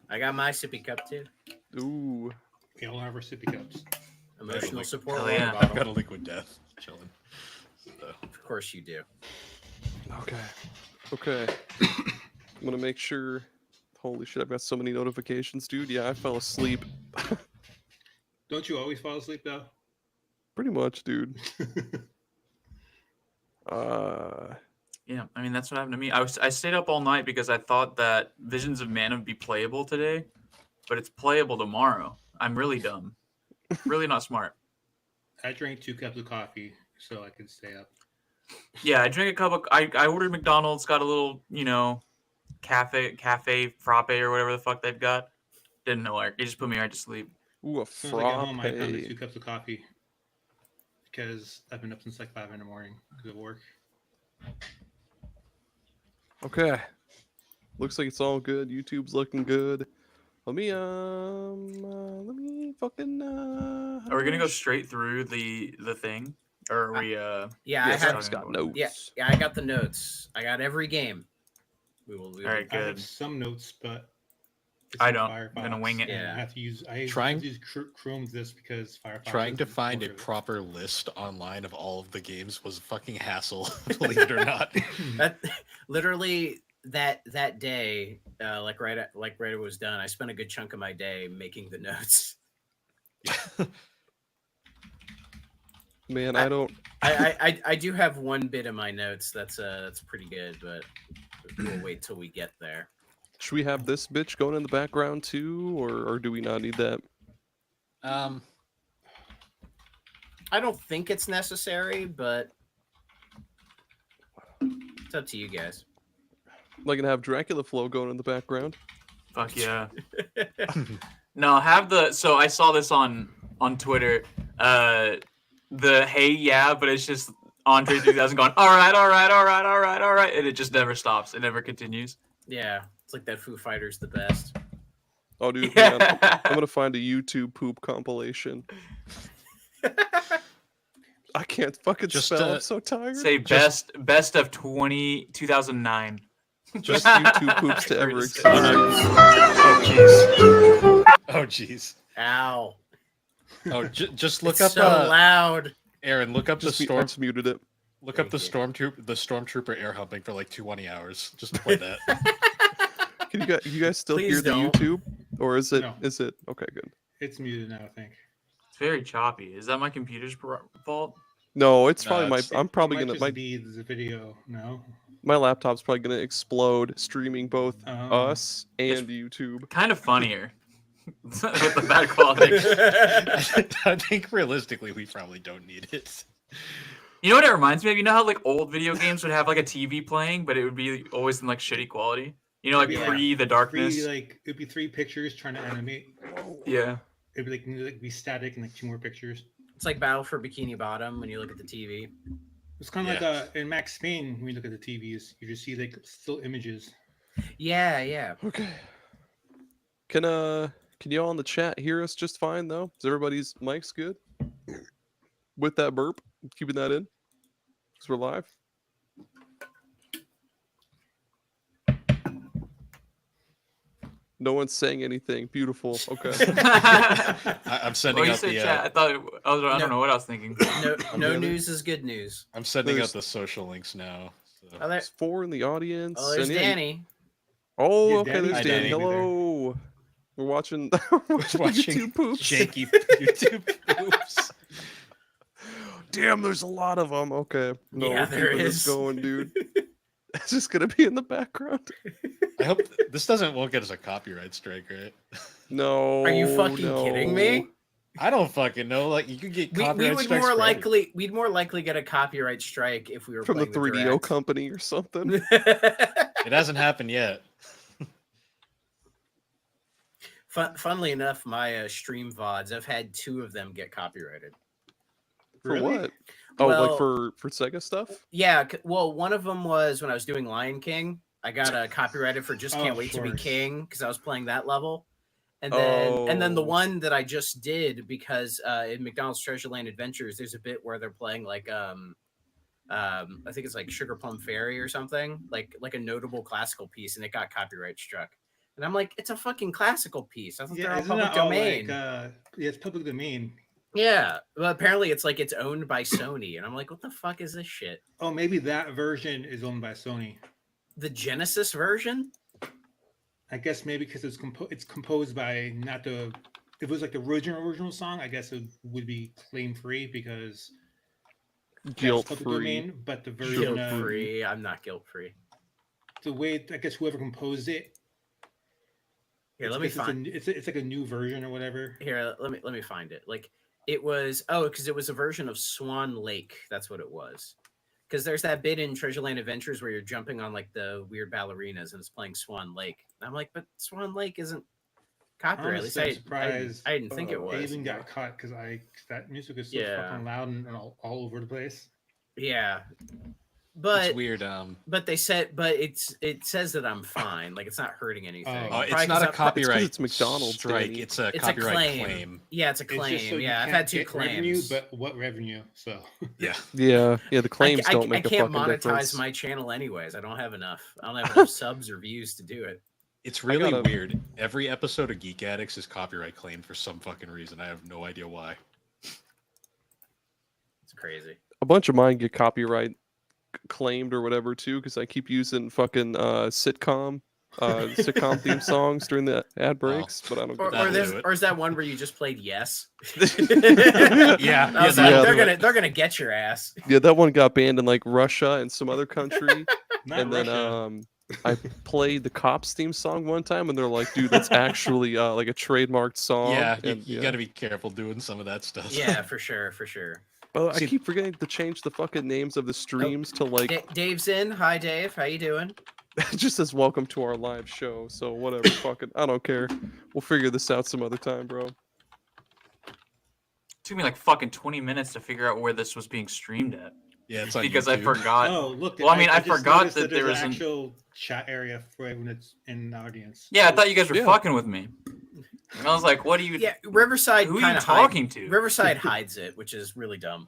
I got my sippy cup too. Ooh. We all have our sippy cups. Emotional support Hell water yeah. bottle. I've got a liquid death chilling. So. Of course you do. Okay. I'm gonna make sure. Holy shit! I've got so many notifications, dude. Yeah, I fell asleep. Don't you always fall asleep though? Pretty much, dude. Yeah, I mean that's what happened to me. I stayed up all night because I thought that Visions of Mana would be playable today, but it's playable tomorrow. I'm really dumb, really not smart. I drank 2 cups of coffee so I could stay up. Yeah, I drank a cup of. I ordered McDonald's, got a little cafe frappe or whatever the fuck they've got. Didn't know it just put me right to sleep. Ooh, a As soon as I get home, I found the frappe. 2 cups of coffee because I've been up since like 5 in the morning because of work. Okay. Looks like it's all good. YouTube's looking good. Let me fucking Are we gonna go straight through the thing, or are we? Yeah, I just have. talking got about- notes. Yeah, I got the notes. I got every game. We will. All right, I have good. some notes, but it's I in don't. I'm gonna Firefox, wing it. and Yeah. I have to use. I Trying- have to use Chrome this because Firefox. Trying to isn't find a supported. proper list online of all of the games was a fucking hassle, believe it or not. That literally that day, like right as it was done, I spent a good chunk of my day making the notes. Man, I don't. I do have one bit of my notes that's pretty good, but we'll wait till we get there. Should we have this bitch going in the background too, or do we not need that? I don't think it's necessary, but it's up to you guys. Like, gonna have Dracula Flow going in the background. Fuck yeah. No, have the. So I saw this on Twitter. The hey yeah, but it's just Andre 3000 going all right, and it just never stops. It never continues. Yeah, it's like that Foo Fighters the best. Oh, dude, hang on. I'm gonna find a YouTube poop compilation. I can't fucking Just, spell. I'm so tired. Say best of 2009. Just YouTube poops to ever exist. Oh jeez. Oh jeez. Ow! Oh, just look It's up. so loud. Aaron, look up Just the I storm. just muted it. Look up the Thank stormtrooper air humping for like 20 hours. Just play that. Can you guys still Please hear the don't. YouTube, or is it? No. Is it okay? Good. It's muted now, I think. It's very choppy. Is that my computer's fault? No, it's No, probably my. it's- I'm probably It might gonna. just My be the video. No. my laptop's probably gonna explode, streaming both Oh. us and YouTube. Kind of funnier with the bad quality. I think realistically, we probably don't need it. You know what it reminds me of? You know how like old video games would have like a TV playing, but it would be always in like shitty quality. You know, like Yeah. pre the darkness. It'd be 3 pictures trying to animate. Yeah. It'd be static and like 2 more pictures. It's like Battle for Bikini Bottom when you look at the TV. It's kind of Yeah. like in Max Payne when you look at the TVs, you just see like still images. Yeah. Okay. Can you all in the chat hear us just fine though? Is everybody's mics good? With that burp, keeping that in, because we're live. No one's saying anything. Beautiful. Okay. I'm sending Oh, you out said the. chat. I thought I don't know what I was thinking. No news is good news. I'm sending There's- out the social links now. So. Oh, there, There's 4 in the audience. oh there's and yeah, Danny. Oh, Yeah, okay. Danny. There's Hi, Danny. Danny. Hello. We're watching. Watching YouTube poops. Janky YouTube poops. Damn, there's a lot of them. Okay. No, Yeah, we're there keeping this is. going, dude. It's just gonna be in the background. I hope this won't get us a copyright strike, right? No. Are you fucking kidding me? I don't fucking know. Like you could get We copyright would strikes more for anything. we'd more likely get a copyright strike if we were From the playing 3DO direct. company or something. It hasn't happened yet. Funnily enough, my stream VODs, I've had 2 of them get copyrighted. For Really? what? Oh, Well- like for Sega stuff? Yeah, well, one of them was when I was doing Lion King. I got copyrighted for Just Oh, Can't Wait to Be sure. King because I was playing that level. And then the Oh. one that I just did because in McDonald's Treasureland Adventures, there's a bit where they're playing like I think it's like Sugar Plum Fairy or something, like a notable classical piece, and it got copyright struck. And I'm like, it's a fucking classical piece. I thought they're Yeah, all isn't public that all domain. like? Yeah, it's public domain. Yeah, well, apparently it's like it's owned by Sony, and I'm like, what the fuck is this shit? Oh, maybe that version is owned by Sony. The Genesis version? I guess maybe because it's composed by not the. If it was like the original song, I guess it would be claim free because that's Guilt public free. domain. But the version Guilt of free. I'm not guilt free. the way I guess whoever composed it. Here, it's let me 'cause find. It's like a new version or whatever. Here, let me find it. Like it was. Oh, because it was a version of Swan Lake. That's what it was. Because there's that bit in Treasureland Adventures where you're jumping on like the weird ballerinas and it's playing Swan Lake. And I'm like, but Swan Lake isn't copyright. At least Honestly, I'm surprised. I didn't think it I was. even got caught because that music is so Yeah. fucking loud and all over the place. Yeah, but It's weird. but they said, but it says that I'm fine. Like it's not hurting anything. Oh, Probably it's not 'cause a I'm- copyright. it's McDonald's, strike. Danny. It's a It's a copyright claim. claim. Yeah, it's a It's just claim. so you Yeah, I've can't had two get claims. revenue, but what revenue? So Yeah. Yeah, the claims don't make I a can't fucking monetize difference. my channel anyways. I don't have enough. I don't have enough subs or views to do it. It's really gotta- weird. Every episode of Geek Addicts is copyright claimed for some fucking reason. I have no idea why. It's crazy. A bunch of mine get copyright claimed or whatever too, because I keep using fucking sitcom theme songs during the ad breaks, but I don't Or, get That'll or, that. there's, do it. or is that one where you just played yes? Yeah, I was yeah, like, that'll they're gonna get your ass. Yeah, that one got banned in like Russia and some other country. not And then Russia. I played the Cops theme song one time, and they're like, "Dude, that's actually like a trademarked song." Yeah, and, you got to be careful doing some of that stuff. Yeah, for sure, for sure. Oh, I See- keep forgetting to change the fucking names of the streams to like Dave's in. Hi, Dave. How you doing? it just says "Welcome to our live show." So whatever, fucking, I don't care. We'll figure this out some other time, bro. took me like fucking 20 minutes to figure out where this was being streamed at Yeah, it's on because I YouTube. forgot. Oh, look. Well, I mean, I just forgot noticed that there there's was an an- actual chat area for when it's in the audience. Yeah, I thought you guys were Yeah. fucking with me. And I was like, what are you? Yeah, Riverside. Who are you kinda talking to? Riverside hides it, which is really dumb.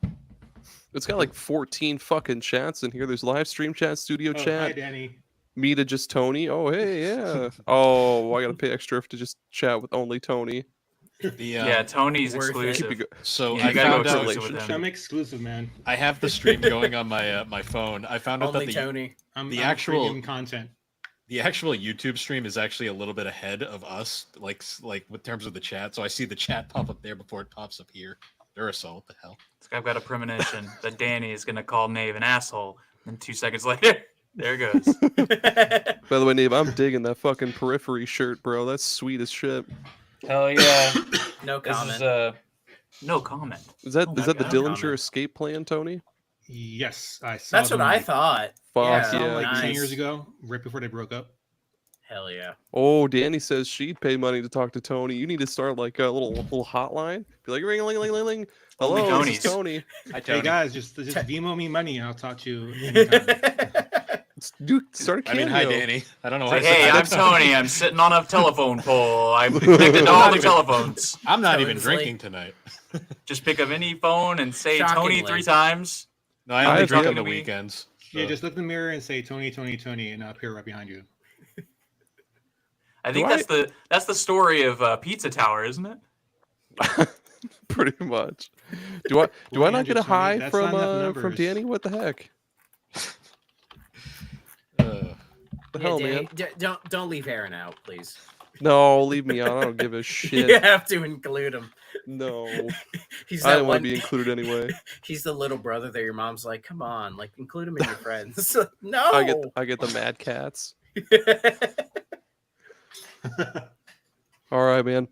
It's got like 14 fucking chats in here. There's live stream chat, studio Oh, hi, chat, Danny. me to just Tony. Oh hey, yeah. Oh, I gotta pay extra to just chat with only Tony. The, Yeah, Tony's Worth it. exclusive. Keep it So Yeah, I you gotta go found out. exclusive with him. I'm exclusive, man. I have the stream going on my my phone. I found out Only that Tony. I'm The I'm actual- premium content. the actual YouTube stream is actually a little bit ahead of us, like with terms of the chat. So I see the chat pop up there before it pops up here. Duracell, what the hell? I've got a premonition that Danny is gonna call Nave an asshole, and 2 seconds later, there it goes. By the way, Nave, I'm digging that fucking periphery shirt, bro. That's sweet as shit. Hell yeah! No This comment. is no comment. Is that Oh is my that the God. Dillinger Comment. escape plan, Tony? Yes, I saw. That's what them I like- thought. Fuck Yeah, yeah. Like nice. 10 years ago, right before they broke up. Hell yeah. Oh, Danny says she'd pay money to talk to Tony. You need to start like a little hotline. Be like, ring, ling, ling, ling, ling. Only Hello, this is Tonys. Tony. Hi, Hey Tony. guys, just Vimo me money and I'll talk to you anytime. Dude, start a I mean, cameo. hi, Danny. I don't know It's why. like, I said hey, hi. I'm Tony. I'm sitting on a telephone pole. I'm connected to all the telephones. I'm not even Tony's like- drinking tonight. Just pick up any phone and say Tony Shockingly. 3 times. No, I only I've drink got- on the weekends. Yeah, so- just look in the mirror and say Tony, Tony, Tony, and I'll appear right behind you. I think that's the story of Pizza Tower, isn't it? Pretty much. Do I not get a 120? hi That's from not enough from numbers. Danny? What the heck? Uh, The Yeah, hell, Danny, man? don't leave Aaron out, please. No, leave me out. I don't give a shit. You have to include him. No, He's I that didn't want one. to be included anyway. He's the little brother that your mom's like, come on, like include him in your friends. No. I get the Mad Cats. All right, man.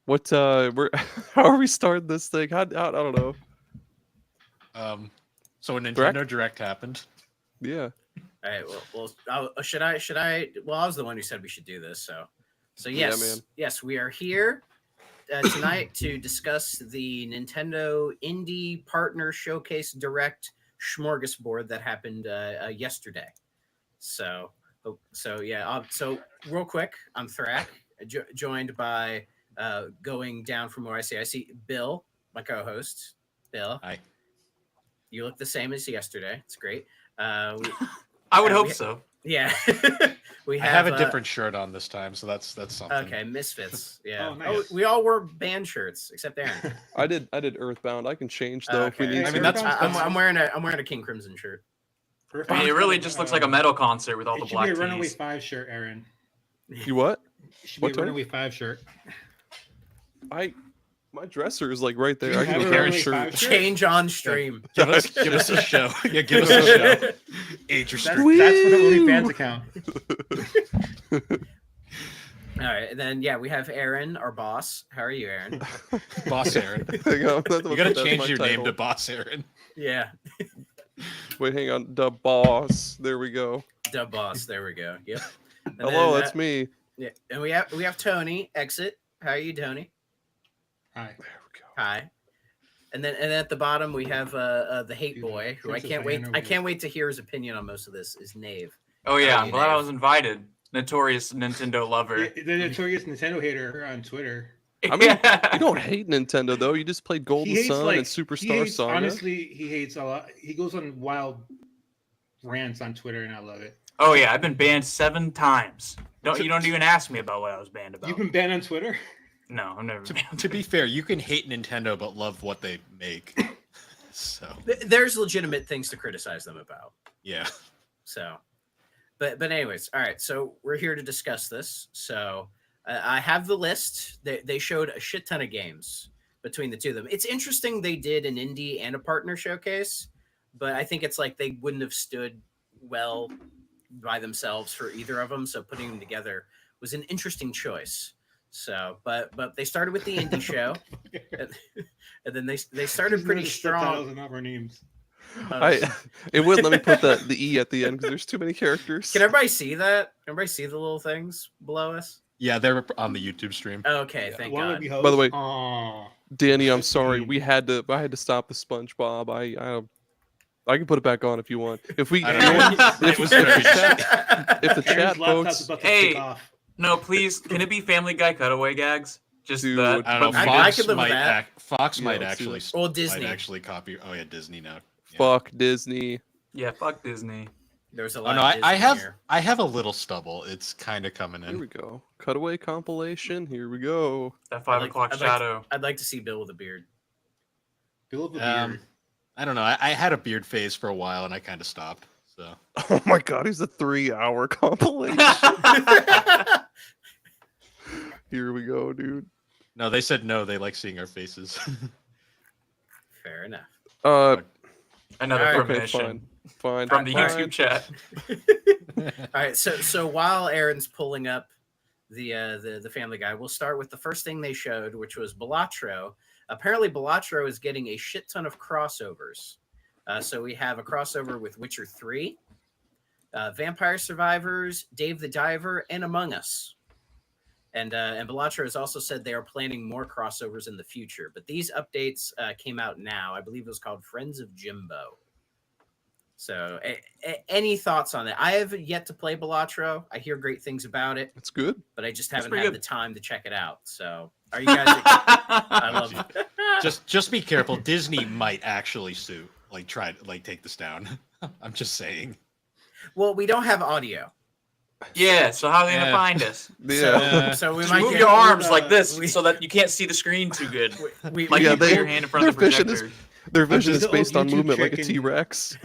What we're how are we starting this thing? How I don't know. so a Nintendo Direct happened. Yeah. All right. Well, should I? Well, I was the one who said we should do this. So yes, man. yes, we are here tonight to discuss the Nintendo Indie Partner Showcase Direct Smorgasbord that happened yesterday. So yeah. So real quick, I'm Thrak, joined by going down from where I see Bill, my co-host. Bill. Hi. You look the same as yesterday. It's great. I would hope we- so. Yeah. We I have a uh, different shirt on this time, so that's something. Okay, Misfits. Yeah. Oh, nice. We all wore band shirts except Aaron. I did Earthbound. I can change though if we Okay. need I to. mean, that's- I'm wearing a King Crimson shirt. I mean, it really just looks like a metal concert with all It the should black be a Runaway tees. 5 shirt, Aaron. You what? It should What be a type? Runaway 5 shirt. My dresser is like right there. You I can have get a Karen's Runaway shirt. 5 shirt? Change on stream. Give us a show. Yeah, give us a show. Age That's, restricted. that's for the OnlyFans account. All right, and then we have Aaron, our boss. How are you, Aaron? Boss Aaron. Hang on, You gotta that's change my your name title. to Boss Aaron. Yeah, Wait, hang on. The boss. There we go. Dub boss. There we go. Yep. And Hello, then, that's me. Yeah, and we have Tony. Exit. How are you, Tony? Hi. There we go. Hi. And then at the bottom we have the hate Dude, boy, who Princess I Diana can't wait to hear his opinion on most of this. Is Nave. Oh yeah, How are I'm you, glad I Dave? was invited. Notorious Nintendo lover. The notorious Nintendo hater on Twitter. I mean, you don't hate Nintendo though. You just played Golden He hates, Sun like, and he Superstar hates, Saga. honestly, he hates a lot. He goes on wild rants on Twitter, and I love it. Oh yeah, I've been banned 7 times. You don't even ask me about what I was banned about. You've been banned on Twitter? No, I've never been. To be fair, you can hate Nintendo but love what they make. So There's legitimate things to criticize them about. yeah. So, but anyways, all right. So we're here to discuss this. So I have the list. They showed a shit ton of games between the two of them. It's interesting they did an indie and a partner showcase, but I think it's like they wouldn't have stood well by themselves for either of them. So putting them together was an interesting choice. So, but they started with the indie show, and then they started These pretty are the subtitles strong. and not our names. It wouldn't let me put the E at the end because there's too many characters. Can everybody see that? Can everybody see the little things below us? Yeah, they're on the YouTube stream. Okay, thank Wanna God. be host? By the way- Aw. Danny, I'm That's sorry. sweet. I had to stop the SpongeBob. I can put it back on if you want. If we I don't know. if It was the very- chat, if the Aaron's chat laptop's votes, about to Hey. take off. No, please. Can it be Family Guy cutaway gags? Just Dude. that. I don't know. I Fox could live with might that. Fox Yeah, might let's do actually that. Or might Disney. actually copy. Oh yeah, Disney now. Yeah. fuck Disney. Yeah, fuck Disney. There's a Oh lot. no, of I Disney have here. I have a little stubble. It's kind of coming Here we in. go. Cutaway compilation. Here we go. That 5 like- o'clock I'd like- shadow. I'd like to see Bill with a beard. Bill of the Beard. I don't know. I had a beard phase for a while and I kind of stopped. So Oh my god, he's a 3-hour compilation. Here we go, dude. no, they said no. They like seeing our faces. Fair enough. Another All right, Okay, premonition fine. from the fine. YouTube chat. All right, so while Aaron's pulling up the Family Guy, we'll start with the first thing they showed, which was Balatro. Apparently, Balatro is getting a shit ton of crossovers. So we have a crossover with Witcher 3, Vampire Survivors, Dave the Diver, and Among Us. And Balatro has also said they are planning more crossovers in the future. But these updates came out now. I believe it was called Friends of Jimbo. So any thoughts on that? I have yet to play Balatro. I hear great things about it, It's good. but I just It's haven't pretty had good. the time to check it out. So are you guys? I love it. just be careful. Disney might actually sue. Like try to take this down. I'm just saying. Well, we don't have audio. Yeah, so how are they Yeah. gonna find us? Yeah. So we Just might move get, your arms like we- this so that you can't see the screen too good. Like Yeah, you put they- your hand in front of the their vision projector. is- Their vision just is the based old on YouTube movement like a trick and- T-Rex.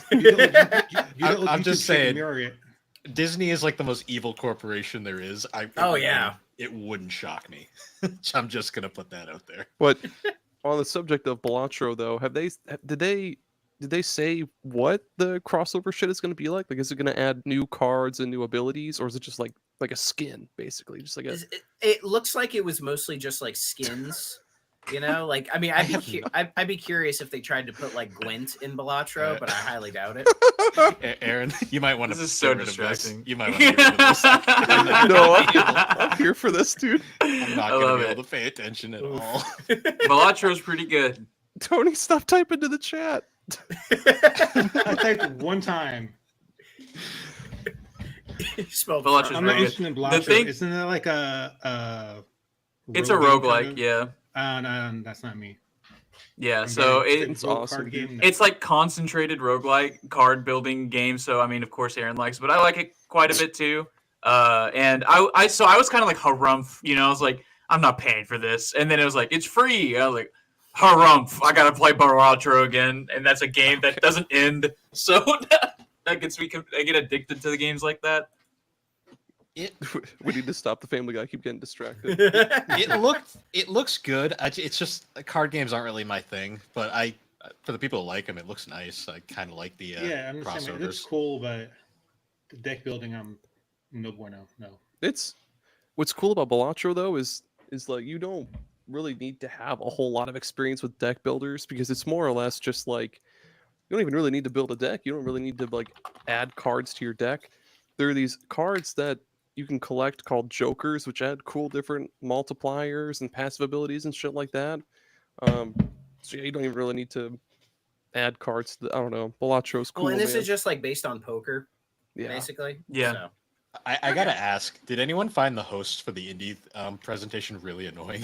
I'm just saying. Mirror it. Disney is like the most evil corporation there is. Oh, yeah. It wouldn't shock me. I'm just gonna put that out there. But on the subject of Balatro, though, did they say what the crossover shit is going to be like? Like, is it going to add new cards and new abilities, or is it just like a skin, basically, just like a? it looks like it was mostly just like skins. You know, like I mean, I'd be curious if they tried to put like Gwent in Balatro, but I highly doubt it. Aaron, you might want to. This is so distracting. You might want to get rid of this. No, I'm here for this, dude. I'm not I gonna love be it. able to pay attention at all. Balatro's pretty good. Tony, stop typing to the chat. I typed one time. Spelled Balatro wrong. I'm not very good. interested in The Block. thing- Isn't that like a It's a roguelike roguelike, kind of? yeah. No, that's not me. Yeah, so It's Simple awesome, card dude. game. it's like concentrated roguelike card building game. So I mean, of course, Aaron likes, but I like it quite a bit too. And I was kind of like harumph, I was like, I'm not paying for this, and then it was like it's free. I was like, harumph, I gotta play Baratro again, and that's a game that doesn't end. So that gets me, I get addicted to the games like that. We need to stop the Family Guy. Keep getting distracted. It looks good. It's just card games aren't really my thing, but for the people who like them, it looks nice. I kind of like the Yeah, I'm just saying, it looks crossovers. cool, but the deck building, I'm no bueno. No. It's what's cool about Balatro though is like you don't really need to have a whole lot of experience with deck builders because it's more or less just like you don't even really need to build a deck. You don't really need to like add cards to your deck. There are these cards that you can collect called jokers, which add cool different multipliers and passive abilities and shit like that. So yeah, you don't even really need to add cards. I don't know. Balatro's cool. Well, and this man. is just like based on poker, yeah. basically. Yeah. So. I gotta ask, did anyone find the hosts for the indie presentation really annoying?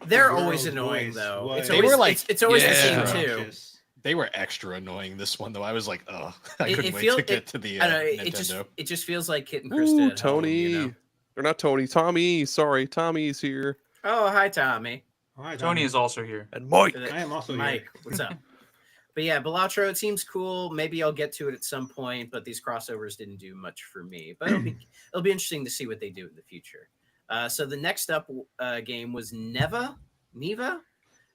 They're Girl's always annoying voice though. was- It's They always were like- it's always the Yeah. same too. Obnoxious. They were extra annoying this one though. I was like, oh, I It- couldn't it wait feel- to get it- to the I don't know, Nintendo. it just feels like Kit and Krista. Ooh, at Tony. home, you know? Or not Tony. Tommy. Sorry, Tommy's here. Oh, hi Tommy. All right, Tony Tommy. is also here. And Mike. I am also Mike. What's up? But yeah, Balatro, it seems cool. Maybe I'll get to it at some point, but these crossovers didn't do much for me. But it'll be interesting to see what they do in the future. So the next up game was Neva.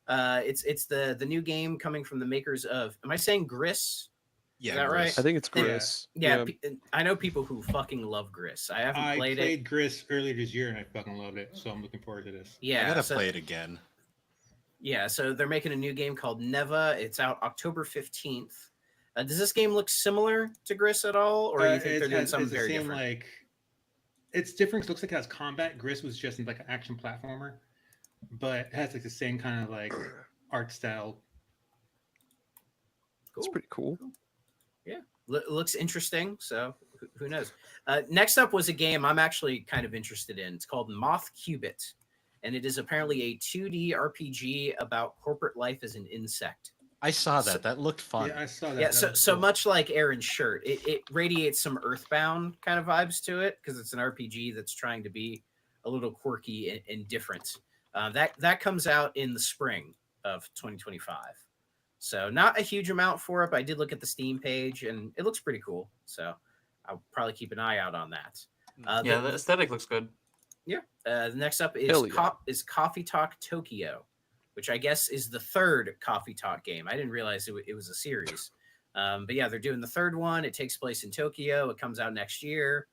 It's the new game coming from the makers of. Am I saying Gris? Yeah, Is that right? I think it's Yeah. Chris. Yeah, I know people who fucking love Gris. I haven't I played played it. Gris earlier this year and I fucking loved it. So I'm looking forward to this. Yeah, I gotta so, play it again. Yeah, so they're making a new game called Neva. It's out October 15th. Does this game look similar to Gris at all, or do you think they're doing something it's the very same, different? Like, it's different. It looks like it has combat. Gris was just like an action platformer, but it has like the same kind of like art style. It's Cool. pretty cool. Looks interesting. So who knows? Next up was a game I'm actually kind of interested in. It's called Moth Cubit, and it is apparently a 2D RPG about corporate life as an insect. I saw that. So- that looked fun. Yeah, I saw that. Yeah, That so was so cool. much like Aaron's shirt, it radiates some Earthbound kind of vibes to it because it's an RPG that's trying to be a little quirky and different. That comes out in the spring of 2025. So not a huge amount for it, but I did look at the Steam page and it looks pretty cool. So I'll probably keep an eye out on that. Yeah, the aesthetic looks good. The next up is Hell yeah. Coffee Talk Tokyo, which I guess is the third Coffee Talk game. I didn't realize it was a series. But yeah, they're doing the third one. It takes place in Tokyo. It comes out next year.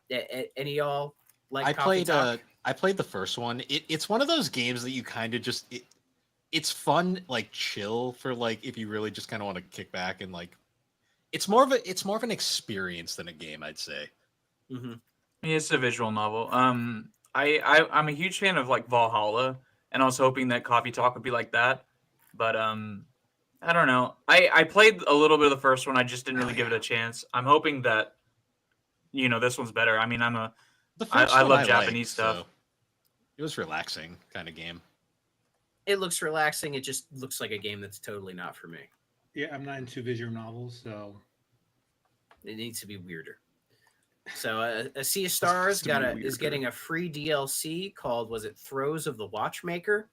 Any y'all like Coffee Talk? I played the first one. It's one of those games that you kind of just it's fun, like chill for like if you really just kind of want to kick back and like it's more of an experience than a game, I'd say. Mm-hmm. Yeah, it's a visual novel. I'm a huge fan of like Valhalla, and I was hoping that Coffee Talk would be like that. But I don't know. I played a little bit of the first one. I just didn't really give it a chance. I'm hoping that this one's better. I mean, I love one Japanese stuff. so it was relaxing kind of game. It looks relaxing. It just looks like a game that's totally not for me. Yeah, I'm not into visual novels, so It needs to be weirder. So a Sea of Stars to be is weirder. getting a free DLC called, was it Throes of the Watchmaker?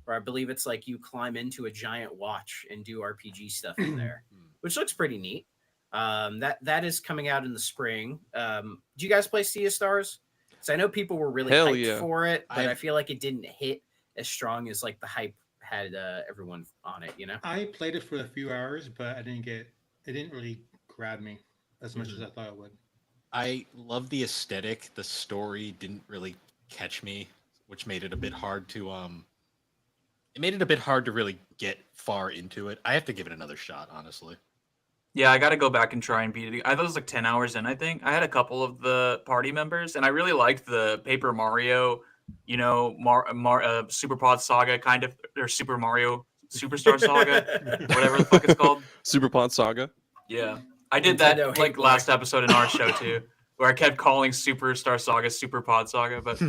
Where I believe it's like you climb into a giant watch and do RPG stuff in there, which looks pretty neat. That is coming out in the spring. Do you guys play Sea of Stars? So I know people were really Hell hyped yeah. for it, but I I've- feel like it didn't hit as strong as like the hype had everyone on it, I played it for a few hours, but it didn't really grab me as much as I thought it would. I love the aesthetic. The story didn't really catch me, which made it a bit hard to really get far into it. I have to give it another shot, honestly. Yeah, I got to go back and try and beat it. I thought it was like 10 hours in, I think. I had a couple of the party members, and I really liked the Paper Mario, Super Pod Saga kind of, or Super Mario Superstar Saga, whatever the fuck it's called. Super Pod Saga. Yeah. I did that Nintendo like hate last black. episode in our show too, where I kept calling Superstar Saga Super Pod Saga. But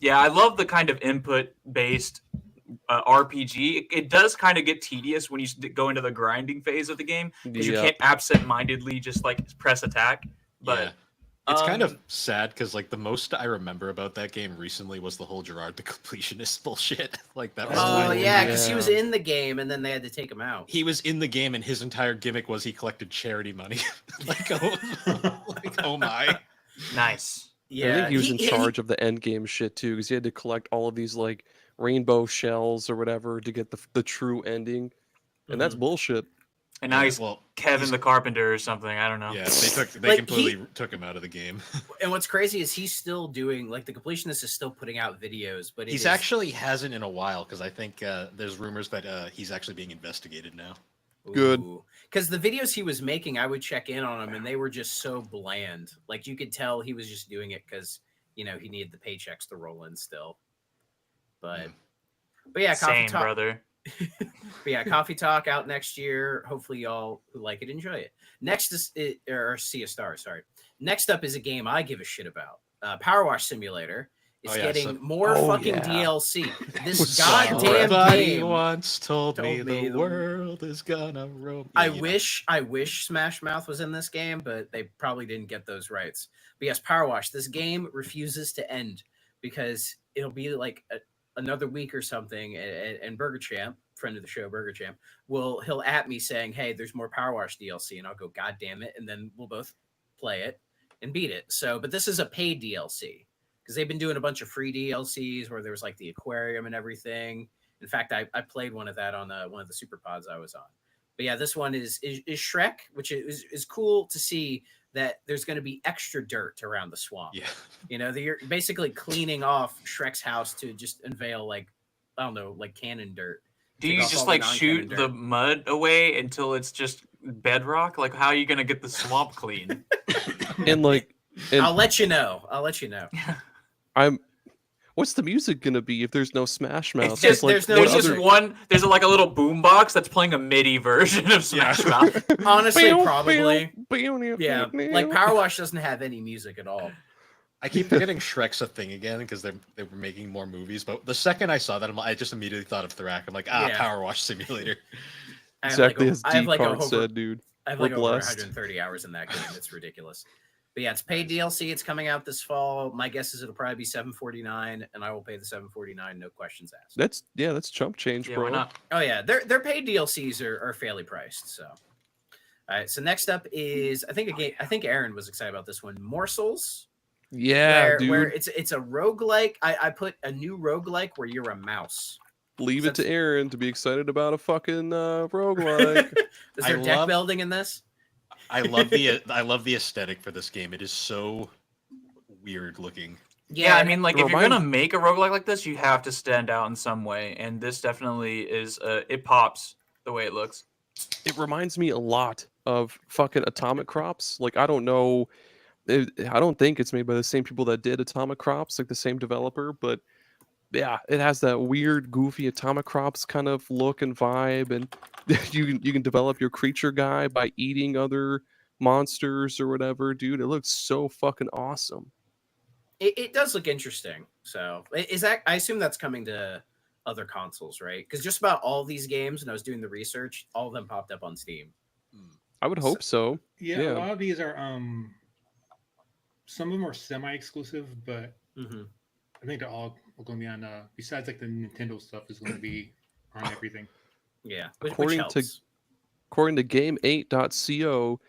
yeah, I love the kind of input based RPG. It does kind of get tedious when you go into the grinding phase of the game because you can't absent-mindedly just like press attack. But Yeah. It's kind of sad because like the most I remember about that game recently was the whole Gerard the completionist bullshit. Like that was Oh totally- yeah, because he was in the game and then they had to take him out. He was in the game and his entire gimmick was he collected charity money. Oh my. nice. I think he was in charge of the end game shit too, because he had to collect all of these like rainbow shells or whatever to get the true ending, and that's bullshit. And now Yeah, he's Kevin the Carpenter or something. I don't know. Yeah, they completely took him out of the game. And what's crazy is he's still doing like the completionist is still putting out videos, but He's actually hasn't in a while because I think there's rumors that he's actually being investigated now. Good. Because the videos he was making, I would check in on them, and they were just so bland. Like you could tell he was just doing it because he needed the paychecks to roll in still. But yeah, Coffee Same, Talk, brother. But yeah, Coffee Talk out next year. Hopefully, y'all who like it enjoy it. Next is or Sea of Stars. Sorry. Next up is a game I give a shit about. Power Wash Simulator is getting more fucking DLC. This goddamn Somebody game once told me the world is gonna roam. I wish Smash Mouth was in this game, but they probably didn't get those rights. But yes, Power Wash. This game refuses to end because it'll be like another week or something, and Burger Champ, friend of the show, Burger Champ, he'll at me saying, "Hey, there's more Power Wash DLC," and I'll go, "God damn it!" And then we'll both play it and beat it. So, but this is a paid DLC because they've been doing a bunch of free DLCs where there was like the aquarium and everything. In fact, I played one of that on one of the super pods I was on. But yeah, this one is Shrek, which is cool to see that there's going to be extra dirt around the swamp. Yeah. You're basically cleaning off Shrek's house to just unveil like cannon dirt. Do you just like shoot the mud away until it's just bedrock? Like, how are you gonna get the swamp clean? I'll let you know. What's the music gonna be if there's no Smash Mouth? It's just, there's like a little boom box that's playing a MIDI version of Smash Mouth. Honestly, probably. Yeah, like Power Wash doesn't have any music at all. I keep forgetting Shrek's a thing again because they were making more movies. But the second I saw that, I just immediately thought of Thrak. I'm like, Power Wash Simulator. Exactly as D-Card said, dude. I have like over 130 hours in that game. It's ridiculous. But yeah, it's paid DLC. It's coming out this fall. My guess is it'll probably be $7.49, and I will pay the $7.49, no questions asked. That's chump change, bro. Why not? Oh yeah, their paid DLCs are fairly priced. So, all right. So next up is I think Aaron was excited about this one. Morsels. Yeah, dude. Where it's a roguelike. I put a new roguelike where you're a mouse. Leave it to Aaron to be excited about a fucking roguelike. Is there deck building in this? I love the aesthetic for this game. It is so weird looking. Yeah, I mean, like if you're gonna make a roguelike like this, you have to stand out in some way, and this definitely is. It pops the way it looks. It reminds me a lot of fucking Atomic Crops. Like I don't know. I don't think it's made by the same people that did Atomic Crops, like the same developer, but yeah, it has that weird, goofy Atomic Crops kind of look and vibe, and you can develop your creature guy by eating other monsters or whatever, dude. It looks so fucking awesome. It does look interesting. So is that? I assume that's coming to other consoles, right? Because just about all these games, when I was doing the research, all of them popped up on Steam. I would hope so. Yeah, a lot of these are some of them are semi-exclusive, but I think they're all going to be on. Besides, like the Nintendo stuff is going to be on everything. Yeah, according to Game8.co,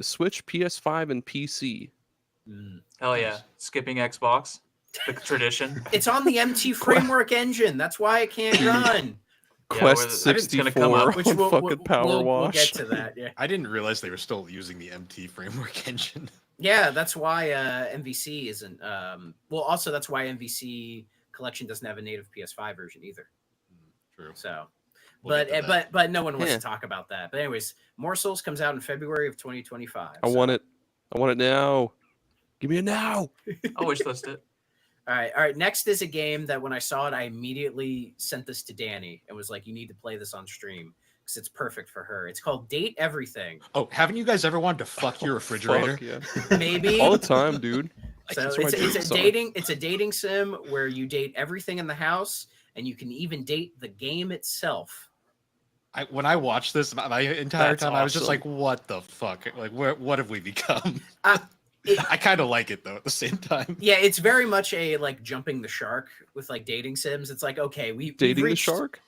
Switch, PS5, and PC. Hell yeah, skipping Xbox, the tradition. It's on the MT Framework engine. That's why it can't run. Quest 64 which fucking Power Wash. We'll get to that. Yeah, I didn't realize they were still using the MT Framework engine. Yeah, that's why MVC isn't. Also, that's why MVC Collection doesn't have a native PS5 version either. True. So, but no one wants to talk about that. But anyways, Morsels comes out in February of 2025. I want it now. Give me it now. I'll wish list it. All right. Next is a game that when I saw it, I immediately sent this to Danny and was like, "You need to play this on stream because it's perfect for her." It's called Date Everything. Oh, haven't you guys ever wanted to fuck your refrigerator? Fuck, yeah. Maybe all the time, dude. So it's a dating sim where you date everything in the house, and you can even date the game itself. When I watched this, my entire That's time I was just awesome. like, "What the fuck? Like, what have we become?" It- I kind of like it though. At the same time, Yeah, it's very much a like jumping the shark with like dating sims. It's like, okay, we've Dating the reached, shark?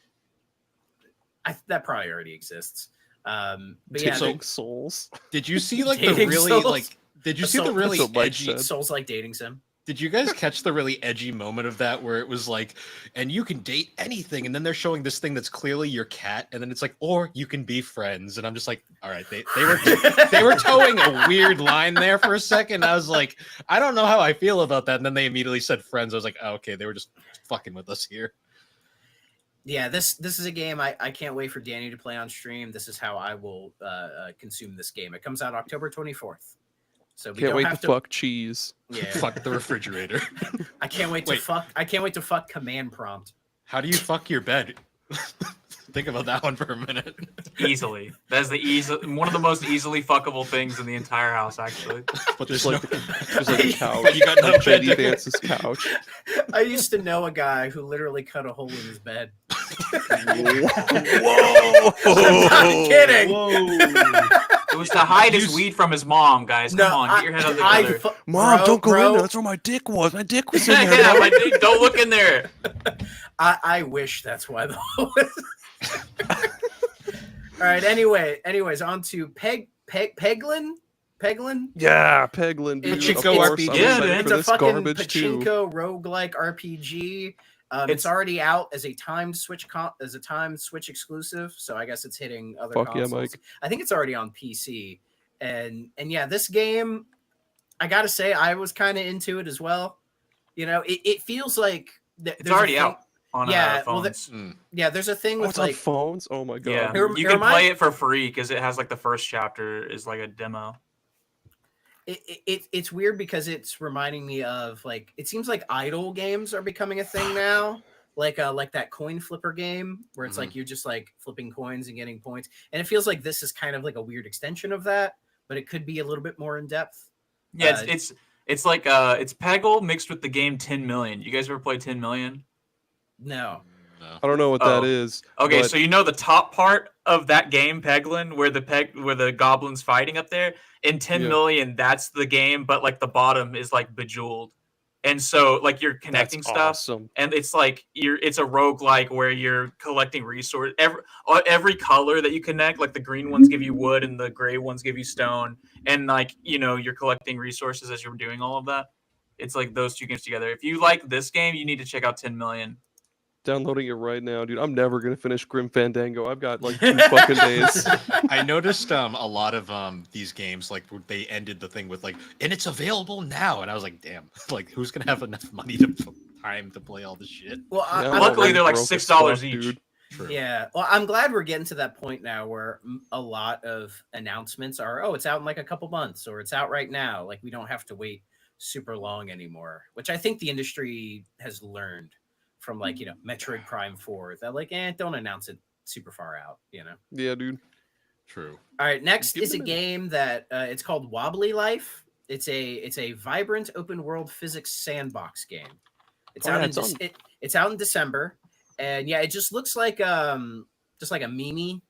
that probably already exists. But Dating yeah, souls. did you see like the Dating really souls? like? Did you see the really That's what Mike edgy? said. Souls like dating sim. Did you guys catch the really edgy moment of that where it was like, and you can date anything, and then they're showing this thing that's clearly your cat, and then it's like, or you can be friends, and I'm just like, all right, they were towing a weird line there for a second. I was like, I don't know how I feel about that, and then they immediately said friends. I was like, oh, okay, they were just fucking with us here. Yeah, this is a game I can't wait for Danny to play on stream. This is how I will consume this game. It comes out October 24th. So we Can't don't wait have to fuck cheese. Yeah, Fuck the refrigerator. I can't wait to Wait. fuck. I can't wait to fuck command prompt. How do you fuck your bed? Think about that one for a minute. Easily. That's one of the most easily fuckable things in the entire house, actually. But Just there's like no- Just like a couch. You got no like bed JD to- Vance's couch. I used to know a guy who literally cut a hole in his bed. Whoa! I'm not kidding. Whoa. It was to hide his weed from his mom, guys. Come on, get your head on the gutter. Mom, Bro, don't go bro. in there. That's where my dick was. My dick was in Yeah, there. yeah, bro. my dick, don't look in there. I wish that's why the hole is. All right. Anyways, on to Peglin. Yeah, Peglin, dude. It's Of Pachinko course, RPG. I'm Yeah, excited dude. for It's a this fucking garbage too. pachinko roguelike RPG. It's It's- already out as a timed Switch exclusive, so I guess it's hitting other Fuck yeah, consoles. Mike. I think it's already on PC, and yeah, this game, I gotta say, I was kind of into it as well. You know, it feels like It's already out on Yeah, well, phones. Yeah, there's a thing Oh, with it's on like phones. Oh my god. Yeah, Here- you here can am I- play it for free because it has like the first chapter is like a demo. it's weird because it's reminding me of like it seems like idle games are becoming a thing now. Like that coin flipper game where it's like you're just like flipping coins and getting points, and it feels like this is kind of like a weird extension of that, but it could be a little bit more in depth. Yeah, it's like it's Peggle mixed with the game 10 Million. You guys ever play 10 Million? No, No. I don't know what Oh. that is. Okay, but so you know the top part of that game, Peglin, where the goblins fighting up there in 10 Yeah. Million, that's the game, but like the bottom is like Bejeweled, and so like you're connecting that's stuff, awesome. and it's like it's a roguelike where you're collecting resource. Every color that you connect, like the green ones give you wood and the gray ones give you stone, and like you're collecting resources as you're doing all of that. It's like those two games together. If you like this game, you need to check out 10 Million. Downloading it right now, dude. I'm never gonna finish Grim Fandango. I've got like 2 fucking days. I noticed a lot of these games like they ended the thing with like, and it's available now, and I was like, damn, like who's gonna have enough money time to play all this shit? well, Yeah, I'm Luckily, already they're like broke as $6 fuck, each. dude. True. yeah. Well, I'm glad we're getting to that point now where a lot of announcements are, oh, it's out in like a couple months or it's out right now. Like we don't have to wait super long anymore, which I think the industry has learned from like Metroid Prime 4 that like don't announce it super far out. Yeah, dude. True. All right, next Give is a them a- game that it's called Wobbly Life. It's a vibrant open world physics sandbox game. It's Oh, out yeah, in it's on- it's out in December, and yeah, it just looks like just like a meme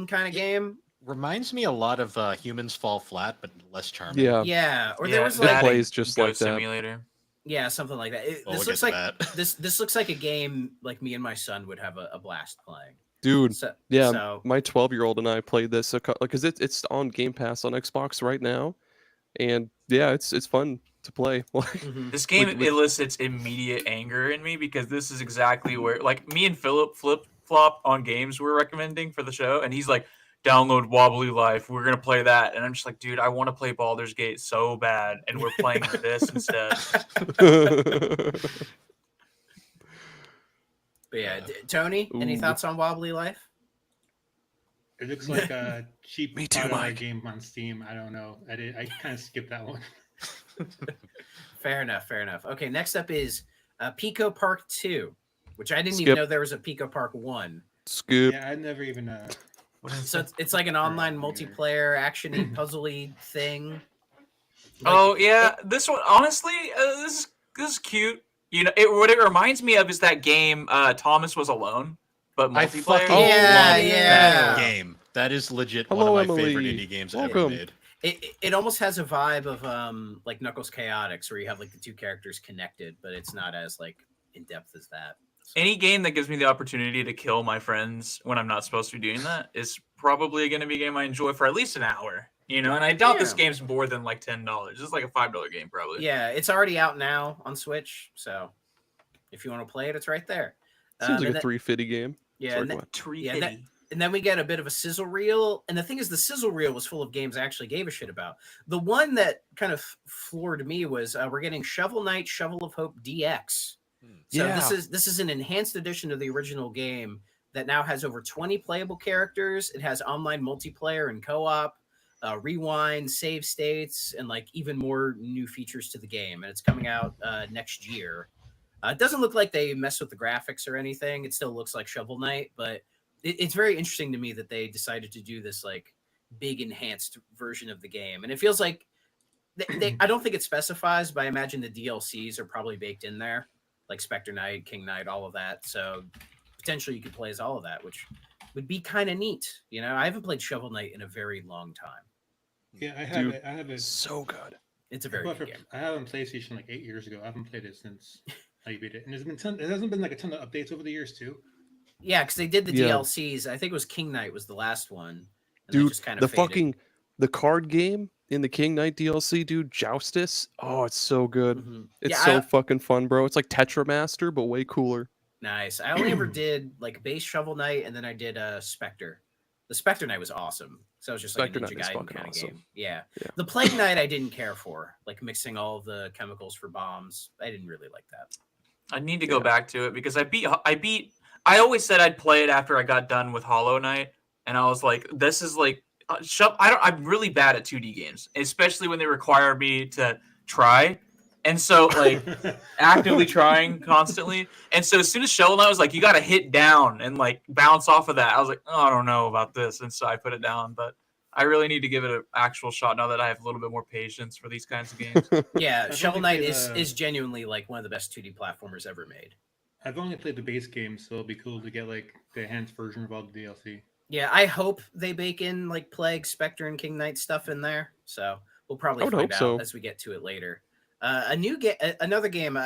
kind of game. Reminds me a lot of Humans Fall Flat, but less charming. Yeah. Yeah, or there Yeah, was It like that plays just Goat like that. Simulator. yeah, something like that. Well, This we'll looks get like to that. this looks like a game like me and my son would have a blast playing. Dude. So, Yeah, so my 12-year-old and I played this because it's on Game Pass on Xbox right now, and yeah, it's fun to play. mhm. This game with- elicits immediate anger in me because this is exactly where, like, me and Philip flip flop on games we're recommending for the show, and he's like, "Download Wobbly Life. We're gonna play that," and I'm just like, "Dude, I want to play Baldur's Gate so bad, and we're playing this instead." But yeah, Tony, any Ooh. thoughts on Wobbly Life? It looks like a cheap Me too, $5 Mike. game on Steam. I don't know. I kind of skipped that one. Fair enough. Okay, next up is Pico Park 2, which I didn't Skip. even know there was a Pico Park 1. Skip. Yeah, I never even. So it's like an online multiplayer action-y, puzzly thing. Like, Oh yeah, this one honestly, this is cute. You know, what it reminds me of is that game Thomas Was Alone, but I multiplayer. fucking Yeah, love yeah. that game. That is legit Hello, one of my favorite Emily. indie games Welcome. ever made. It almost has a vibe of like Knuckles Chaotix, where you have like the two characters connected, but it's not as like in depth as that. So, Any game that gives me the opportunity to kill my friends when I'm not supposed to be doing that is probably going to be a game I enjoy for at least an hour. You know, and I doubt this Yeah. game's more than like $10. It's like a $5 game probably. yeah, it's already out now on Switch, so if you want to play it, it's right there. Seems like and a then- 350 game. Yeah, Sorry, and go then- ahead. Tree Yeah, Hitty. and then we get a bit of a sizzle reel. And the thing is, the sizzle reel was full of games I actually gave a shit about. The one that kind of floored me was we're getting Shovel Knight, Shovel of Hope DX. So Yeah. this is an enhanced edition of the original game that now has over 20 playable characters. It has online multiplayer and co-op, rewind, save states, and like even more new features to the game. And it's coming out next year. It doesn't look like they mess with the graphics or anything. It still looks like Shovel Knight, but it's very interesting to me that they decided to do this like big enhanced version of the game. And it feels like I don't think it specifies, but I imagine the DLCs are probably baked in there, like Spectre Knight, King Knight, all of that. So potentially you could play as all of that, which would be kind of neat. You know, I haven't played Shovel Knight in a very long time. Yeah, I have Dude, it. I have it. So good. It's a I very bought good for- game. I have it on PlayStation like 8 years ago. I haven't played it since I beat it, and it hasn't been like a ton of updates over the years too. Yeah, because they did the Yeah. DLCs. I think it was King Knight was the last one. And that Dude, just kind the of faded. fucking the card game in the King Knight DLC, dude, Joustus. Oh, it's so good. Mhm. It's Yeah, so fucking fun, bro. It's like Tetramaster, but way cooler. Nice. I only ever did like base Shovel Knight, and then I did Spectre. The Spectre Knight was awesome. So it was just like Spectre a Ninja Knight is Gaiden fucking kind of awesome. game. Yeah. Yeah. The Plague Knight I didn't care for, like mixing all of the chemicals for bombs. I didn't really like that. I need to go back to it because I always said I'd play it after I got done with Hollow Knight, and I was like, this is like I'm really bad at 2D games, especially when they require me to try. And so like actively trying constantly. And so as soon as Shovel Knight was like, you got to hit down and like bounce off of that, I was like, oh, I don't know about this. And so I put it down, but I really need to give it an actual shot now that I have a little bit more patience for these kinds of games. Yeah, I've Shovel only Knight played, is genuinely like one of the best 2D platformers ever made. I've only played the base game, so it'll be cool to get like the enhanced version of all the DLC. Yeah, I hope they bake in like Plague, Spectre, and King Knight stuff in there. So we'll probably I would find hope out so. as we get to it later. Another game.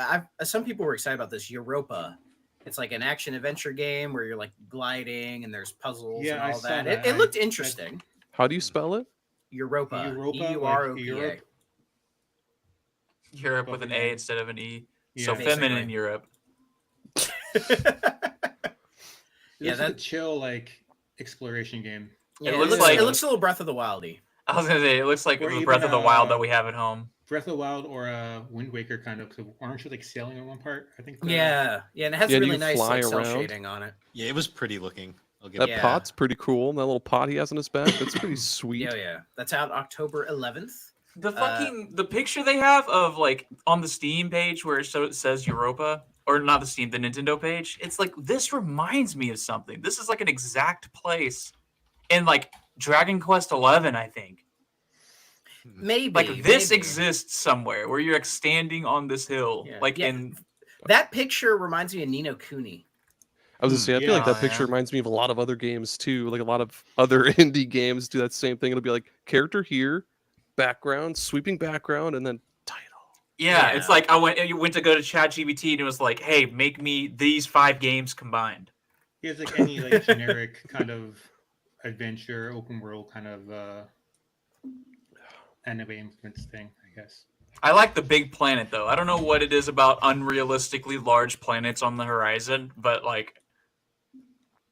Some people were excited about this. Europa. It's like an action adventure game where you're like gliding and there's puzzles Yeah, and I all saw that. that. It looked interesting. How do you spell it? Europa. Europa, like Europa. Europe? Europe with an A instead of an E. Yeah, So basically. feminine Europe. Yeah, It's like a that- chill like exploration game. Yeah, It looks like- it looks a little Breath of the Wildy. I was gonna say it looks like Or the even, Breath of the Wild that uh, we have at home. Breath of the Wild or Wind Waker kind of. So aren't you like sailing on one part? I think. Yeah, and it has Yeah, and really you nice fly like, cell around. shading on it. Yeah, it was pretty looking. I'll give That it Yeah. pot's pretty cool. That little pot he has on his back. That's pretty sweet. Yeah. That's out October 11th. The fucking the picture they have of like on the Steam page where it says Europa, or not the Steam, the Nintendo page. It's like this reminds me of something. This is like an exact place in like Dragon Quest 11, I think. Maybe Like this maybe. exists somewhere where you're like standing on this hill, Yeah. like Yeah. in That picture reminds me of Nino Kuni. I was gonna say, I feel like Yeah. that picture Yeah. reminds me of a lot of other games too. Like a lot of other indie games do that same thing. It'll be like character here, background, sweeping background, and then title. yeah. Yeah. It's like you went to go to ChatGPT and it was like, hey, make me these 5 games combined. He has like any like generic kind of adventure, open world kind of anime influence thing, I guess. I like the big planet though. I don't know what it is about unrealistically large planets on the horizon, but like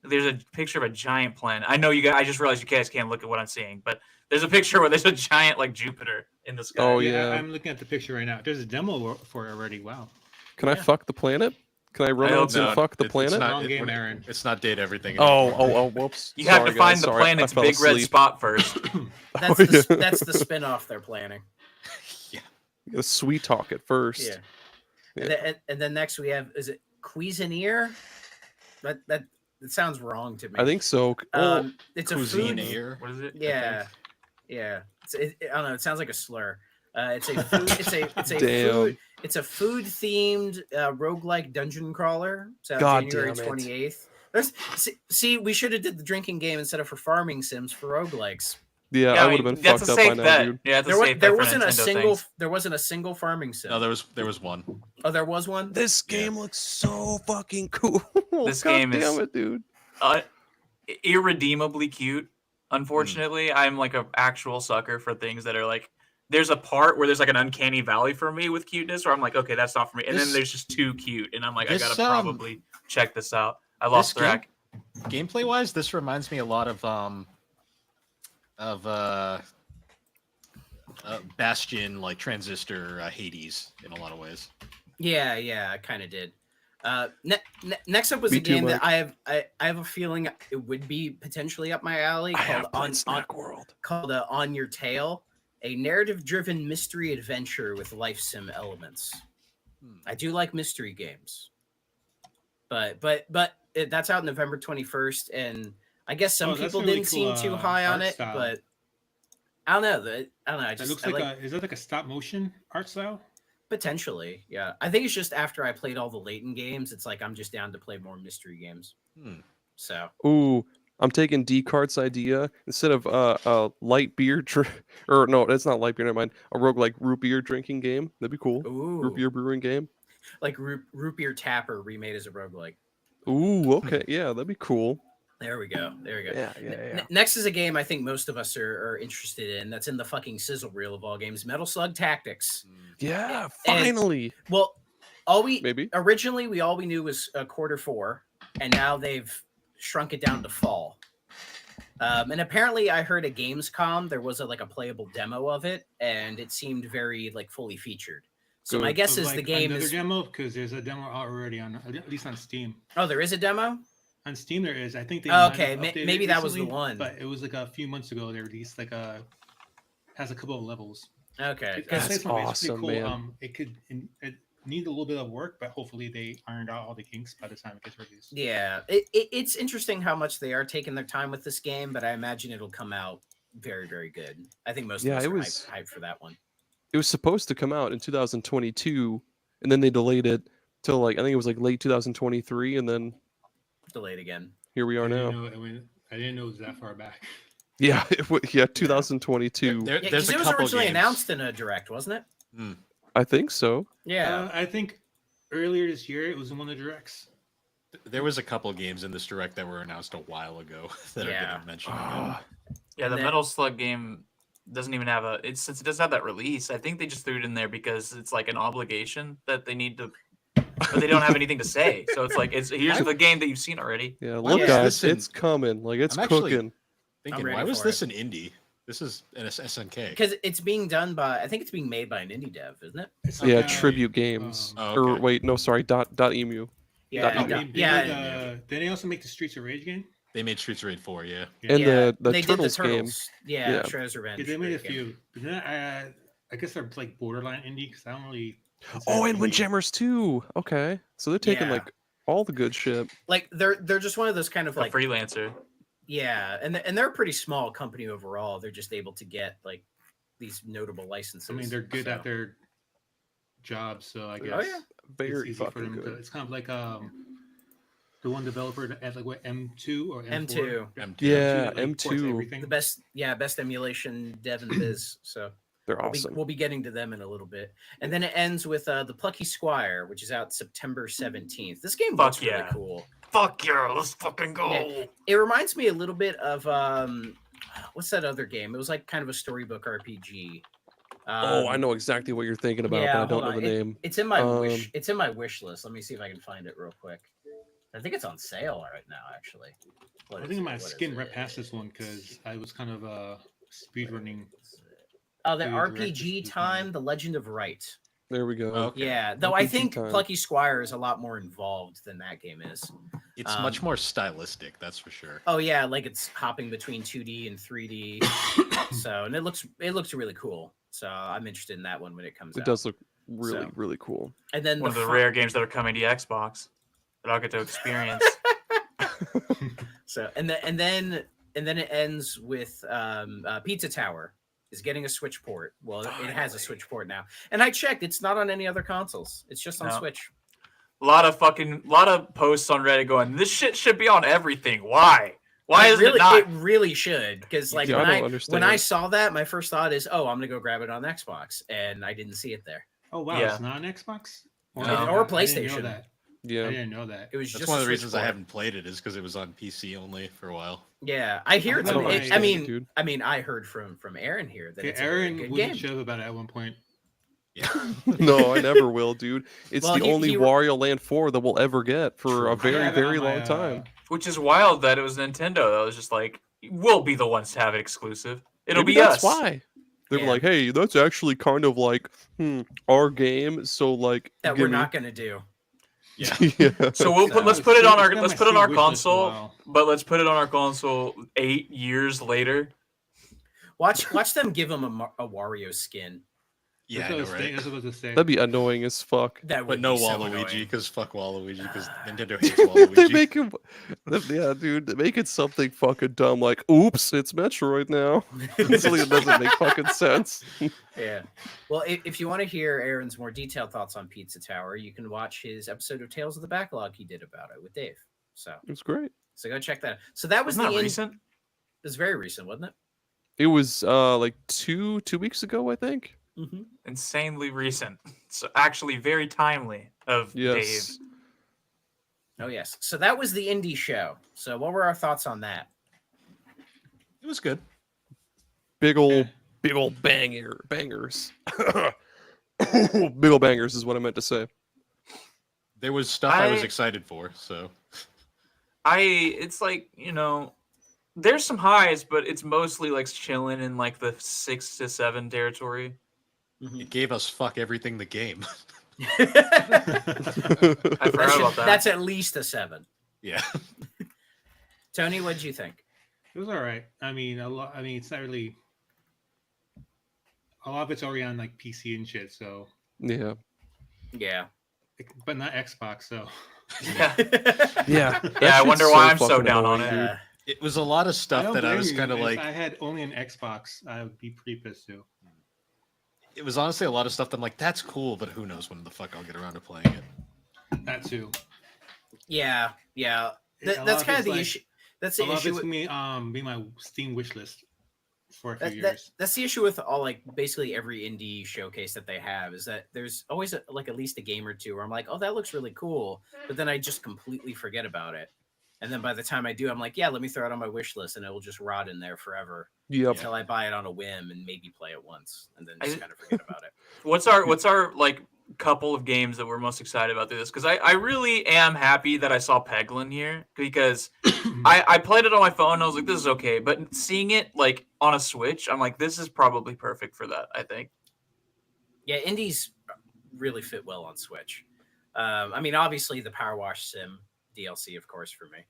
there's a picture of a giant planet. I know you guys. I just realized you guys can't look at what I'm seeing, but there's a picture where there's a giant like Jupiter in the sky. Oh, yeah. I'm looking at the picture right now. There's a demo for it already. Wow. Can I Yeah. fuck the planet? Can I run I hope out and No, fuck the it's planet? not- Wrong game, it- Aaron. It's not date everything. Oh, whoops. You have Sorry, to find guys. the Sorry, I planet's fell big red asleep. spot first. That's Oh, the yeah. that's the spin-off they're planning. You gotta sweet talk it first. Yeah. Yeah. And then next we have, is it Cuisinier? That it sounds wrong to me. I think so. It's a Cuisine food. here. What is it? Yeah, yeah. I don't know. It sounds like a slur. It's a food. It's a Damn. food. It's a food themed roguelike dungeon crawler. It's out God January damn it. 28th. See, we should have did the drinking game instead of for farming sims for roguelikes. Yeah, Yeah, I would have been that's fucked a up by safe now, bet. dude. Yeah, that's a There, safe bet there for wasn't a Nintendo single. things. There wasn't a single farming sim. No, there was one. Oh, there was one. This Yeah. game looks so fucking cool. This God game damn is- it, dude. Irredeemably cute. Unfortunately, I'm like an actual sucker for things that are like. There's a part where there's like an uncanny valley for me with cuteness, where I'm like, okay, that's not for me. And then This- there's just too cute, and I'm like, I this, gotta probably check this out. I lost this game- Thrak. Gameplay wise, this reminds me a lot of Bastion, like Transistor, Hades in a lot of ways. Yeah, I kind of did. Next up was Me a too, game that Mike. I have a feeling it would be potentially up my alley I called have played Snack World. On Your Tail, a narrative-driven mystery adventure with life sim elements. I do like mystery games, but that's out November 21st, and I guess some Oh, that's people a really didn't cool, seem too high on art it, style. but I don't know. I don't know. It looks like, is that like a stop motion art style? Potentially, yeah. I think it's just after I played all the Layton games, it's like I'm just down to play more mystery games. So Ooh, I'm taking D-Cart's idea instead of light beer or no, it's not light beer. Never mind. A roguelike root beer drinking game. That'd be cool. Root ooh, beer brewing game. like root beer tapper remade as a roguelike. Ooh, okay, yeah, that'd be cool. There we go. Yeah. Next is a game I think most of us are interested in. That's in the fucking sizzle reel of all games, Metal Slug Tactics. Yeah, And- finally. Well, Maybe. originally we knew was Q4, and now they've shrunk it down to fall. And apparently, I heard at Gamescom there was a playable demo of it, and it seemed very like fully featured. So my Good. guess Of, is the like, game another is. demo because there's a demo already on at least on Steam. Oh, there is a demo. On Steam, there is. I think they. Oh, might have okay, updated maybe it that was the recently, one. But it was like a few months ago. They released has a couple of levels. Okay, I'd say That's it's pretty awesome, cool. man. It needs a little bit of work, but hopefully they ironed out all the kinks by the time it gets released. yeah, it's interesting how much they are taking their time with this game, but I imagine it'll come out very, very good. I think most Yeah, of us it are was- hyped for that one. It was supposed to come out in 2022, and then they delayed it till I think it was late 2023, and then Delayed again. here we are now. I didn't know it was that far back. Yeah, 2022. There- Yeah, there's because a it was couple originally games. announced in a direct, wasn't it? I think so. Yeah. I think earlier this year it was in one of the directs. There was a couple games in this direct that were announced a while ago that Yeah. are going to mention again. Ah, Yeah, the And then- Metal Slug game doesn't even have since it doesn't have that release. I think they just threw it in there because it's like an obligation that they need to, but they don't have anything to say. So it's like here's the game that you've seen already. yeah, Why look, was guys, this in- it's coming. It's I'm actually- cooking. Thinking, ready why was for this it. an indie? This is an SNK. Because it's being done by, I think it's being made by an indie dev, isn't it? It's Yeah, like, Tribute Games. Oh, Or okay. wait, no, sorry, dot emu. Yeah, Dot They, yeah. they yeah. made, did they also make the Streets of Rage game? They made Streets of Rage 4, yeah. And yeah, the they did Turtles game. Yeah, Yeah. Shredder's Revenge. Yeah, they made a great game. few. But then, I guess they're like borderline indie because I don't really. consider Oh, and indie. Windjammers too. Okay, so they're taking Yeah. all the good shit. Like they're just one of those kind of A like freelancer. yeah, and they're a pretty small company overall. They're just able to get like these notable licenses. I mean, they're good so. at their job, so I guess Oh, yeah. Very it's easy for fucking them to. good. It's kind of like the one developer that had like what M2 or M4? M2. M2. Yeah, that, like, ports M2. everything. the best emulation dev in the biz. So They're awesome. we'll be getting to them in a little bit, and then it ends with the Plucky Squire, which is out September 17th. This game Fuck looks really yeah. cool. Fuck yeah, let's fucking go. Yeah. It reminds me a little bit of what's that other game? It was like kind of a storybook RPG. Oh, I know exactly what you're thinking about, yeah, but I don't hold know on. the name. It's in my wish. Um, It's in my wish list. Let me see if I can find it real quick. I think it's on sale right now, actually. What I is think I it? might have What is skimmed right it? past this one because I was kind of speedrunning. Oh, the the RPG director's Time: The Legend of Right. There we go. Okay. Yeah, though I RPG think Time. Plucky Squire is a lot more involved than that game is. It's much more stylistic, that's for sure. Oh yeah, like it's hopping between 2D and 3D. So, and it looks really cool. So I'm interested in that one when it comes It out. does look really, So. really cool. And then One of the fi- rare games that are coming to Xbox that I'll get to experience. So and then it ends with Pizza Tower is getting a Switch port. Well, it has a Switch port now. And I checked, it's not on any other consoles. It's just on No. Switch. A lot of posts on Reddit going, this shit should be on everything. Why? Why isn't it not? It really should, because like Yeah, I don't when I understand. saw that, my first thought is, oh, I'm gonna go grab it on Xbox, and I didn't see it there. Oh wow, Yeah. it's not on Xbox No. Or I didn't know PlayStation. that. Yeah. I didn't know that. It was That's just one a of the Switch reasons I port. haven't played it is because it was on PC only for a while. Yeah, I hear it's. I don't I understand mean, it, dude. I heard from Aaron here that Yeah, it's a very Aaron good was game. shove about it at one point. Yeah. No, I never will, dude. It's Well, the he- only he- Wario Land 4 that we'll ever get for a I very, have it very on long my, time. Which is wild that it was Nintendo. That was just like, we'll be the ones to have it exclusive. It'll Maybe be that's us. why. They were Yeah. like, hey, that's actually kind of like our game, so like That we're not gonna do. Yeah. yeah. So we'll So- let's put it on our It's been let's my put it on Steam our wish list for a console, while. but let's put it on our console 8 years later. Watch them give him a Wario skin. Yeah, I That's what I know, was saying- right? that's what I was gonna say. That'd be annoying as fuck. That But would no be so Waluigi, annoying. because fuck Waluigi, because Nintendo hates they Waluigi. make him, yeah, dude. They make it something fucking dumb, like, "Oops, it's Metroid now." Something that doesn't make fucking sense. Yeah. Well, if you want to hear Aaron's more detailed thoughts on Pizza Tower, you can watch his episode of Tales of the Backlog he did about it with Dave. So It was great. go check that out. So that was Wasn't the that in- recent? It was very recent, wasn't it? It was like two weeks ago, I think. Mm-hmm. Insanely recent. So actually very timely of Yes. Dave. Oh yes. So that was the indie show. So what were our thoughts on that? It was good. Big old bangers. Big old bangers is what I meant to say. There was stuff I was I- excited for, so It's like, there's some highs, but it's mostly like chilling in like the 6 to 7 territory. it gave us fuck everything the game. I forgot about that. That's at least a 7. Yeah. Tony, what did you think? It was all right. I mean, it's not really. A lot of it's already on like PC and shit. So, Yeah. Yeah. but not Xbox. So, Yeah. Yeah. Yeah, I wonder why I'm so down on it. Uh, It was a lot of I stuff don't that I blame was you. kind of If like. I had only an Xbox, I would be pretty pissed too. It was honestly a lot of stuff that I'm like, that's cool, but who knows when the fuck I'll get around to playing it. That too. yeah. Yeah. A lot That's of kind of it's the like- issue. That's A the lot of issue. it's With, gonna be my Steam wish list for a few that, years. that's the issue with all like basically every indie showcase that they have is that there's always like at least a game or two where I'm like, oh, that looks really cool, but then I just completely forget about it. And then by the time I do, I'm like, yeah, let me throw it on my wish list, and it will just rot in there forever Yep. until I buy it on a whim and maybe play it once, and then I- just kind of forget about it. What's our like couple of games that we're most excited about through this? Because I really am happy that I saw Peglin here because I played it on my phone and I was like, this is okay. But seeing it like on a Switch, I'm like, this is probably perfect for that, I think. Yeah, indies really fit well on Switch. I mean, obviously the Power Wash Sim DLC, of course, for me.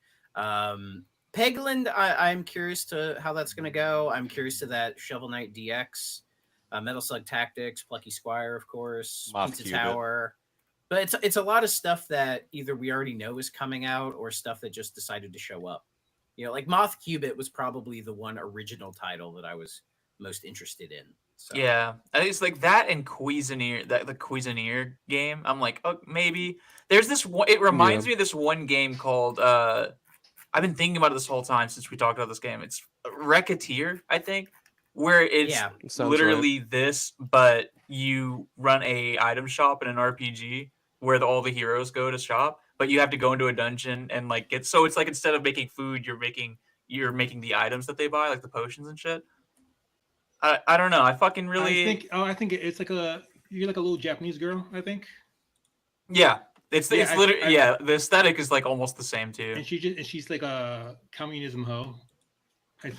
Pegland, I'm curious to how that's going to go. I'm curious to that Shovel Knight DX, Metal Slug Tactics, Plucky Squire, of course, Moth Pizza Cubit. Tower. But it's a lot of stuff that either we already know is coming out or stuff that just decided to show up. Like Moth Cubit was probably the one original title that I was most interested in. So. Yeah, I think it's like that and Cuisinier, the Cuisinier game. I'm like, oh, maybe there's this one. It reminds me of this one game called. I've been thinking about it this whole time since we talked about this game. It's Racketeer, I think, where it's Yeah. Sounds literally this, but you run a item shop in an RPG where all the heroes go to shop, but you have to go into a dungeon and like get. So it's like instead of making food, you're making the items that they buy, like the potions and shit. I don't know. I fucking really I think it's like you're like a little Japanese girl. I think, yeah. It's Yeah, literally the aesthetic is like almost the same too. and she's like a communism hoe.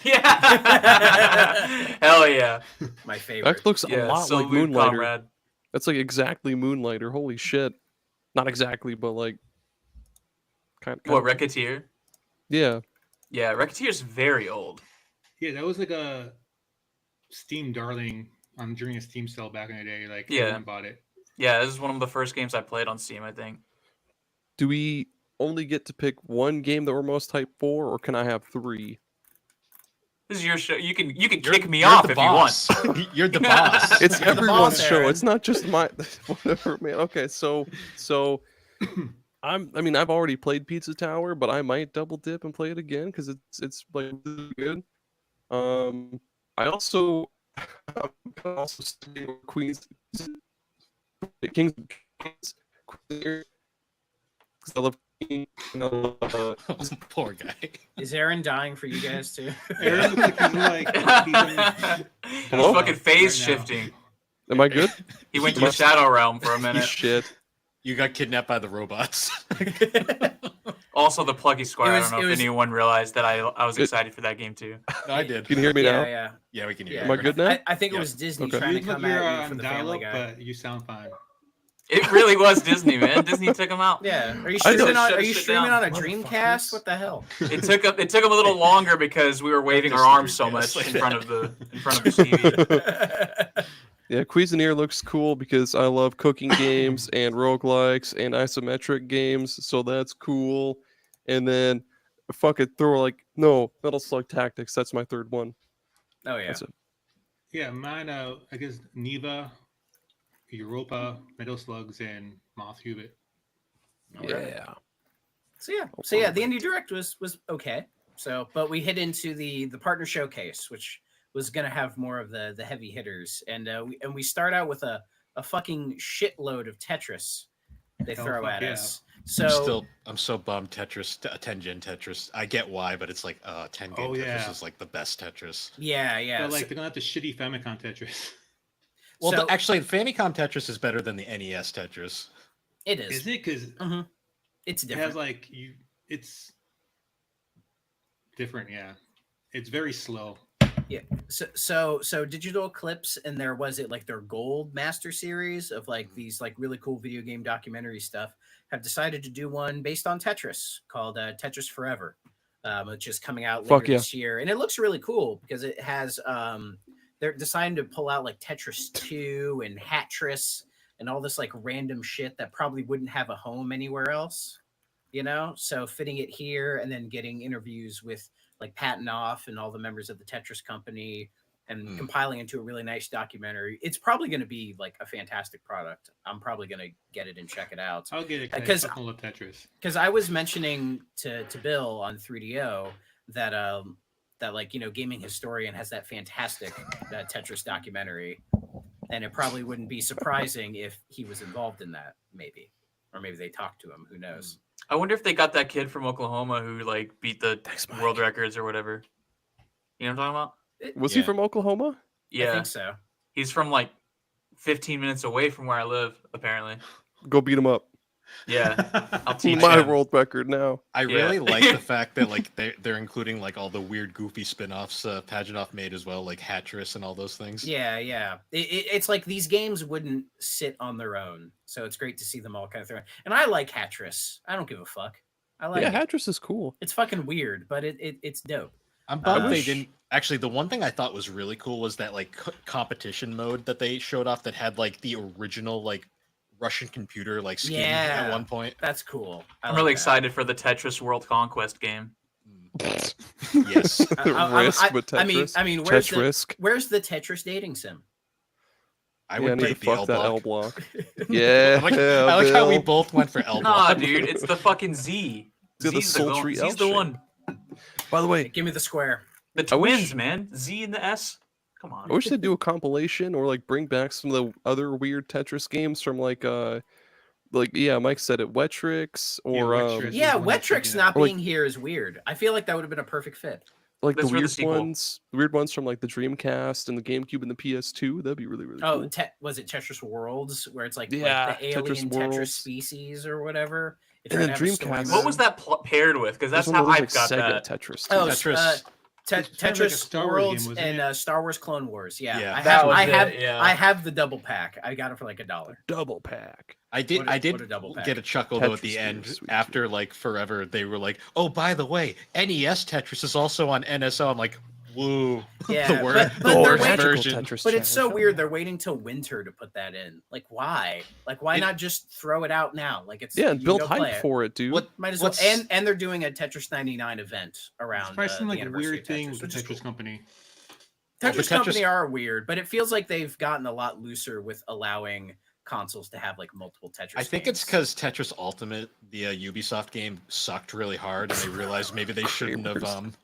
Yeah. Hell yeah. My favorite. That looks Yeah. a lot like Salute, Moonlighter. comrade. That's like exactly Moonlighter. Holy shit. Not exactly, but like kind What, of. Racketeer? Yeah. Yeah, Racketeer's very old. Yeah, that was like a Steam darling during a Steam sale back in the day. Like, Yeah. everyone bought it. Yeah, this is one of the first games I played on Steam, I think. Do we only get to pick one game that we're most hyped for, or can I have 3? This is your show. You can You're- kick me you're off the if you want. boss. You're the boss. It's You're the everyone's boss, show. Aaron. It's not just my whatever, man. Okay, so I mean I've already played Pizza Tower, but I might double dip and play it again because it's like really good. I also I'm also studying with Queens Kings Queens because I love Queen, and I love, Poor guy. Is Aaron dying for you guys too? Aaron looks like he's in Hello? Fucking phase right now. shifting. am I good? He went to the shadow realm for a You minute. shit. You got kidnapped by the robots. Also, the Pluggy Square. It I was- don't know it if was- anyone realized that I was It- excited for that game too. No, I did. Can you hear me yeah, now? yeah. Yeah, we can hear Yeah. Am I you. good now? I think it Yeah. was Disney Okay. trying You to look like come you're at you for on the Family dial-up, Guy. but you sound fine. It really was Disney, man. Disney took him out. Yeah. Are you I know. streaming on? Shut Are you shit streaming down. on a Dreamcast? What the hell? It took him a little longer because we were waving our Just arms the so Dreamcast much like in that. front of the TV. Yeah, Cuisinier looks cool because I love cooking games and roguelikes and isometric games, so that's cool. And then fuck it, throw like no Metal Slug Tactics. That's my third one. Oh yeah. That's it. Yeah, mine. I guess Neva, Europa, Metal Slugs, and Moth Hubit. Yeah. So yeah, the Indie Direct was okay. So, but we hit into the partner showcase, which was gonna have more of the heavy hitters, and we start out with a fucking shitload of Tetris they Oh, throw fuck at yeah. us. So I'm so bummed. Tetris, 10-gen Tetris. I get why, but it's like 10-gen Oh, Tetris yeah. is like the best Tetris. yeah. But like they're gonna have the shitty Famicom Tetris. Well, So- actually, Famicom Tetris is better than the NES Tetris. it is. Is it? Because It's it different. has like it's different. Yeah, it's very slow. So Digital Eclipse, and there was it like their Gold Master series of like these like really cool video game documentary stuff, have decided to do one based on Tetris called Tetris Forever, which is coming out Fuck later yeah. this year, and it looks really cool because it has they're deciding to pull out like Tetris 2 and Hatris and all this like random shit that probably wouldn't have a home anywhere else, you know? So fitting it here and then getting interviews with like Pat Knopf and all the members of the Tetris company and compiling into a really nice documentary. It's probably going to be like a fantastic product. I'm probably going to get it and check it out. I'll get it Because- because I fucking love Tetris. Because I was mentioning to Bill on 3DO that that like, you know, Gaming Historian has that fantastic Tetris documentary, and it probably wouldn't be surprising if he was involved in that, maybe, or maybe they talked to him. Who knows? I wonder if they got that kid from Oklahoma who like beat the world records or whatever. You know what I'm talking about? Was he Yeah. from Oklahoma? I Yeah, think so. he's from like 15 minutes away from where I live, apparently. Go beat him up. Yeah, I'll teach My him. world record now. I Yeah. really like the fact that like they're including like all the weird, goofy spin-offs Paganoff made as well, like Hatris and all those things. Yeah. It's like these games wouldn't sit on their own, so it's great to see them all kind of thrown. And I like Hatris. I don't give a fuck. I like Yeah, it. Hatris is cool. It's fucking weird, but it's dope. I'm bummed they wish- didn't. Actually, the one thing I thought was really cool was that like competition mode that they showed off that had like the original like Russian computer like skin Yeah. at one point. That's cool. I I'm like really that. excited for the Tetris World Conquest game. Yes. Risk with Tetris. I mean, where's the Tetris. Tetris dating sim? I Yeah, I would need to take the fuck L that block. L block. Yeah, I like how we Bill. both went for L Nah, block. dude, it's the fucking Z. Yeah, the Z's the, sultry Z's the L one. By the way, Give me the square. The I wish- twins, man. Z and the S. Come on. I wish they'd do a compilation or like bring back some of the other weird Tetris games from like yeah, Mike said it, Wetrix or Wetrix. Yeah, the one that's Wetrix taking not Or, like- being here is weird. I feel like that would have been a perfect fit. like That's the for the weird sequel. ones from like the Dreamcast and the GameCube and the PS2. That'd be really Oh, cool. was it Tetris Worlds, where it's like, Yeah, like the alien Tetris Tetris Worlds. species or whatever? It And tried then to have a story Dreamcast. mode. What was that paired with? Because that's There's how one I of those, got like, that. Sega Tetris. Oh, too. Tetris. It's kind of like a Tetris Star Wars Worlds game, wasn't and it? Star Wars Clone Wars. Yeah, Yeah. I That have, was I it, have, yeah. I have the double pack. I got it for like $1. Double pack. I did. What a- I what did a double pack. get a chuckle though at Tetris the end games, sweet, after like forever. They were like, "Oh, by the way, NES Tetris is also on NSO." I'm like, Woo. Yeah, the word, but the they're worst waiting- version. But it's so weird. They're waiting till winter to put that in. Like, why? Like, why It- not just throw it out now? Like, it's Yeah, you and can build go play hype it. for it, dude. What Might as well. what's- And they're doing a Tetris 99 event around. It's probably some the like anniversary weird of thing Tetris, with the which is Tetris cool. company. Well, Tetris the Tetris- Company are weird, but it feels like they've gotten a lot looser with allowing consoles to have like multiple Tetris. I think it's because Tetris Ultimate, the Ubisoft game, sucked really hard, and they realized maybe they shouldn't have. Gamers.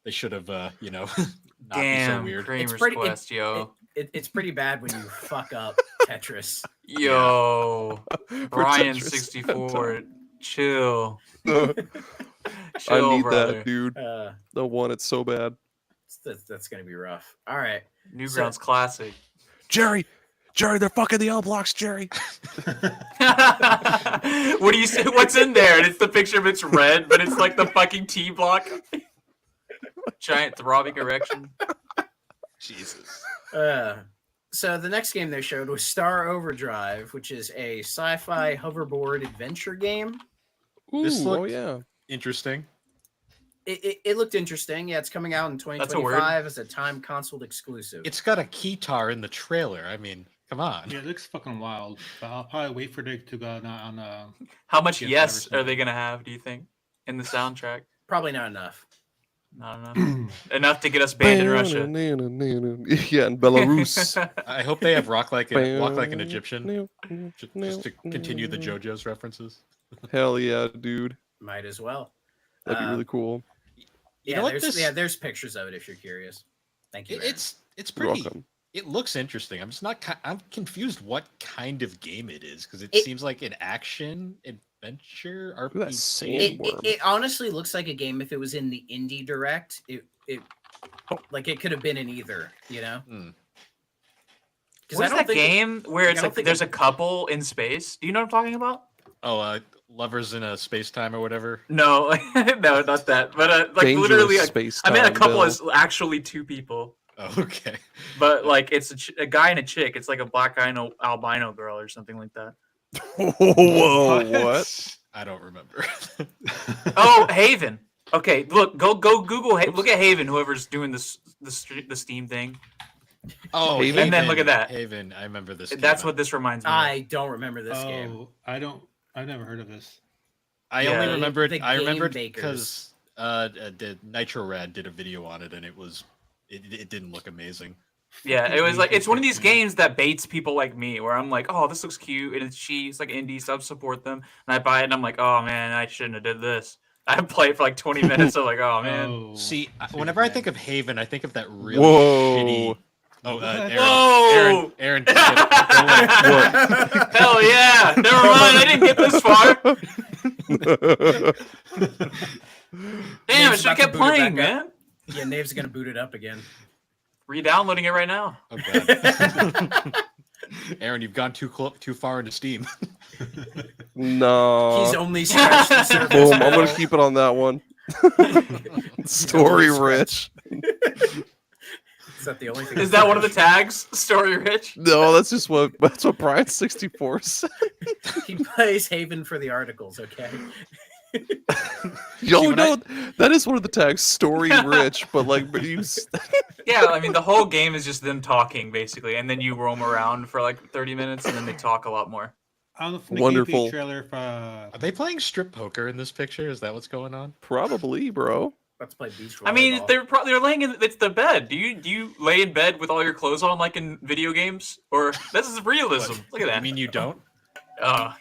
They should have, not be so Damn, weird. Kramer's pretty- Quest, yo. it's pretty bad when you fuck up Tetris. Yo. For Brian Tetris. 64. Chill. I Chill, need brother. that, dude. Uh, I want it so bad. that's gonna be rough. All right. Newgrounds classic. Jerry, they're fucking the L blocks, Jerry. What do you say? What's in there? And it's the picture of it's red, but it's like the fucking T block. Giant throbbing erection. Jesus. So the next game they showed was Star Overdrive, which is a sci-fi hoverboard adventure game. Ooh, This oh looked- yeah. Interesting. It looked interesting. Yeah, it's coming out in a word. 2025 as a time console exclusive. It's got a keytar in the trailer. I mean, come on. Yeah, it looks fucking wild. But I'll probably wait for it to go on. How much Yeah, yes whatever. are they gonna have, do you think? In the soundtrack? Probably not enough. Not enough. Enough to get us banned in Russia. Yeah, in Belarus. I hope they have walk like an Egyptian, just to continue the JoJo's references. Hell yeah, dude. Might as well. That'd be really cool. You Yeah, know what there's this- there's pictures of it if you're curious. Thank you. Aaron. It's You're pretty. welcome. It looks interesting. I'm just not. I'm confused what kind of game it is because it It- seems like an action adventure at that RPG. sand. it honestly looks like a game if it was in the indie direct. It like it could have been in either. You know. Hmm. Because What's that game where like, it's I don't like think there's it- a couple in space? Do you know what I'm talking about? Oh, lovers in a space time or whatever. No, no, not that. But like Dangerous literally, space I meant a time, couple Bill. is actually two people, Oh, okay. but like it's a guy and a chick. It's like a black guy and a albino girl or something like that. Whoa, what? I don't remember. Oh, Haven. Okay, look, go Google. Look at Haven. Whoever's doing the Steam thing. Oh, Haven? And then look at that. Haven. I remember this. That's came what out. this reminds me. Of. I don't remember this game. Oh, I don't. I've never heard of this. I Yeah. only remembered. The I Game remembered Bakers. because the Nitro Rad did a video on it, and it didn't look amazing. Yeah, Fucking it was like Game it's one of these Bakers, man. games that baits people like me, where I'm like, oh, this looks cute, and it's cheap. It's like indie sub support them, and I buy it, and I'm like, oh man, I shouldn't have did this. I play it for like 20 minutes. I'm like, oh man. Oh, See, I whenever I figured think that. of Haven, I think of that really Whoa. shitty. Oh, What? Aaron, Whoa! Aaron, skip. Go away. Hell yeah! Never mind, I didn't get this far. Damn, I Nave's should have about to kept boot it playing, back up. man. Yeah, Nave's gonna boot it up again. Re-downloading it right now. Oh, God. Aaron, you've gone too far into Steam. No. He's only scratched the surface. Boom. I'm Bill. gonna keep it on that one. Story rich. Is that the only thing? Is that one of the tags? Story rich? No, that's what Brian 64 said. He plays Haven for the articles. Okay. Yo, when no, that is one of the tags. Story rich, but like, but you. Yeah, I mean, the whole game is just them talking, basically, and then you roam around for like 30 minutes, and then they talk a lot more. I don't know from the Wonderful. gameplay trailer if Are they playing strip poker in this picture? Is that what's going on? Probably, bro. Let's play beach volleyball. I mean, they're laying in it's the bed. Do you lay in bed with all your clothes on like in video games, or this is realism? What? Look at that. You mean you don't?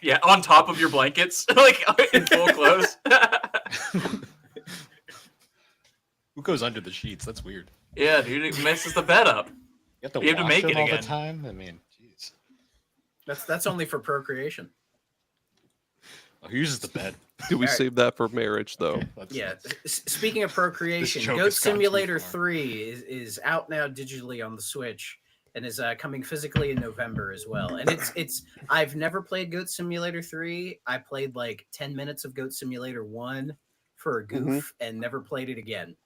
Yeah, on top of your blankets, like in full clothes. Who goes under the sheets? That's weird. Yeah, dude, it messes the bed up. You have to You have to wash make them it all again. the time. I mean, jeez. that's only for procreation. Oh, who uses the bed? Do we Alright. save that for marriage, though? Okay, let's- Yeah. let's- Speaking of procreation, joke Goat has gone too Simulator far. 3 is out now digitally on the Switch and is coming physically in November as well. And it's I've never played Goat Simulator 3. I played like 10 minutes of Goat Simulator 1 for a goof and never played it again.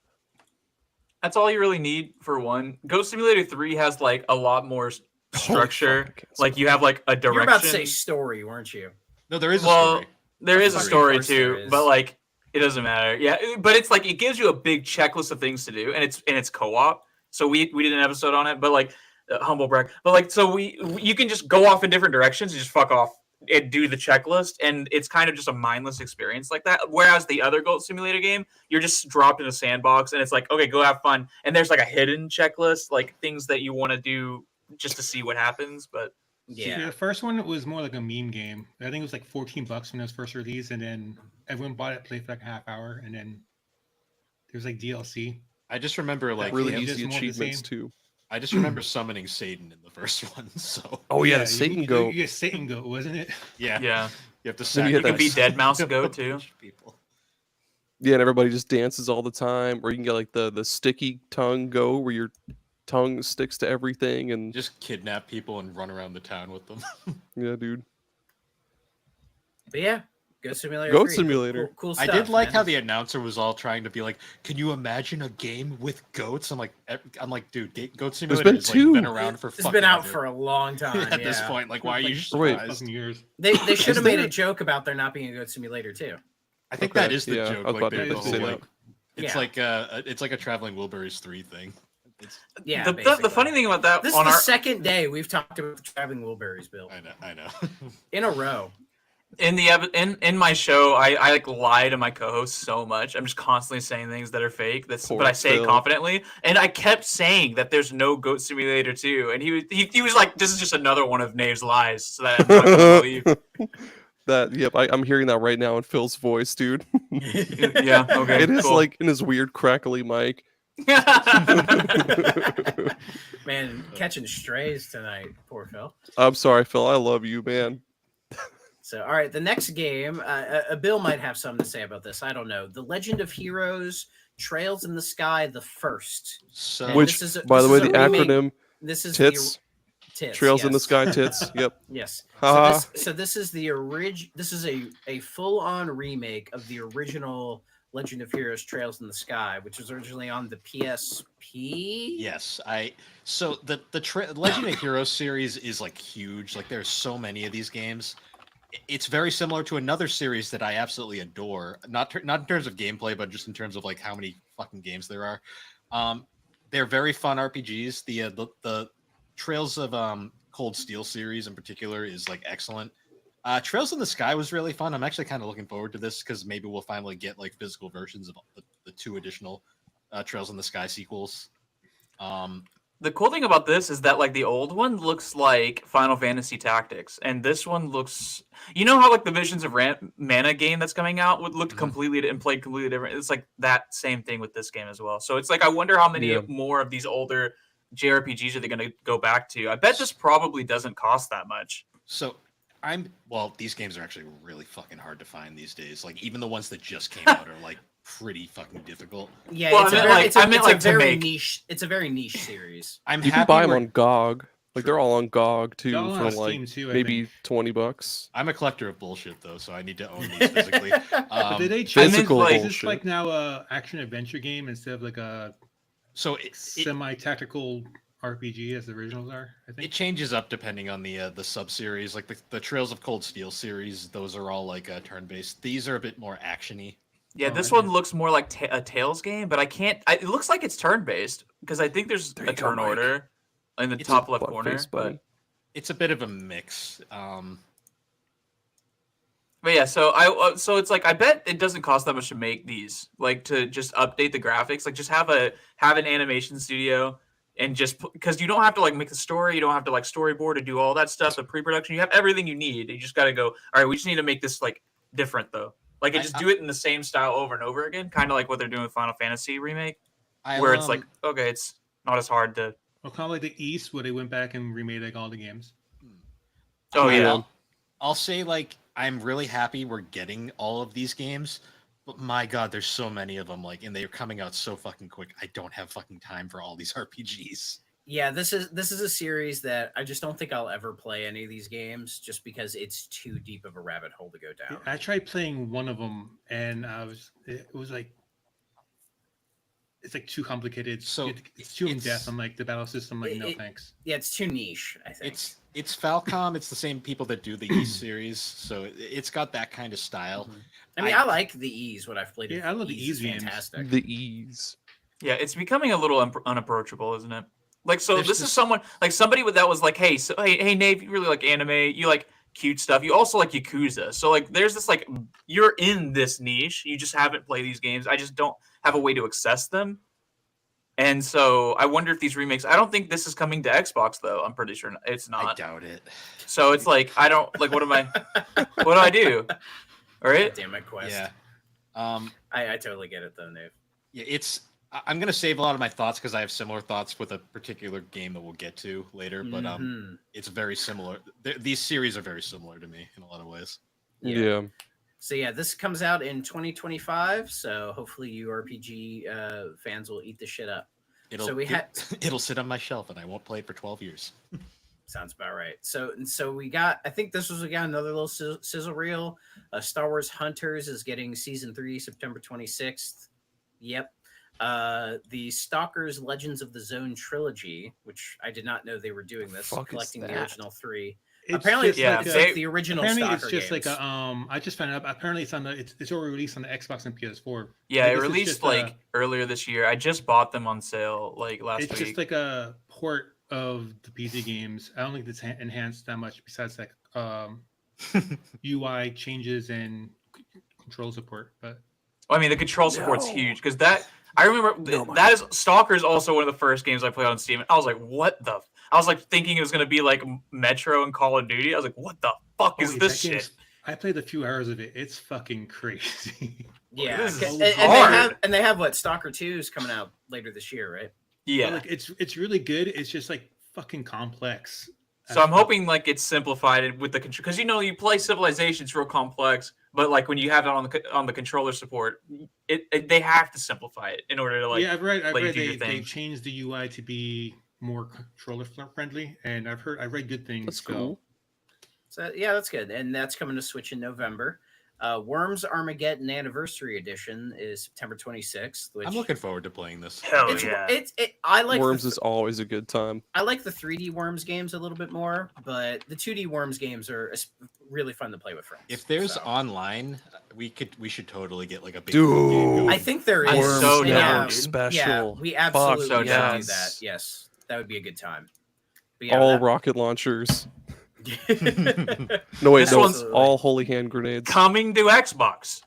That's all you really need for one. Ghost Simulator 3 has like a lot more structure. fuck, I can't Like you have like a You direction. were about to say story, weren't you? No, there is a Well, story. there is a Of story course there too, is. but like It doesn't matter. Yeah, but it's like it gives you a big checklist of things to do, and it's co-op. So we did an episode on it, but like humble brag. But like so you can just go off in different directions and just fuck off and do the checklist, and it's kind of just a mindless experience like that. Whereas the other Goat Simulator game, you're just dropped in a sandbox, and it's like, okay, go have fun. And there's like a hidden checklist, like things that you want to do just to see what happens. But Yeah, the first one was more like a meme game. I think it was like $14 when it was first released, and then everyone bought it, played for like a half hour, and then there's like DLC. I just remember like really just easy more of the achievements same. too. I just remember summoning Satan in the first one. So Oh yeah, you- Satan you, Goat. You get Satan Goat, wasn't it? yeah, yeah, you have to Then you sacrifice get you can be that- Dead Mouse a Goat too. bunch of people. Yeah, and everybody just dances all the time. Or you can get like the sticky tongue go where your tongue sticks to everything and Just kidnap people and run around the town with them. yeah, dude. But yeah, Goat Simulator. Goat 3, Simulator. Cool I stuff. did like man. how the announcer was all trying to be like, "Can you imagine a game with goats?" I'm like, dude, Goat Simulator been has two. like, been around for It's fucking been out ever. for a long time. at this yeah. point. Like, why are you For like Wait. surprised? years. They should Is have made there- a joke about there not being a Goat Simulator too. I think Okay, that is the yeah, joke. I was Like, about to the say whole, that. like, it's Yeah. like it's like a traveling Wilburys 3 thing. It's, Yeah. the basically. funny thing about that This is on the our second day we've talked about the Traveling Wilburys, Bill, I know. in a row. in my show, I like lie to my co-host so much. I'm just constantly saying things that are fake. Poor But I say Phil. it confidently, and I kept saying that there's no Goat Simulator 2, and he was like, "This is just another one of Nave's lies," so that everybody would believe. Yep, I'm hearing that right now in Phil's voice, dude. Yeah, okay, It is cool. like in his weird crackly mic. Man, catching strays tonight, poor Phil. I'm sorry, Phil. I love you, man. So, all right, the next game, Bill might have something to say about this. I don't know. The Legend of Heroes: Trails in the Sky, the first. So And Which, this is by the way, is a the remake- acronym This is TITS, the tits. Trails in the yes. Sky tits. Yep. Yes. Haha. So this is the This is a full on remake of the original Legend of Heroes: Trails in the Sky, which was originally on the PSP. yes, so the Legend of Heroes series is like huge. Like there's so many of these games. It's very similar to another series that I absolutely adore. Not in terms of gameplay, but just in terms of like how many fucking games there are. They're very fun RPGs. The Trails of Cold Steel series in particular is like excellent. Trails in the Sky was really fun. I'm actually kind of looking forward to this because maybe we'll finally get like physical versions of the 2 additional Trails in the Sky sequels. The cool thing about this is that like the old one looks like Final Fantasy Tactics, and this one looks. You know how like the Visions of Mana game that's coming out would look completely and played completely different. It's like that same thing with this game as well. So it's like I wonder how many Yeah. more of these older JRPGs are they going to go back to? I bet this probably doesn't cost that much. So these games are actually really fucking hard to find these days. Like even the ones that just came out are like pretty fucking difficult. Yeah, Well, it's I a meant very, like- it's a, I meant it's like a to very make. niche. It's a very niche series. I'm You happy can buy them we're- on GOG. Like they're all on GOG too They're all for on like Steam, too, I maybe think. $20. I'm a collector of bullshit though, so I need to own these physically. But did they I change meant, Physical like- Is this bullshit. like now a action adventure game instead of like a So it semi-tactical RPG as the originals are? I think. it changes up depending on the sub series. Like the Trails of Cold Steel series, those are all like turn based. These are a bit more actiony. Yeah, Oh, this I one didn't- looks more like a Tales game, but I can't. It looks like it's turn based because I think there's There a you go, turn Mike. order in the It's top a left Butt corner. face bunny. It's a bit of a mix. But yeah, so it's like I bet it doesn't cost that much to make these, like to just update the graphics, like just have an animation studio and just because you don't have to like make the story, you don't have to like storyboard to do all that stuff, the pre-production, you have everything you need. You just got to go, all right, we just need to make this like different though, like and just do it in the same style over and over again, kind of like what they're doing with Final Fantasy remake, where it's like okay, it's not as hard to. Well, kind of like the East, where they went back and remade like all the games. Oh yeah, Yeah. I'll say like I'm really happy we're getting all of these games, but my god, there's so many of them. Like, and they're coming out so fucking quick. I don't have fucking time for all these RPGs. Yeah, this is a series that I just don't think I'll ever play any of these games just because it's too deep of a rabbit hole to go down. I tried playing one of them, and it was like it's like too complicated. So it's too in it's- depth on like the battle system. Like no it- thanks. Yeah, it's too niche, I think. It's Falcom. It's the same people that do the East series, so it's got that kind of style. I mean, I- I like the Ease. What I've played. Yeah, of I love the Ys Ys is games. fantastic. The ease. Yeah, it's becoming a little unapproachable, isn't it? Like, so There's this is just- someone like somebody that was like, hey, hey, Nave, you really like anime, you like cute stuff, you also like Yakuza. So like, there's this like, you're in this niche, you just haven't played these games. I just don't have a way to access them. And so I wonder if these remakes. I don't think this is coming to Xbox though. I'm pretty sure it's I not. doubt it. So it's like I don't like. What am I? What do I do? All right. Damn it, Quest. Yeah. I totally get it though, Nave. Yeah, I'm gonna save a lot of my thoughts because I have similar thoughts with a particular game that we'll get to later. But Mhm. it's very similar. These series are very similar to me in a lot of ways. Yeah. So yeah, this comes out in 2025. So hopefully you RPG fans will eat the shit up. So we had it'll sit on my shelf and I won't play it for 12 years. sounds about right. So we got. I think we got another little sizzle reel. Star Wars Hunters is getting season 3 September 26th. Yep. The Stalkers Legends of the Zone trilogy, which I did not know they were doing this, Fuck is collecting the that? original 3. It's Apparently, just yeah, like it's a- like the original apparently Stalker it's just games. like a I just found out. Apparently it's on the it's already released on the Xbox and PS4. Yeah, Like, it this is released just like earlier this year. I just bought them on sale like last it's week. just like a port of the PC games. I don't think it's enhanced that much besides like UI changes and control support. But I mean, the control support's No. huge because that I remember No, my that is Stalker is also one of the first games I played on Steam. I was like, what the? I was like thinking it was gonna be like Metro and Call of Duty. I was like, what the fuck is wait, this that game's- shit? I played a few hours of it. It's fucking crazy. Yeah, This is and, hard. they have what Stalker 2 is coming out later this year, right? Yeah. But, like it's really good. It's just like fucking complex. So I'm hoping like it's simplified with the control because you play Civilization, it's real complex, but like when you have it on the controller support, they have to simplify it in order to like. yeah, I've read let you do they your thing. changed the UI to be more controller friendly, and I've read good things. That's so- cool. So yeah, that's good, and that's coming to Switch in November. Worms Armageddon Anniversary Edition is September 26th. Which I'm looking forward to playing this. Hell it's, yeah! I like Worms the, is always a good time. I like the 3D Worms games a little bit more, but the 2D Worms games are really fun to play with friends. If there's so. online, we should totally get like a big Dude. game going. I think there is. I'm Worms so and down, yeah, dude. special. Yeah, we absolutely so should down. do that. Yes, that would be a good time. But yeah, All that- rocket launchers. No wait, This no, one's- it's all holy hand grenades. Coming to Xbox.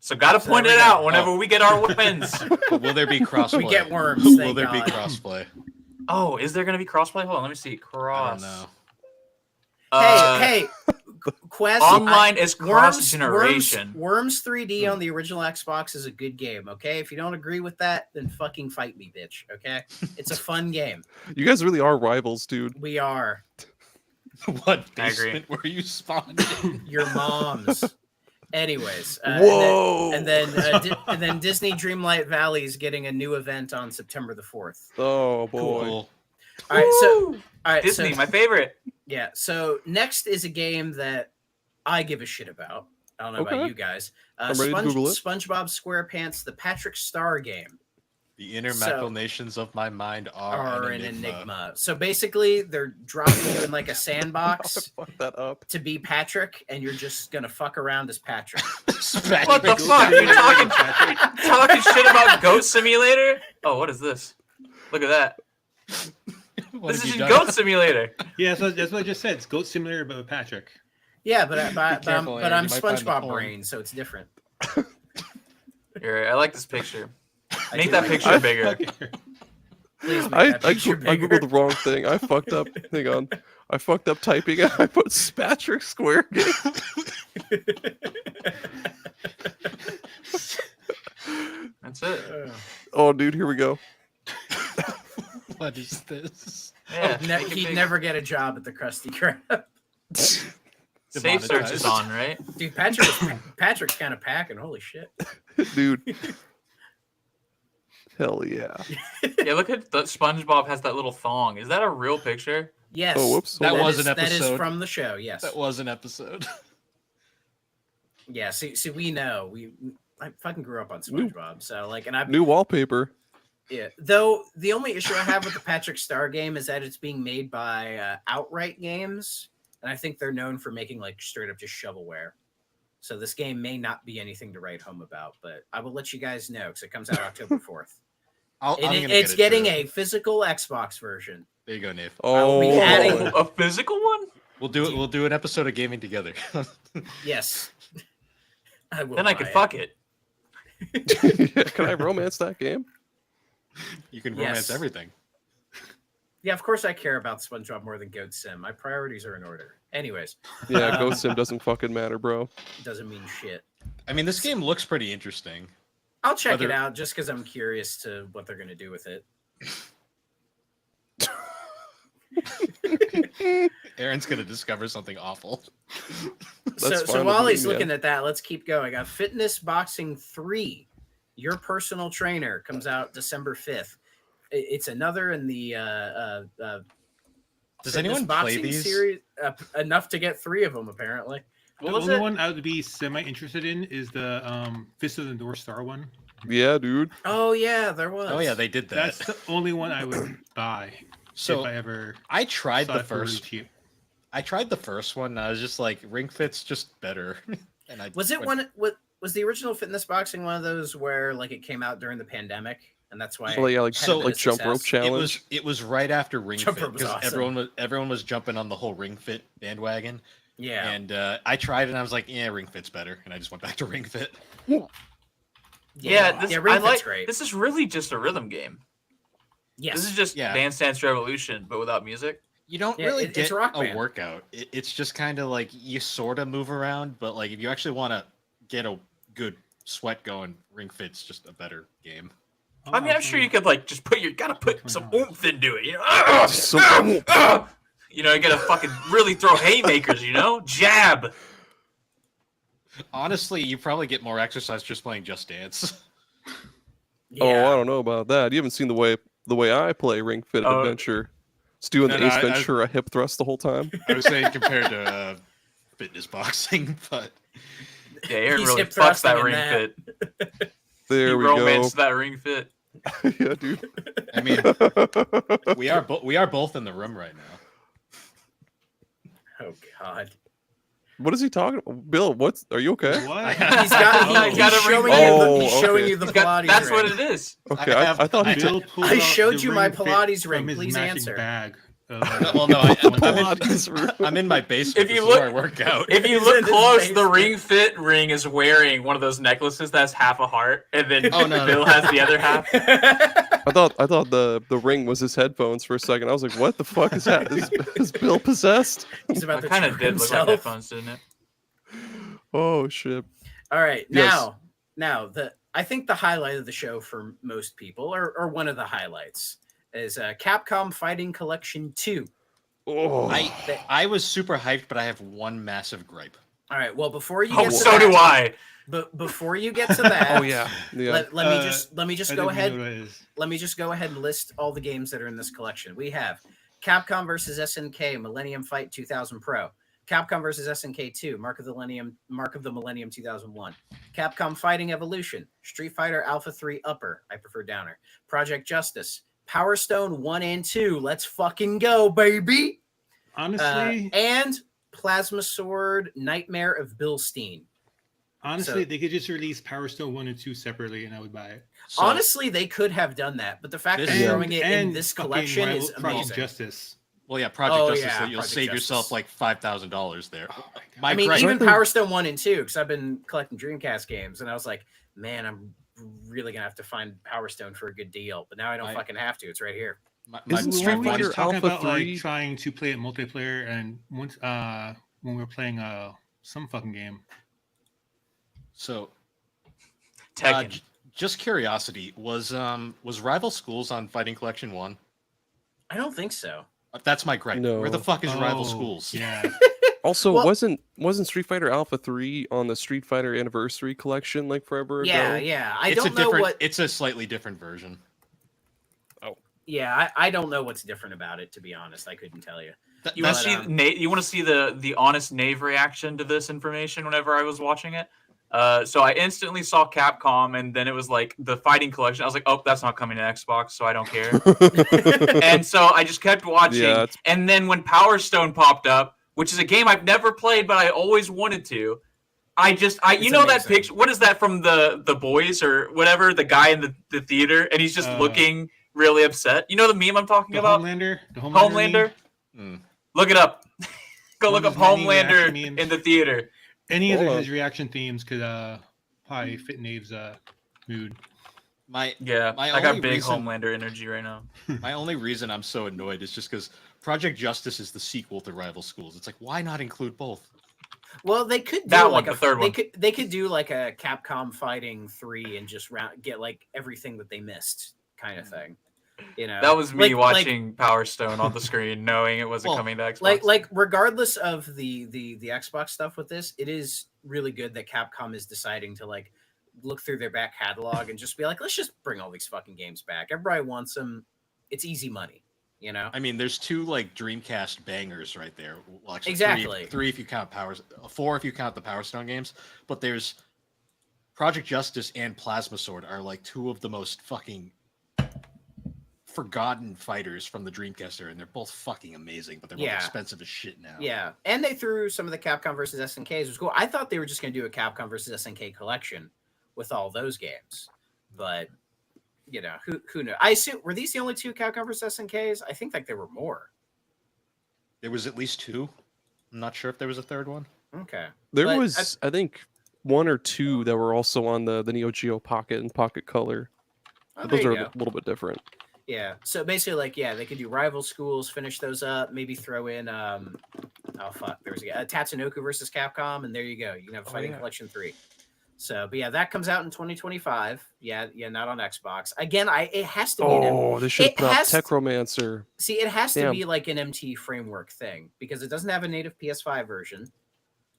So gotta So point there it we go. out whenever we get our wins. But will there be crossplay? We get worms, Will thank there be God. crossplay? Oh, is there gonna be crossplay? Hold on, let me see. I Cross. don't know. Hey, Quest Online is cross Worms, generation. Worms 3D on the original Xbox is a good game. Okay, if you don't agree with that, then fucking fight me, bitch. Okay, it's a fun game. You guys really are rivals, dude. We are What I agree. basement were you spawned in? your moms. Anyways, Whoa. and then Disney Dreamlight Valley is getting a new event on September the 4th. Oh boy. Cool. All right, so Disney, so, my favorite. yeah. So next is a game that I give a shit about. I don't know about Okay. you guys. I'm ready to Google it. SpongeBob SquarePants, the Patrick Star game. The inner So- machinations of my mind are Are an enigma. So basically, they're dropping you in like a sandbox Fuck that up. to be Patrick, and you're just gonna fuck around as Patrick. What the fuck? You're talking shit about Goat Simulator? Oh, what is this? Look at that. What This have is you in done? Goat Simulator. Yeah, that's what I just said. It's Goat Simulator, but with Patrick. Yeah, but I'm careful, Aaron, I'm you might find the SpongeBob porn. brain, so it's different. You're right. I like this picture. I Make do that like picture it. bigger. Please make I that picture I bigger. googled the wrong thing. I fucked up. Hang on. I fucked up typing. I put Patrick Square game. That's it. Oh, dude, here we go. What is this? Yeah. Ne- he'd never get a job at the Krusty Krab. Safe search is on, right? Dude, Patrick's kind of packing. Holy shit. Dude. Hell yeah. Yeah, look at the SpongeBob has that little thong. Is that a real picture? Yes. Oh, whoops. That hold on. was an That is episode. from the show. Yes. That was an episode. Yeah. See, we know. I fucking grew up on SpongeBob, so like, and I New wallpaper. Yeah. Though the only issue I have with the Patrick Star game is that it's being made by Outright Games, and I think they're known for making like straight up just shovelware. So this game may not be anything to write home about, but I will let you guys know because it comes out October 4th. It's getting a physical Xbox version. There you go, Nave. will be adding- a physical one. We'll do it. We'll do an episode of gaming together. Yes. I will. Then I could fuck it. Yeah, can I romance that game? You can romance Yes. everything. Yeah, of course I care about SpongeBob more than Goat Sim. My priorities are in order. Anyways, Yeah, Ghost Sim doesn't fucking matter, bro. doesn't mean shit. I mean, this game looks pretty interesting. I'll check Whether- it out just because I'm curious to what they're going to do with it. Aaron's gonna discover something awful. So That's fine while with me, he's looking man. at that, let's keep going. I got Fitness Boxing 3. Your Personal Trainer comes out December 5th. It's another in the Does Fitness anyone play Boxing these? series. Enough to get 3 of them, apparently. The What was only it? one I would be semi interested in is the Fist of the North Star one. Yeah, dude. Oh, yeah, there was. Oh yeah, they did that. That's the only one I would buy So if I ever I tried saw the it for really first. cheap. I tried the first one. And I was just like, Ring Fit's just better. And I Was it went- was the original Fitness Boxing one of those where like it came out during the pandemic and that's why? Well, yeah, like it had a bit like of jump rope success? challenge. It was right after Ring Jump Fit Rope was because awesome. everyone was jumping on the whole Ring Fit bandwagon. Yeah. And I tried it and I was like, yeah, Ring Fit's better. And I just went back to Ring Fit. Yeah, this, yeah, I Ring Fit's like. great. This is really just a rhythm game. Yes. This is just Yeah. Dance Dance Revolution, but without music. You don't Yeah, really it's get Rock a Band. workout. It's just kind of like you sort of move around, but like if you actually want to get a good sweat going, Ring Fit's just a better game. I mean, I'm sure you could like just gotta put some $20. oomph into it. You know, you know, you gotta fucking really throw haymakers. You know, jab. Honestly, you probably get more exercise just playing Just Dance. Oh, Yeah. I don't know about that. You haven't seen the way I play Ring Fit Oh. Adventure. It's doing No, the no, Ace I- Ventura hip thrust the whole time. I was saying compared to fitness boxing, but Yeah, Aaron He's really hip fucks that thrusting in ring that. fit. There He we go. romanced that ring fit. Yeah, dude. I mean, we are both in the room right now. Oh God. What is he talking about? Bill, are you okay? What? He's got. He's got a showing ring- you the, Oh, he's showing okay. you the He's got- Pilates that's ring. what it is. Okay, I I, have- I thought he I- took Bill pulled I out showed the you my Ring Fit Pilates ring. from his Please matching answer. Bag. Well, no, Pilates I'm in my basement. If you This is look- where I work out. If you He's look in his close, the basement. ring fit ring is wearing one of those necklaces that's half a heart, and then Oh, no, no. Bill has the other half. I thought the ring was his headphones for a second. I was like, what the fuck is that? Is Bill possessed? He's about It to kind of choke did look like himself. headphones, didn't it? Oh shit. All right, Yes. now I think the highlight of the show for most people, or one of the highlights, is Capcom Fighting Collection 2. Oh, I was super hyped, but I have one massive gripe. All right, well before you Oh, get to so that, do I. But before you get to that, oh yeah. let me just I go didn't ahead. know what it is. Let me just go ahead and list all the games that are in this collection. We have Capcom versus SNK Millennium Fight 2000 Pro, Capcom versus SNK 2 Mark of the Millennium 2001, Capcom Fighting Evolution, Street Fighter Alpha 3 Upper, I prefer Downer, Project Justice, Power Stone 1 and 2, let's fucking go, baby. Honestly, And Plasma Sword Nightmare of Bilstein. honestly, they could just release Power Stone 1 and 2 separately, and I would buy it. So, Honestly, they could have done that, but the fact This- that they're throwing it in And this fucking collection is Project amazing. Justice. well, yeah, Project Oh, Justice. yeah, So you'll Project save yourself Justice. like $5,000 there. Oh my God. My I mean, gripe- even Exactly. Power Stone 1 and 2, because I've been collecting Dreamcast games, and I was like, man, I'm really gonna have to find Power Stone for a good deal. But now I don't I- fucking have to. It's right here. Isn't We Street were Fighter just talking Alpha about 3? like trying to play it multiplayer, and once when we were playing some fucking game. So, Tekken. just curiosity, was Rival Schools on Fighting Collection 1? I don't think so. That's my gripe. Where the No. fuck is Rival Oh, Schools? Yeah. Also, Well- wasn't Street Fighter Alpha 3 on the Street Fighter Anniversary collection like forever ago? Yeah. I It's don't a know different. what. It's a slightly different version. Yeah, I don't know what's different about it. To be honest, I couldn't tell you. Th- You want that's- to see Nate? You want to see the honest Nave reaction to this information? Whenever I was watching it, So I instantly saw Capcom, and then it was like the fighting collection. I was like, oh, that's not coming to Xbox, so I don't care. And so I just kept watching. Yeah, And then when Power Stone popped up, which is a game I've never played, but I always wanted to, you know that amazing. picture? What is that from the Boys or whatever? The guy in the theater, and he's just looking really upset. You know the meme I'm talking The about? Homelander. Homelander. Mm. Look it up. Go One look of up his many Homelander reaction memes. in the theater. Any of Hold on. his reaction themes could probably fit Nave's mood. Yeah, My I got only big reason- Homelander energy right now. My only reason I'm so annoyed is just because Project Justice is the sequel to Rival Schools. It's like, why not include both? Well, they could do That like one, the third one. They could do like a Capcom Fighting 3 and just get like everything that they missed, kind of thing. You know, That was me Like- watching Power Stone on the screen, knowing it wasn't Well, coming to Xbox. like regardless of the Xbox stuff with this, it is really good that Capcom is deciding to like look through their back catalog and just be like, let's just bring all these fucking games back. Everybody wants them. It's easy money, you know. I mean, there's 2 like Dreamcast bangers right there. Well, actually, Exactly. Three if you count 4 if you count the Power Stone games. But there's Project Justice and Plasma Sword are like 2 of the most fucking forgotten fighters from the Dreamcast era, and they're both fucking amazing, but they're both Yeah. expensive as shit now. Yeah, and they threw some of the Capcom versus SNKs. It was cool. I thought they were just going to do a Capcom versus SNK collection with all those games, but you know, who knows? I assume, were these the only 2 Capcom versus SNKs? I think like there were more. There was at least 2. I'm not sure if there was a third one. Okay, There But was, I think, 1 or 2 that were also on the Neo Geo Pocket and Pocket Color. Oh, But there those you are go. a little bit different. Yeah. So basically, like, yeah, they could do rival schools, finish those up, maybe throw in oh fuck, there was a Tatsunoko versus Capcom, and there you go. You can have Fighting yeah. Collection 3. So, but yeah, that comes out in 2025. Yeah, not on Xbox. Again, it has to be Oh, they should it have put out has- Techromancer. see, it has to Damn. be like an MT framework thing because it doesn't have a native PS5 version.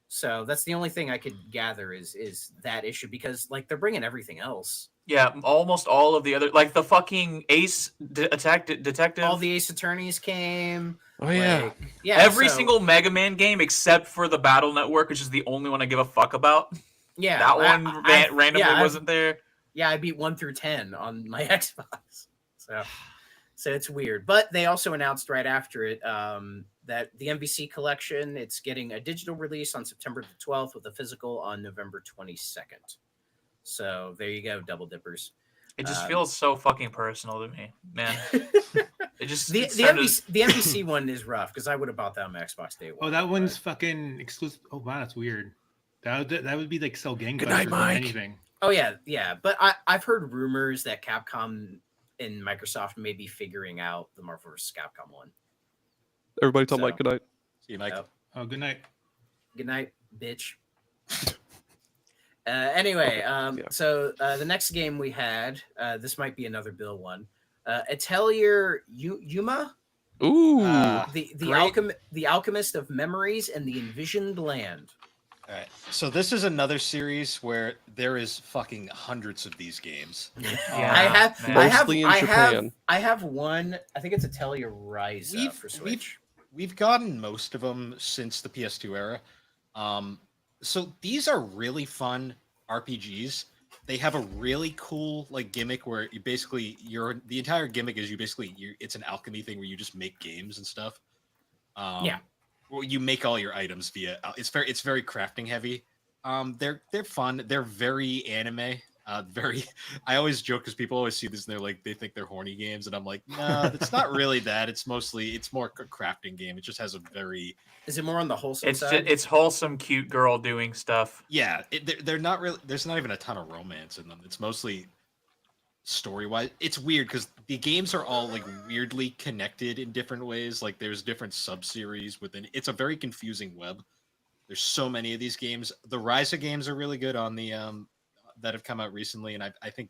So that's the only thing I could gather is that issue because like they're bringing everything else. Yeah, almost all of the other, like the fucking Ace Detective. All the Ace Attorneys came. Oh yeah. like, yeah. Every so- single Mega Man game except for the Battle Network, which is the only one I give a fuck about. yeah, That I- one I- randomly yeah, I've- wasn't there. Yeah, I beat 1 through 10 on my Xbox. So it's weird. But they also announced right after it that the MVC collection, it's getting a digital release on September the 12th with a physical on November 22nd. So there you go, double dippers. It just Um, feels so fucking personal to me, man. It just the it's starting to- the MVC one is rough because I would have bought that on my Xbox day one. Oh, that one's but- fucking exclusive. Oh wow, that's weird. That would be like so gangbusters Good night, than Mike. anything. Oh yeah. But I've heard rumors that Capcom and Microsoft may be figuring out the Marvel vs. Capcom one. Everybody tell So- Mike good night. See you, Mike. Oh. Oh, good night. Good night, bitch. Anyway, so the next game we had, this might be another Bill one. Atelier Yuma, Ooh. the Alchemist of Memories and the Envisioned Land. All right. So this is another series where there is fucking hundreds of these games. Yeah, man. Mostly in Japan. I have one. I think it's Atelier Rise for Switch. We've gotten most of them since the PS2 era. So these are really fun RPGs. They have a really cool like gimmick where you basically the entire gimmick is it's an alchemy thing where you just make games and stuff. Yeah. Well, you make all your items via. It's very crafting heavy. They're fun. They're very anime. I always joke because people always see this and they think they're horny games, and I'm like, no, it's not really that. It's more a crafting game. It just has a very Is it more on the wholesome It's side? it's wholesome, cute girl doing stuff. they're not really. There's not even a ton of romance in them. It's mostly story wise. It's weird because the games are all like weirdly connected in different ways. Like there's different sub-series within. It's a very confusing web. There's so many of these games. The Ryza games are really good on the that have come out recently, and I think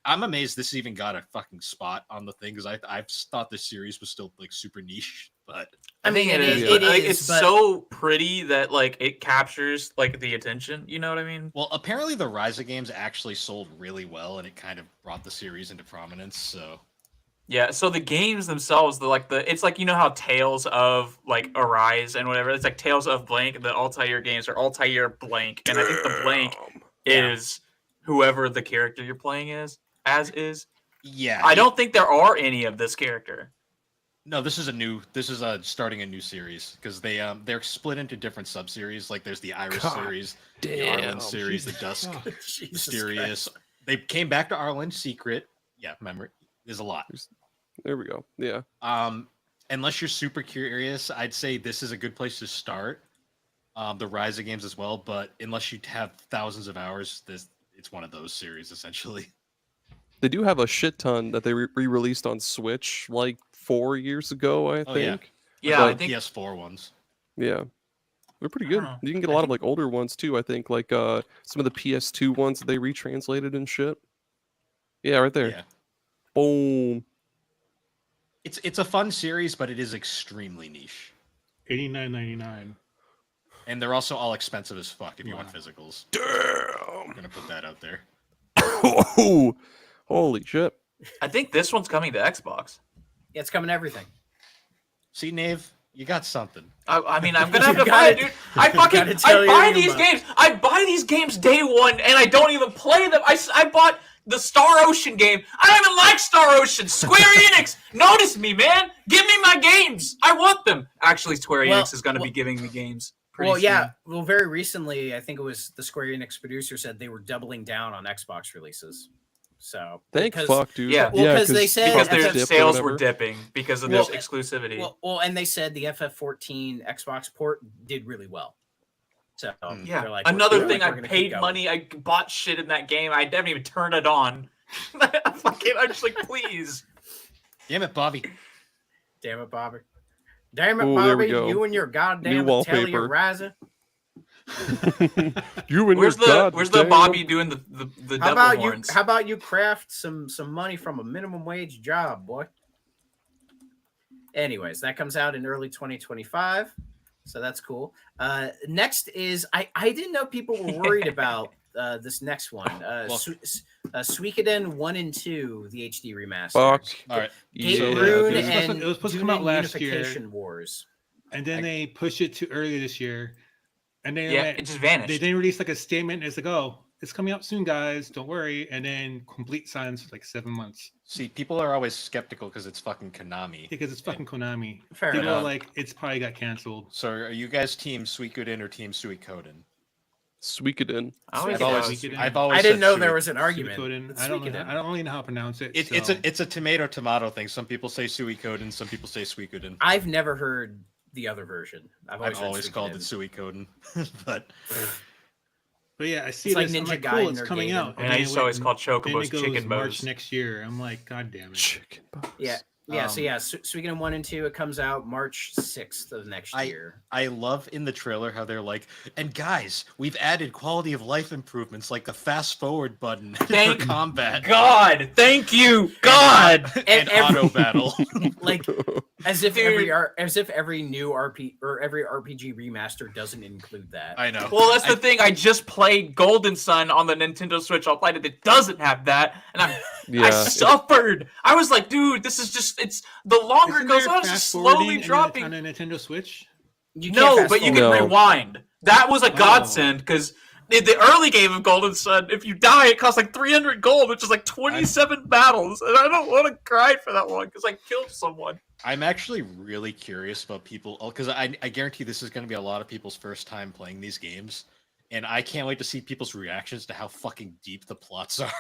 I'm amazed this even got a fucking spot on the thing because I've thought this series was still like super niche, but I mean, think it is. is. It Like, is. it's but so pretty that like it captures like the attention. You know what I mean? well, apparently the Ryza games actually sold really well, and it kind of brought the series into prominence. So Yeah. So the games themselves, it's like you know how Tales of like Arise and whatever. It's like Tales of blank. The Altair games are Altair blank, and I think the blank Yeah. is whoever the character you're playing is. Yeah, I don't think there are any of this character. No, this is starting a new series because they're split into different sub-series. Like there's the Iris God series, the damn. Arlen series, the Dusk, Oh, Jesus Mysterious. Christ. They came back to Arlen Secret. Yeah, remember, there's a lot. There we go. Yeah. Unless you're super curious, I'd say this is a good place to start. The Rise of games as well, but unless you have thousands of hours, it's one of those series essentially. They do have a shit ton that they re-released on Switch like 4 years ago, I Oh, yeah. think. Yeah, But- I think PS4 ones. Yeah. They're pretty I good. don't know. You can get a I lot of think- like older ones too, I think, like some of the PS2 ones that they retranslated and shit. Yeah, right there. Yeah, Boom. it's a fun series, but it is extremely niche, $89.99. and they're also all expensive as fuck if you want Wow. physicals. Damn. I'm gonna put that out there. Oh, holy shit. I think this one's coming to Xbox. Yeah, it's coming to everything. See, Nave, you got something. I mean, I'm gonna have You to buy it, gotta- dude. I gotta tell I you buy you these must. games. I buy these games day one, and I don't even play them. I bought the Star Ocean game. I don't even like Star Ocean. Square Enix, notice me, man. Give me my games. I want them. Actually, Square Well- Enix is gonna well- be giving me games. Pretty Well, yeah. soon. Well, very recently, I think it was the Square Enix producer said they were doubling down on Xbox releases. So Thank because- fuck, dude. Yeah. Well, 'cause they said- Because FF their dipped or sales were whatever. dipping because of Well, their exclusivity. Well, and they said the FF14 Xbox port did really well. So Yeah, they're like, another we're thing, like, I we're gonna keep paid going. money, I bought shit in that game, I didn't even turn it on. I'm just like, please. Damn it, Bobby. Damn it, Bobby. Damn it, Ooh, there we Bobby. go. You and your goddamn New Italian wallpaper. riser. You and Where's your the goddamn- Bobby doing the How devil about horns? you? How about you craft some money from a minimum wage job, boy? Anyways, that comes out in early 2025, so that's cool. Next is I didn't know people were worried about this next one. Suikoden 1 and 2, the HD remaster. Fuck. All right. Gate Yeah, Rune dude. and It was supposed to come out Dunin last year. Unification Wars. And then they pushed it to earlier this year. And then Yeah, like, it just they vanished. didn't release like a statement. It's like, oh, it's coming out soon, guys. Don't worry. And then complete silence for like 7 months See, people are always skeptical because it's fucking Konami. because it's fucking Konami. Fair People enough. are like, it's probably got canceled. So, are you guys team Suikoden or team Suikoden? Suikoden. I always I've thought always- it was- I've always I didn't said know there Suikoden. was an argument. Suikoden. It's I don't know. Suikoden. I don't really know how to pronounce it. It's a tomato thing. Some people say Suikoden, some people say Suikoden. I've never heard the other version. I've heard always called it Suikoden. Suikoden, but But yeah, I see It's like this. I'm Ninja like, Gaiden cool, it's or coming Gaiden. out. And I then used it to always went- call then Chocobos it goes chicken March bows. next year. I'm like, god damn it. Chicken bones. Yeah. So Suikoden 1 and 2, it comes out March 6th of next year. I love in the trailer how they're like, and guys, we've added quality of life improvements like the fast forward button Thank for combat God, thank you, God. and every- auto battle. Like as if Dude. every new RPG remaster doesn't include that. I know. Well, that's the thing. I just played Golden Sun on the Nintendo Switch. I'll play it. It doesn't have that, and I Yeah. suffered. I was like, dude, this is just—it's the longer Isn't it goes there on, it's fast just forwarding slowly in the- dropping. on a Nintendo Switch. You can't No, fast but you can forward. No. rewind. That was a Oh. godsend because in the early game of Golden Sun, if you die, it costs like 300 gold, which is like 27 battles, and I don't want to cry for that one because I killed someone. I'm actually really curious about people because I guarantee this is going to be a lot of people's first time playing these games, and I can't wait to see people's reactions to how fucking deep the plots are.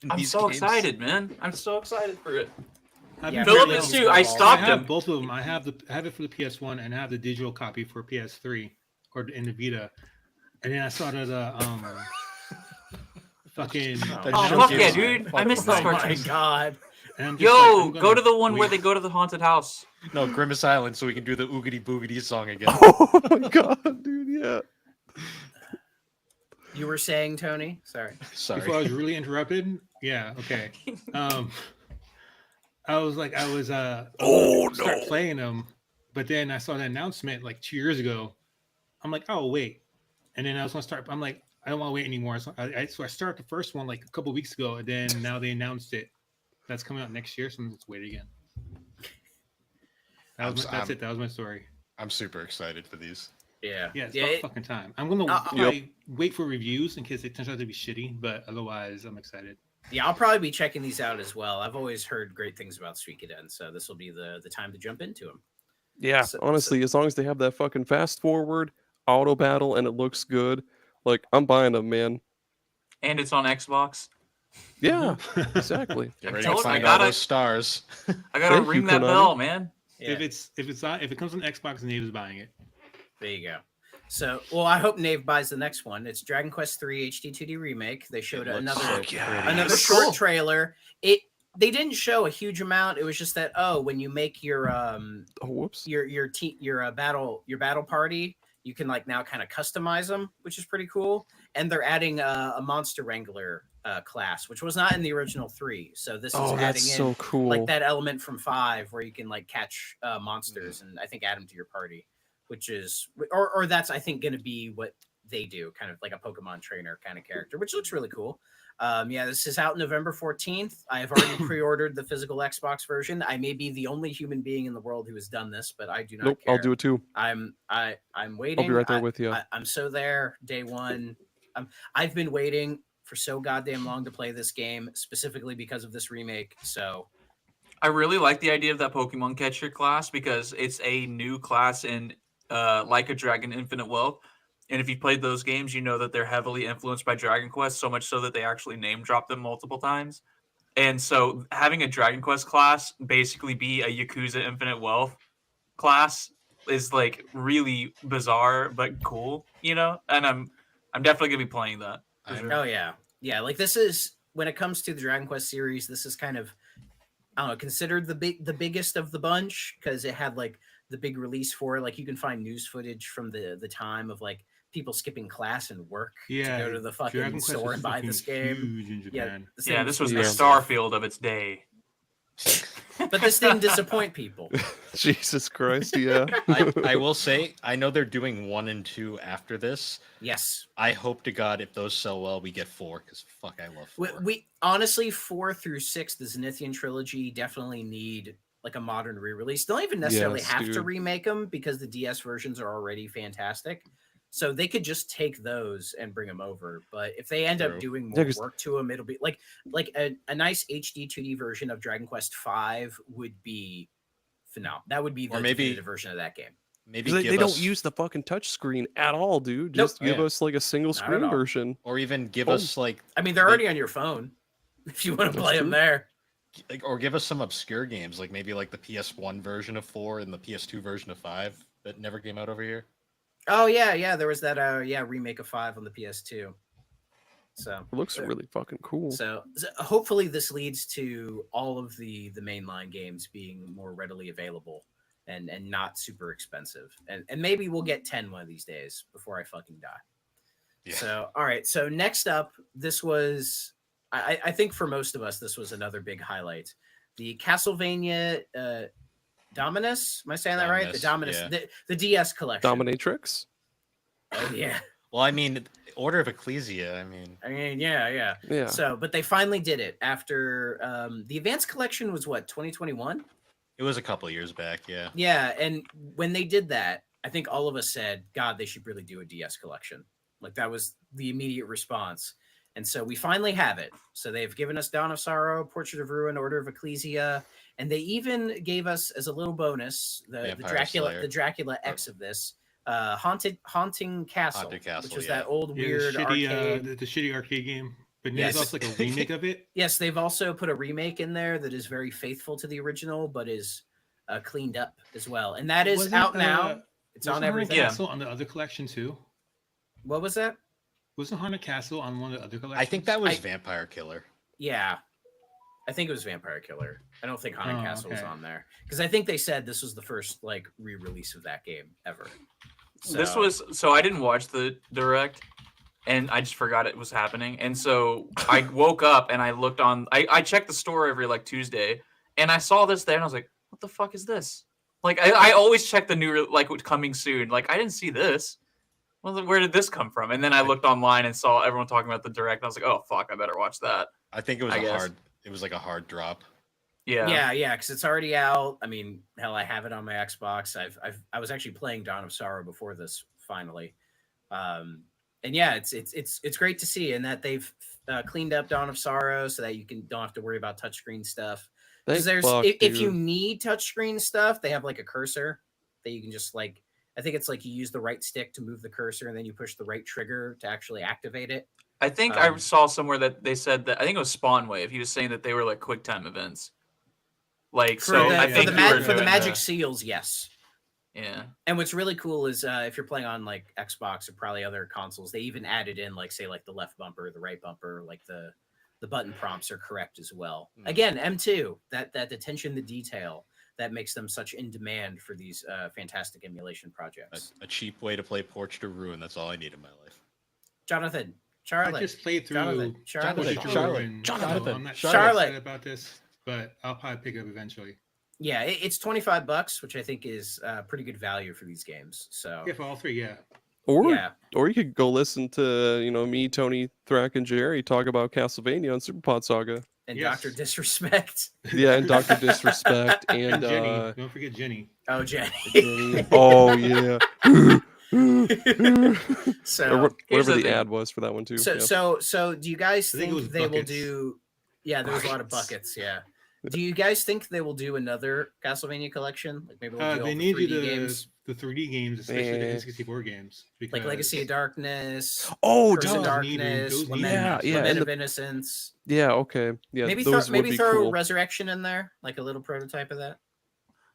in I'm these so games. excited, man. I'm so excited for it. I've Yeah, been Philip playing is them. too. I I stopped I have him. both of them. I have it for the PS1 and I have the digital copy for PS3 or in the Vita. And then I saw the fucking. Oh, announcement. fuck yeah, dude. I missed this Oh my cartoon. god. And I'm just like, Yo, I'm go gonna to the one where wait. they go to the haunted house. No, Grimace Island, so we can do the oogity boogity song again. Oh my god, dude, yeah. You were saying, Tony? Sorry. Sorry. Before I was really interrupted. Yeah. Okay. I was start playing them, but then I saw the announcement like 2 years ago. I'm like, oh wait, and then I was gonna start. I'm like, I don't want to wait anymore. So I started the first one like a couple weeks ago, and then now they announced it. That's coming out next year, so let's wait again. That's it. That was my story. I'm super excited for these. Yeah. Yeah, it's Yeah. about fucking time. I'm gonna Yep. probably wait for reviews in case it turns out to be shitty, but otherwise, I'm excited. Yeah, I'll probably be checking these out as well. I've always heard great things about Suikoden, so this will be the time to jump into them. Yeah, So- honestly, as long as they have that fucking fast forward auto battle and it looks good, like I'm buying them, man. And it's on Xbox. Yeah, exactly. Get I ready told- to I find gotta- all those stars. I gotta Thank you, ring that Konami. bell, man. Yeah, If it comes on Xbox, Nave is buying it. there you go. So, well, I hope Nave buys the next one. It's Dragon Quest 3 HD 2D remake. They showed It looks another so pretty. another That's short cool. trailer. They didn't show a huge amount. It was just that when you make your Oh, whoops. your battle party, you can like now kind of customize them, which is pretty cool. And they're adding a monster wrangler class, which was not in the original 3. So this is Oh, adding that's in so cool. like that element from 5 where you can like catch monsters and I think add them to your party, which is or that's I think going to be what they do, kind of like a Pokemon trainer kind of character, which looks really cool. Yeah, this is out November 14th. I have already pre-ordered the physical Xbox version. I may be the only human being in the world who has done this, but I do not Nope, care. I'll do it too. I'm waiting. I'll be right there with you. I'm so there day one. I've been waiting for so goddamn long to play this game, specifically because of this remake. So I really like the idea of that Pokemon catcher class because it's a new class in Like a Dragon Infinite Wealth. And if you played those games, you know that they're heavily influenced by Dragon Quest, so much so that they actually name drop them multiple times. And so having a Dragon Quest class basically be a Yakuza Infinite Wealth class is like really bizarre but cool, you know? And I'm definitely gonna be playing that. For I'm- sure. oh yeah, like this is when it comes to the Dragon Quest series, this is kind of I don't know, considered the biggest of the bunch because it had like the big release for it. Like you can find news footage from the time of like people skipping class and work Yeah, to go to the fucking Dragon Quest store was and buy fucking this game. huge in Japan. the Yeah, same this with was the Yeah. Starfield of its day. but this didn't disappoint people. Jesus Christ, yeah. I will say, I know they're doing 1 and 2 after this. Yes, I hope to God if those sell well, we get 4 because fuck, I love 4. we honestly 4 through 6, the Zenithian trilogy definitely need like a modern re-release. They don't even necessarily Yes, have to dude. remake them because the DS versions are already fantastic. So they could just take those and bring them over. But if they end up True. doing Yeah, more 'cause- work to them, it'll be like a nice HD 2D version of Dragon Quest 5 would be phenomenal. That would be the Or maybe- definitive version of that game. Maybe 'Cause give they don't us, use the fucking touch screen at all, dude. Nope. Just give Yeah. us like a single Not at screen all. version. or even give Boom. us like, I mean, they're They- already on your phone if you want to That's play them true. there. or give us some obscure games, like maybe like the PS1 version of 4 and the PS2 version of 5 that never came out over here. Oh yeah, there was that remake of 5 on the PS2. So It looks really fucking cool. So hopefully this leads to all of the mainline games being more readily available and not super expensive. And maybe we'll get 10 one of these days before I fucking die. Yeah. So all right. So next up, this was I think for most of us, this was another big highlight. The Castlevania Dominus. Am I saying that right? The Dominus, Dominus, yeah. the DS collection. Dominatrix? Oh yeah. Well, I mean, Order of Ecclesia. I mean, I mean, yeah. Yeah. So, but they finally did it after the Advanced Collection was what 2021. it was a couple years back. Yeah. Yeah, and when they did that, I think all of us said, "God, they should really do a DS collection." Like that was the immediate response, and so we finally have it. So they've given us Dawn of Sorrow, Portrait of Ruin, Order of Ecclesia, and they even gave us as a little bonus the Vampire Slayer. the Dracula X of this haunting castle, Haunted Castle, which was yeah. that old Yeah, weird the shitty, arcade. the shitty arcade game. But Yes. there's also like a remake of it. Yes, they've also put a remake in there that is very faithful to the original, but is cleaned up as well. And that is Wasn't, out now. It's wasn't on Haunted everything. Yeah. Castle on the other collection too. What was that? Wasn't Haunted Castle on one of the other collections? I think that was I- Vampire Killer. Yeah. I think it was Vampire Killer. I don't think Haunted Oh, Castle was okay. on there. Because I think they said this was the first like re-release of that game ever. This So- was so I didn't watch the direct, and I just forgot it was happening. And so I woke up and I looked on. I checked the store every like Tuesday, and I saw this there, and I was like, "What the fuck is this?" Like I always check the new like what's coming soon. Like I didn't see this. Well, where did this come from? And then I looked online and saw everyone talking about the direct. And I was like, "Oh fuck, I better watch that." I think it was I a guess. hard. It was like a hard drop. Yeah. Yeah, because it's already out. I mean, hell, I have it on my Xbox. I was actually playing Dawn of Sorrow before this finally. And yeah, it's great to see, and that they've cleaned up Dawn of Sorrow so that you don't have to worry about touchscreen stuff. Because if you need touchscreen stuff, they have like a cursor that you can just like. I think it's like you use the right stick to move the cursor, and then you push the right trigger to actually activate it. I think I saw somewhere that they said that I think it was Spawn Wave. He was saying that they were like QuickTime events. Like For the magic the seals, yes. Yeah. And what's really cool is if you're playing on like Xbox or probably other consoles, they even added in like say like the left bumper, the right bumper, like the button prompts are correct as well. Again, M2, that attention to detail that makes them such in demand for these fantastic emulation projects. A cheap way to play Porch to Ruin. That's all I need in my life. Jonathan, Charlotte. I just played through Charlotte. I'm not Charlotte. excited about this, but I'll probably pick it up eventually. Yeah, it's $25, which I think is pretty good value for these games. So Yeah, for all three, yeah. Or yeah. or you could go listen to me, Tony, Thrak, and Jerry talk about Castlevania on Super Pod Saga. And Yes. Dr. Disrespect. Yeah, and Dr. Disrespect and Jenny. Don't forget Jenny. Oh, Jenny. Jenny. Oh yeah. So Or here's whatever the the thing. ad was for that one too. yeah. So do you guys I think it think was they will buckets. do? Yeah, there was a lot of buckets. Yeah. Do you guys think they will do another Castlevania collection? Like maybe we'll do all They the need 3D you games, the 3D games, especially the Eh. N64 games. like because Legacy of Darkness, Oh, Curse of dude. Darkness, Those Lament, need- Yeah, Lament and of Innocence. Yeah, okay. Yeah, Maybe those would be throw cool. Resurrection in there, like a little prototype of that.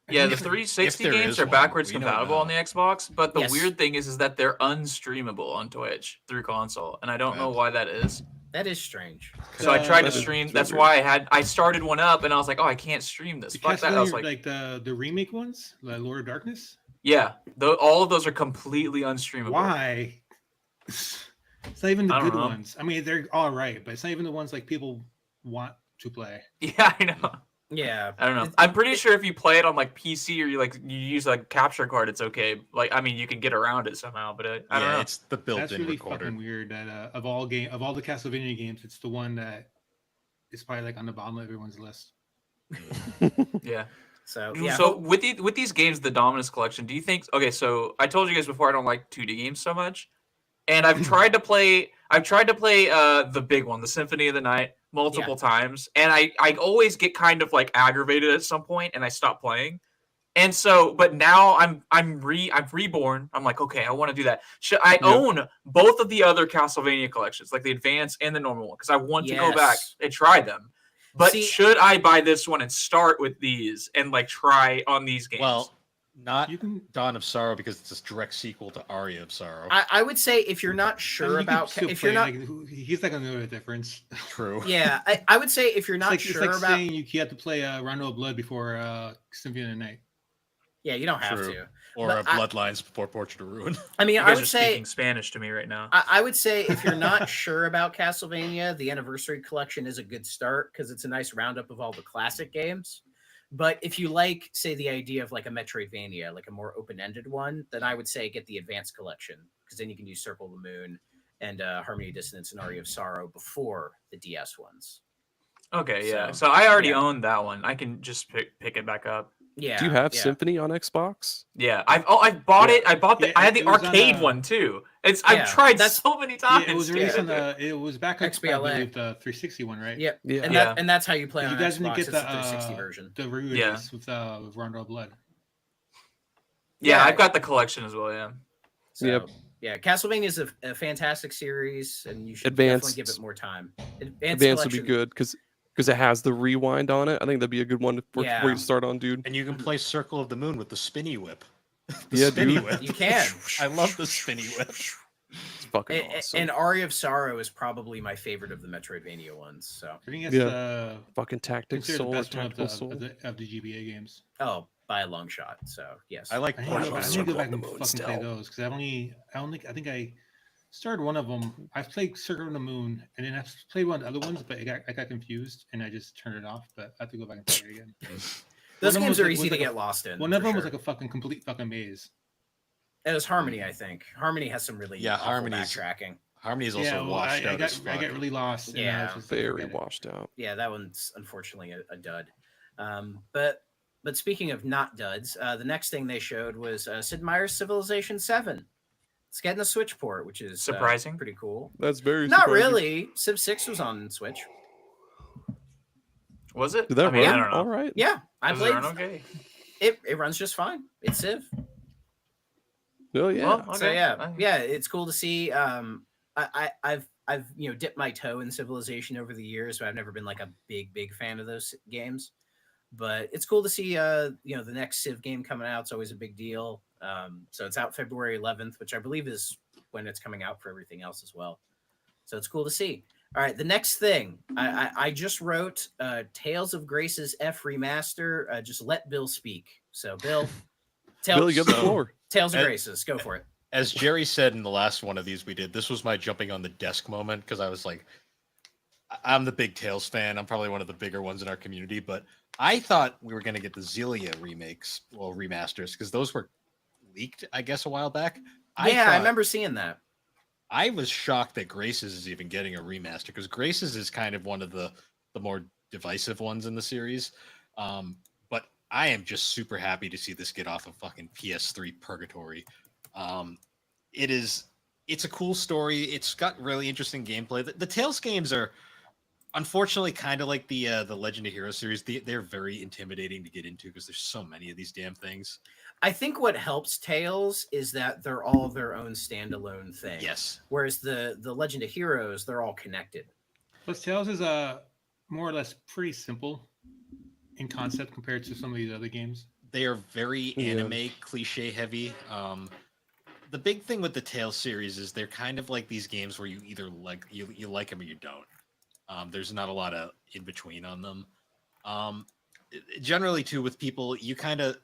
Yeah, the If- 360 if there games is are one, backwards we know compatible now. on the Xbox, but the Yes. weird thing is that they're unstreamable on Twitch through console, and I don't know Right. why that is. That is strange. So I tried to That's stream. really That's weird. why I started one up, and I was like, oh, I can't stream this. The Fuck that. I was Castlevania, like, the remake ones, like Lord of Darkness. yeah, all of those are completely unstreamable. Why? It's not even the I don't good know. ones. I mean, they're all right, but it's not even the ones like people want to play. Yeah, I know. Yeah. I don't know. I'm pretty sure if you play it on like PC or you use a capture card, it's okay. Like, I mean, you can get around it somehow, but I don't know. It's the That's built-in really recorder. fucking weird. That of all the Castlevania games, it's the one that is probably like on the bottom of everyone's list. Yeah. So yeah. So with these games, the Dominus Collection, do you think? Okay, so I told you guys before I don't like 2D games so much, and I've tried to play the big one, the Symphony of the Night, multiple times, and I always get kind of like aggravated at some point, and I stop playing. And so, but now I'm reborn. I'm like, okay, I want to do that. Should I own both of the other Castlevania collections, like the advanced and the normal one, because I want to go back Yes. and try them. But See- should I buy this one and start with these and like try on these games? Well, not You can Dawn of Sorrow because it's a direct sequel to Aria of Sorrow. I would say if you're not I sure mean, you can about still if play you're it, not like, he's not gonna know the difference. True. yeah I would say if you're not It's sure like about saying you have to play Rondo of Blood before Symphony of the Night. yeah you don't have True. to. Or But Bloodlines before Portrait of Ruin. I mean you I guys would are say speaking Spanish to me right now. I would say if you're not sure about Castlevania, the Anniversary Collection is a good start because it's a nice roundup of all the classic games. But if you like, say, the idea of like a Metroidvania, like a more open-ended one, then I would say get the Advanced Collection because then you can do Circle of the Moon and Harmony of Dissonance and Aria of Sorrow before the DS ones. Okay, yeah. So, So I already yeah. own that one. I can just pick it back up. Yeah. Do you have yeah. Symphony on Xbox? Yeah, I bought it. I bought Yeah, I had the it was on, arcade one too. yeah, I've tried that's- so many times. Yeah, it was to released get on the. It was back on XBLA. with the 360 one, right? Yep. Yeah. And Yeah. and that's how you play You on guys Xbox. didn't get It's the the 360 version. the re-release Yeah. with Rondo of Blood. Yeah, Yeah. I've got the collection as well. Yeah. So, Yep. yeah, Castlevania is a fantastic series, and you should Advanced- definitely give it more time. Advanced would be Collection- good because it has the rewind on it. I think that'd be a good one for Yeah. where you start on, dude. And you can play Circle of the Moon with the spinny whip. Yeah, spinny dude. whip. You can. I love the spinny whip. It's fucking awesome. And Aria of Sorrow is probably my favorite of the Metroidvania ones. So, I think it's Yeah. Fucking Tactics considered the Soul or best one Tactical Soul. of the GBA games. oh, by a long shot. So, yes. I like I need Porch to go of back, I the need to go Ruin. back on the and moon fucking play still. those because I think I started one of them. I played Circle of the Moon, and then I played one of the other ones, but I got confused and I just turned it off. But I have to go back and play it again. Those one of them games was are like- easy was to like a- get lost in. One of for them was sure. like a fucking complete fucking maze. It was Harmony, I think. Harmony has some really Yeah, awful Harmony's- backtracking. Harmony is also Yeah, well, washed I out as got fuck. really lost. and I Yeah. was just like, Very forget it. washed out. Yeah, that one's unfortunately a dud. But speaking of not duds, the next thing they showed was Sid Meier's Civilization 7. It's getting a Switch port, which is Surprising. pretty cool. That's very Not surprising. really. Civ 6 was on Switch. Was it? Did that I mean, run I don't know. all right? Yeah, I Does it played. run okay? It runs just fine. It's Civ. Oh yeah. Well, okay. So yeah, it's cool to see. I've dipped my toe in Civilization over the years, but I've never been like a big fan of those games. But it's cool to see the next Civ game coming out. It's always a big deal. So it's out February 11th, which I believe is when it's coming out for everything else as well. So it's cool to see. All right, the next thing I just wrote Tales of Grace's F remaster. Just let Bill speak. So Bill, Bill, you got the floor. Tales of Grace's, go for it. As Jerry said in the last one of these we did, this was my jumping on the desk moment because I was like, I'm the big Tales fan. I'm probably one of the bigger ones in our community, but I thought we were going to get the Xillia remasters, because those were leaked, I guess, a while back. I remember seeing that. I was shocked that Grace's is even getting a remaster, because Grace's is kind of one of the more divisive ones in the series. But I am just super happy to see this get off of fucking PS3 purgatory. It's a cool story. It's got really interesting gameplay. The Tales games are unfortunately kind of like the Legend of Heroes series. They're very intimidating to get into because there's so many of these damn things. I think what helps Tales is that they're all their own standalone thing. Yes. Whereas the Legend of Heroes, they're all connected. Plus, Tales is more or less pretty simple in concept compared to some of these other games. They are very anime cliche heavy. The big thing with the Tales series is they're kind of like these games where you either like you like them or you don't. There's not a lot of in between on them. Generally, too, with people,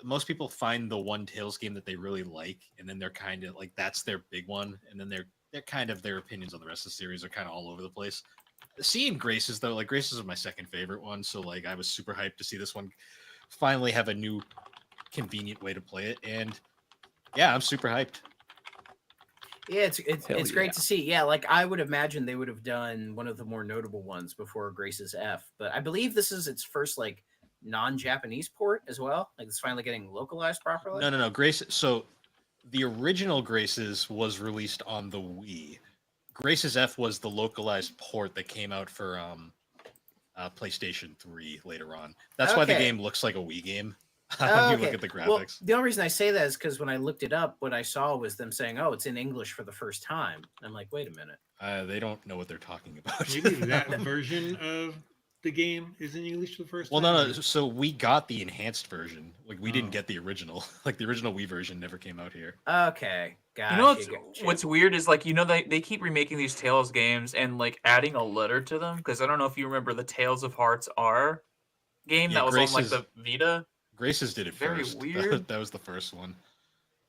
most people find the one Tales game that they really like, and then they're kind of like that's their big one, and then they're kind of their opinions on the rest of the series are kind of all over the place. Seeing Grace's though, like Grace's is my second favorite one, so like I was super hyped to see this one finally have a new convenient way to play it, and yeah, I'm super hyped. Yeah, it's great to see. Yeah, like I would imagine they would have done one of the more notable ones before Grace's F, but I believe this is its first like non-Japanese port as well. Like it's finally getting localized properly. No. Grace. So the original Grace's was released on the Wii. Grace's F was the localized port that came out for PlayStation 3 later on. That's why the game looks like a Wii game. You look at the graphics. Well, the only reason I say that is because when I looked it up, what I saw was them saying, "Oh, it's in English for the first time." I'm like, "Wait a minute." They don't know what they're talking about. Maybe that version of the game is in English for the first time. Well, no. So we got the enhanced version. Like we didn't get the original. Like the original Wii version never came out here. Okay, gotcha. You know what's weird is like they keep remaking these Tales games and like adding a letter to them, because I don't know if you remember the Tales of Hearts R game that was on like the Vita. Grace's did it Very first. weird. That was the first one.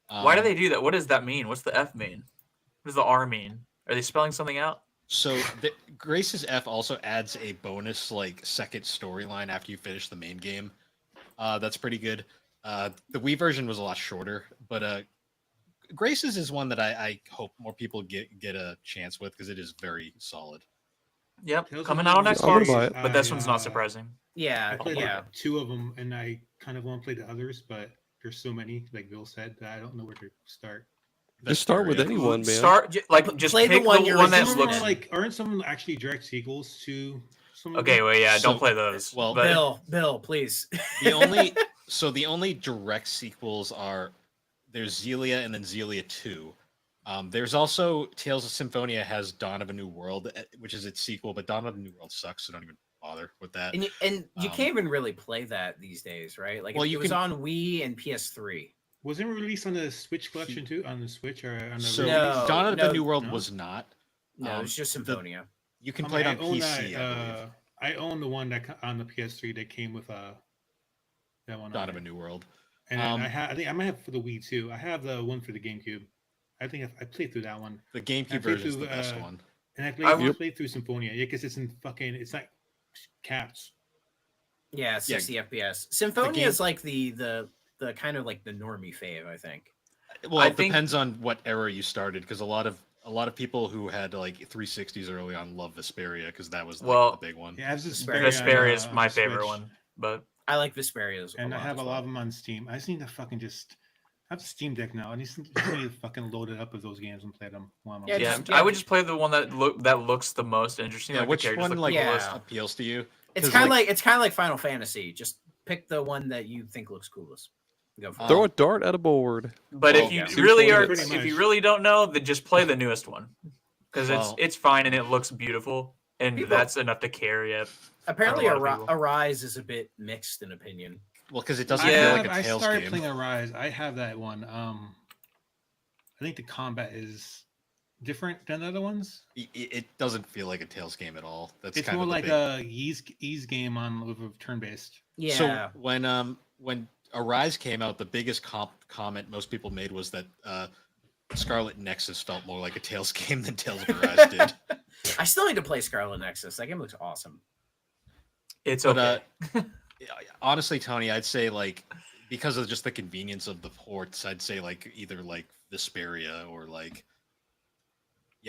Why do they do that? What does that mean? What's the F mean? What does the R mean? Are they spelling something out? So Grace's F also adds a bonus like second storyline after you finish the main game. That's pretty good. The Wii version was a lot shorter, but Grace's is one that I hope more people get a chance with, because it is very solid. Yep, Tales coming of out on Grace Xbox. is, I'll buy it. but this one's not surprising. Yeah, I played yeah. like 2 of them, and I kind of want to play the others, but there's so many, like Bill said, that I don't know where to start. Just start with Vesperia. anyone, man. Just Play the pick one the you're one that resistant looks to. Aren't some actually direct sequels to some of okay. them? Well, yeah, So- don't play those. well, but Bill, please. The only direct sequels are there's Xillia and then Xillia 2. There's also Tales of Symphonia has Dawn of a New World, which is its sequel, but Dawn of a New World sucks, so don't even bother with that. And you can't even really play that these days, right? Like Well, it you was can- on Wii and PS3. Wasn't it released on the Switch collection too? On the Switch or on the So No, Dawn of no, the New World no. was not. No, it's just Symphonia. You can I play mean, it on I own PC, that, I believe. I own the one that on the PS3 that came with that one. Dawn on of a it. New World. And Um, I think I might have for the Wii too. I have the one for the GameCube. I think I played through that one, The I GameCube played version is through, the best one. and I Yep. played through Symphonia. Yeah, because it's in fucking. It's not caps. Yeah, 60 FPS. Symphonia game- is like the kind of like the normie fave, I think. Well, I it think- depends on what era you started, because a lot of people who had like 360s early on love Vesperia, because that was like, Well, the big one. Yeah, I have Vesperia is on, my the favorite Switch, one, but I like Vesperia as and I have as a well. lot of them on Steam. I just need to fucking just I have a Steam Deck now. I just need to fucking load it up with those games and play them. While I'm Yeah, on Yeah, just- I would just play the one that looks the most interesting. Yeah, like the which characters one look like cool. Yeah. most appeals to you? It's 'Cause, kind of like Final Fantasy. Just pick the one that you think looks coolest. Go for it. Throw a dart at a board. But Well, if you yeah. really are, Pretty if much. you really don't know, then just play the newest one because Well- it's fine and it looks beautiful, and People- that's enough to carry it. Apparently, a lot of people. Arise is a bit mixed in opinion. Well, because it doesn't Yeah. feel like a I Tales started game. playing Arise. I have that one. I think the combat is different than the other ones. It doesn't feel like a Tales game at all. That's It's kind more of the like big... a ease game on with a turn based. Yeah. So when Arise came out, the biggest comment most people made was that Scarlet Nexus felt more like a Tales game than Tales of Arise did. I still need to play Scarlet Nexus. That game looks awesome. It's But okay. honestly, Tony, I'd say like because of just the convenience of the ports, I'd say like either like Vesperia or like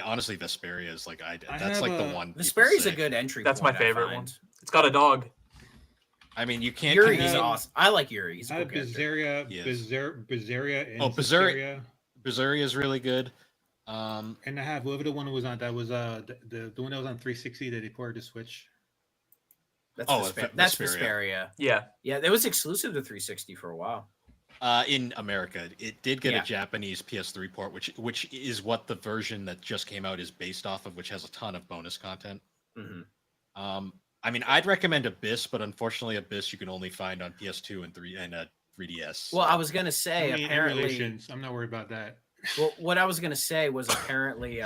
honestly Vesperia is like that's have like the a- one. people Vesperia's a say. good entry. That's my point, I favorite find. one. It's got a dog. I mean, you can't. Yuri's compete- awesome. I like Yuri. He's a I cool have character. Berseria, Yes. Berseria, and Oh, Berseria- Vesperia. Berseria is really good. And I have whoever the one who was on that was the one that was on 360 that they ported to Switch. That's Oh, That's Vesperia. Vesperia. Yeah, Yeah, it was exclusive to 360 for a while. In America, it did get Yeah. a Japanese PS3 port, which is what the version that just came out is based off of, which has a ton of bonus content. hmm I mean, I'd recommend Abyss, but unfortunately, Abyss you can only find on PS2 and 3DS. Well, I was gonna say I mean, apparently. emulations. I'm not worried about that. Well, what I was gonna say was apparently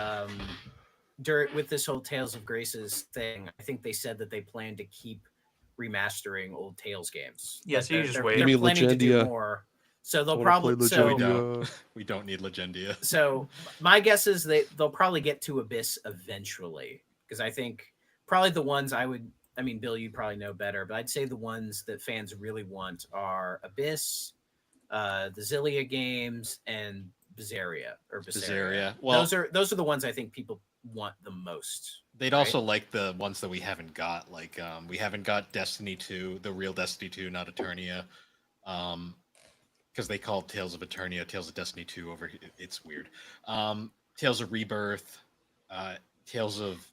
with this whole Tales of Graces thing, I think they said that they plan to keep remastering old Tales games. Yeah, Like, so you just wait. They're You mean planning to do Legendia? more. So they'll I wanna probably play so, Legendia. we don't need Legendia. so my guess is they'll probably get to Abyss eventually, because I think probably the ones I mean, Bill, you probably know better, but I'd say the ones that fans really want are Abyss, the Zillia games, and Berseria or Berseria. Berseria. Well, Those are the ones I think people want the most. they'd right? also like the ones that we haven't got. Like we haven't got Destiny 2, the real Destiny 2, not Eternia. Because they call Tales of Eternia Tales of Destiny 2 over here. It's weird. Tales of Rebirth, Tales of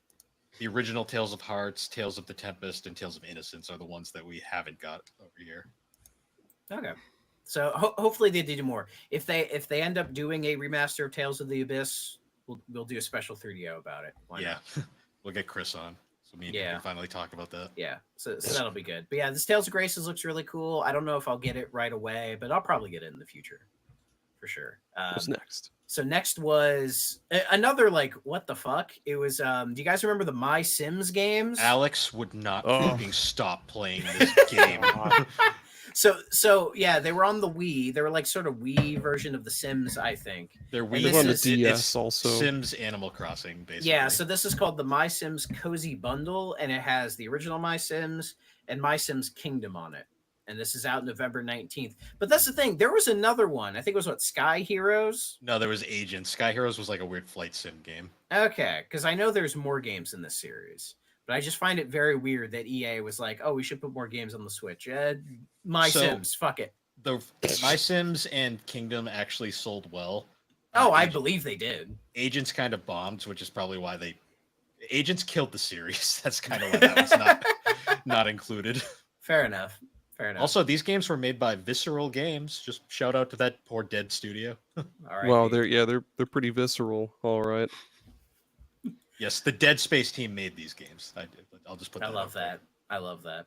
the original Tales of Hearts, Tales of the Tempest, and Tales of Innocence are the ones that we haven't got over here. Okay. So hopefully they do more. If they end up doing a remaster of Tales of the Abyss, we'll do a special 3DO about it. Why yeah, not? we'll get Chris on, so me and him Yeah. can finally talk about that. Yeah. So that'll be good. But yeah, this Tales of Graces looks really cool. I don't know if I'll get it right away, but I'll probably get it in the future, for sure. What's next? So next was another like what the fuck? It was do you guys remember the My Sims games? Alex would not Oh. fucking stop playing this game. So yeah, they were on the Wii. They were like sort of Wii version of the Sims, I think. They're And Wii. this on the is- DS also. Sims Animal Crossing, basically. Yeah, so this is called the My Sims Cozy Bundle, and it has the original My Sims and My Sims Kingdom on it. And this is out November 19th. But that's the thing. There was another one. I think it was what, Sky Heroes? No, there was Agents. Sky Heroes was like a weird flight sim game. Okay, because I know there's more games in this series. But I just find it very weird that EA was like, oh, we should put more games on the Switch. My So- Sims, fuck it. The My Sims and Kingdom actually sold well. Oh, I Agent- believe they did. Agents kind of bombed, which is probably why Agents killed the series. That's kind of why that was not included. Fair enough. Fair enough. Also, these games were made by Visceral Games. Just shout out to that poor dead studio. All right. Wow, they're pretty visceral. All right. Yes, the Dead Space team made these games. I'll just put I that love out there. that. I love that.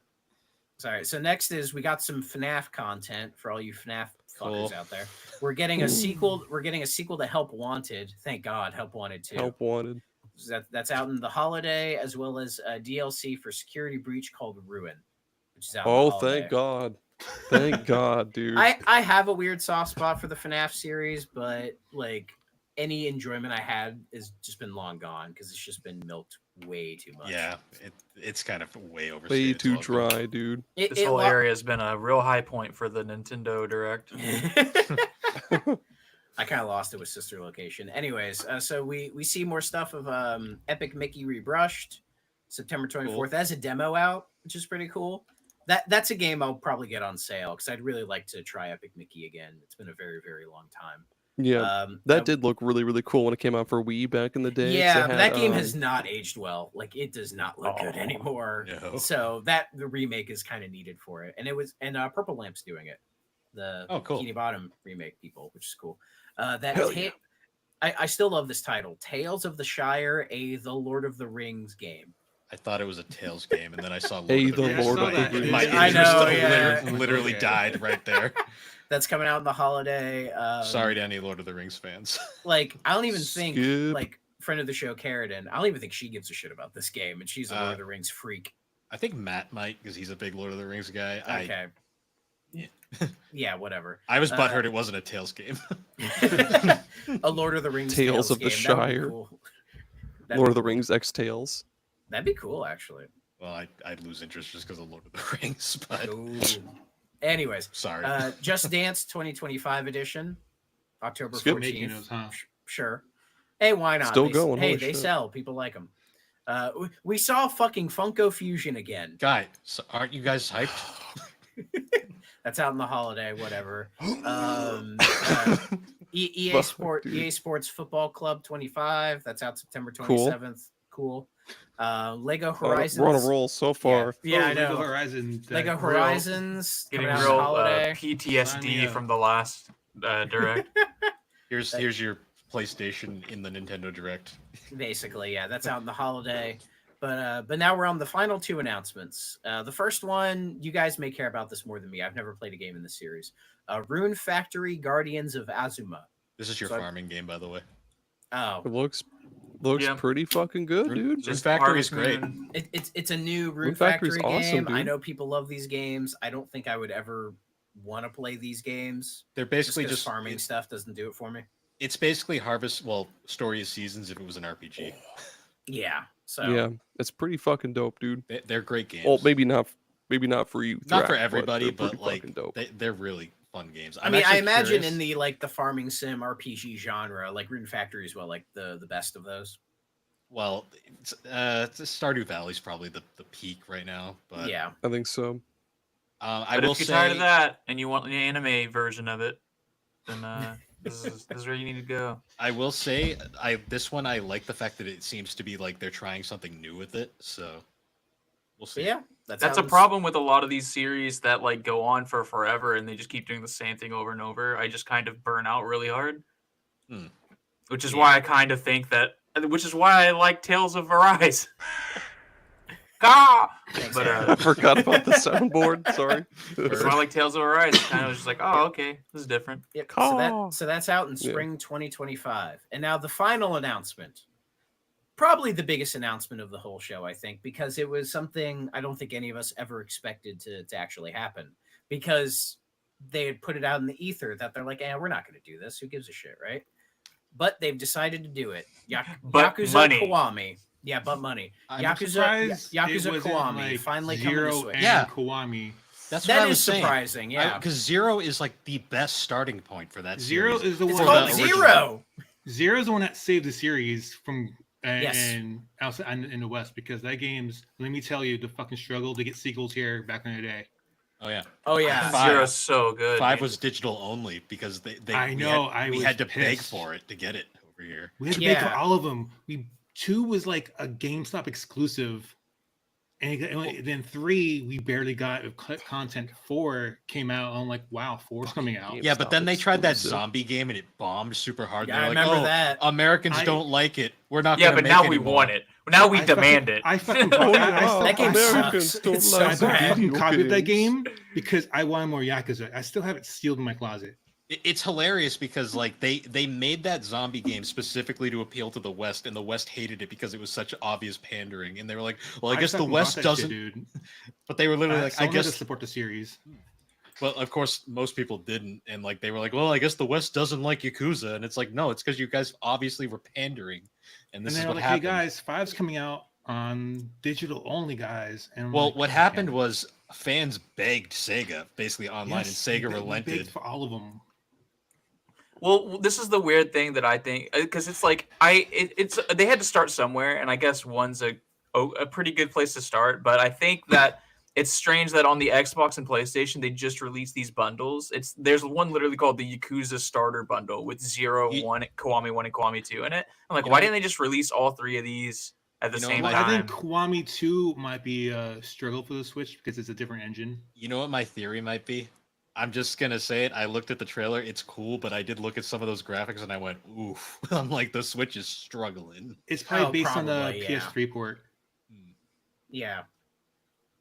Sorry. So next is we got some FNAF content for all you FNAF fuckers Cool. out there. We're getting a sequel. We're getting a sequel to Help Wanted. Thank God, Help Wanted 2. Help wanted. That's out in the holiday, as well as a DLC for Security Breach called Ruin, which is out. in the Oh, holiday. thank God. Thank God, dude. I have a weird soft spot for the FNAF series, but like any enjoyment I had has just been long gone because it's just been milked way too much. Yeah, it's kind of way overstated. Way It's too welcome. dry, dude. this whole area has been a real high point for the Nintendo Direct. I kind of lost it with Sister Location. Anyways, so we see more stuff of Epic Mickey Rebrushed, September 24th. That's a demo out, which is pretty cool. that's a game I'll probably get on sale because I'd really like to try Epic Mickey again. It's been a very, very long time. Yeah, that did look really, really cool when it came out for Wii back in the day. 'cause Yeah, it but had, that game has not aged well. Like it does not look good Oh, anymore. no. So the remake is kind of needed for it, and Purple Lamp's doing it. The cool. Bikini Bottom remake people, which is cool. Hell yeah. I still love this title, Tales of the Shire, a The Lord of the Rings game. I thought it was a Tales game, and then I saw Lord Hey, of the the Rings. Lord of the and Rings. my I interest know, yeah. literally Okay. died right there. That's coming out in the holiday. Sorry to any Lord of the Rings fans. Like I don't even think Skip. like friend of the show, Carradine. I don't even think she gives a shit about this game, and she's a Lord of the Rings freak. I think Matt might, because he's a big Lord of the Rings guy. Okay. Yeah. Yeah, whatever. I was butthurt it wasn't a Tales game. A Lord of the Rings Tales of the game. That would be Shire. cool. That'd Lord be of the cool. Rings X Tales. That'd be cool, actually. Well, I'd lose interest just because of Lord of the Rings, but Ooh. Anyways, sorry. Just Dance 2025 edition, October Skip. 14th. Making those, huh? Sure. Hey, why not? Still They- going, Hey, holy they shit. sell. People like them. We saw fucking Funko Fusion again. Guy, so aren't you guys hyped? That's out in the holiday, whatever. EA Fuck, Sport, dude. EA Sports Football Club 25. That's out September Cool. 27th. Cool. Lego We're Horizons. on a roll so far. Yeah, I Lego know. Horizon. Lego grill. Horizons Getting coming out real on holiday. PTSD Sign me up. from the last direct. Here's your PlayStation in the Nintendo Direct. Basically, yeah, that's out in the holiday. But now we're on the final two announcements. The first one, you guys may care about this more than me. I've never played a game in this series. Rune Factory Guardians of Azuma. This is your So I- farming game, by the way. Oh, It looks Yeah. pretty fucking good, dude. Rune Just Factory is Harvest great. Moon. it's a new Rune Rune Factory's Factory awesome, game. I dude. know people love these games. I don't think I would ever want to play these games. They're Just basically 'cause just farming stuff doesn't do it for me. It's basically Harvest, well, Story of Seasons if it was an RPG. Yeah. So Yeah, it's pretty fucking dope, dude. They're great games. Well, maybe not for you. not Thrak, for everybody, they're but pretty like fucking dope. they're really fun games. I I'm mean, I actually imagine curious- in the farming sim RPG genre, like Rune Factory is like the best of those. well, it's Stardew Valley's probably the peak right now. But Yeah. I think so. I But will if you're say tired of that and you want the anime version of it, then this is where you need to go. I will say this one I like the fact that it seems to be like they're trying something new with it. So we'll But see. yeah, That's how a problem with a lot of these series that like go on for forever and they just keep doing the same thing over and over. I just kind of burn out really hard. Hmm. Which is why I kind of think that, which is why I like Tales of Arise. Gah! Thanks, But Aaron. I forgot about the soundboard. Sorry. that's why I like Tales of Arise. Kind of was just like, oh, okay, this is different. Yep. Caw. So that's out in Yeah. spring 2025. And now the final announcement. Probably the biggest announcement of the whole show, I think, because it was something I don't think any of us ever expected to actually happen. Because they had put it out in the ether that they're like, we're not going to do this. Who gives a shit, right? But they've decided to do it. But Yakuza money. Kiwami. Yeah, but money. I'm Yakuza surprised Yakuza it wasn't, Kiwami like, finally coming to Zero Switch. and Yeah. Kiwami. That's what That I is was saying. surprising, yeah. Because Zero is like the best starting point for that Zero series. is the It's one. called the original. Zero. Zero is the one that saved the series from Yes. and outside in the West because that game's. Let me tell you, the fucking struggle to get sequels here back in the day. Oh yeah. Oh yeah. Five. Zero's so good. 5 was digital only because they I know, we was had to beg pissed. for it to get it over here. We had to pay for Yeah. all of them. 2 was like a GameStop exclusive, and then 3 we barely got content. 4 came out. I'm like, wow, 4's coming out. Yeah. Yeah, but then GameStop they tried that exclusive. zombie game and it bombed super hard. Yeah, They're I like, remember oh, that. Americans I- don't like it. We're not Yeah, gonna but make now we anymore." want it. Now we I demand fucking- it. I fucking Oh, bought yeah. That game Americans sucks. don't It's like so I bad. fucking copied that games. game because I wanted more Yakuza. I still have it sealed in my closet. It's hilarious because like they made that zombie game specifically to appeal to the West, and the West hated it because it was such obvious pandering. And they were like, "Well, I guess the fucking West bought that shit, doesn't." dude. But they were literally like, "I Someone had to guess." support the series. Well, of course, most people didn't, and like they were like, "Well, I guess the West doesn't like Yakuza," and it's like, no, it's because you guys obviously were pandering, and this And is they're what like, happened. "Hey guys, 5's coming out on digital only, guys." And I'm Well, like, what "Okay." happened was fans begged Sega basically online, Yes, and Sega we begged relented. for all of them. Well, this is the weird thing that I think because it's like it's they had to start somewhere, and I guess one's a pretty good place to start. But I think that it's strange that on the Xbox and PlayStation they just released these bundles. There's one literally called the Yakuza Starter Bundle with 0, 1, Kiwami 1, and Kiwami 2 in it. I'm like, why didn't they just release all 3 of these at the same I time? think Kiwami 2 might be a struggle for the Switch because it's a different engine. You know what my theory might be? I'm just gonna say it. I looked at the trailer. It's cool, but I did look at some of those graphics and I went, "Oof!" I'm like, the Switch is struggling. It's probably based on the probably, yeah. PS3 port. Yeah.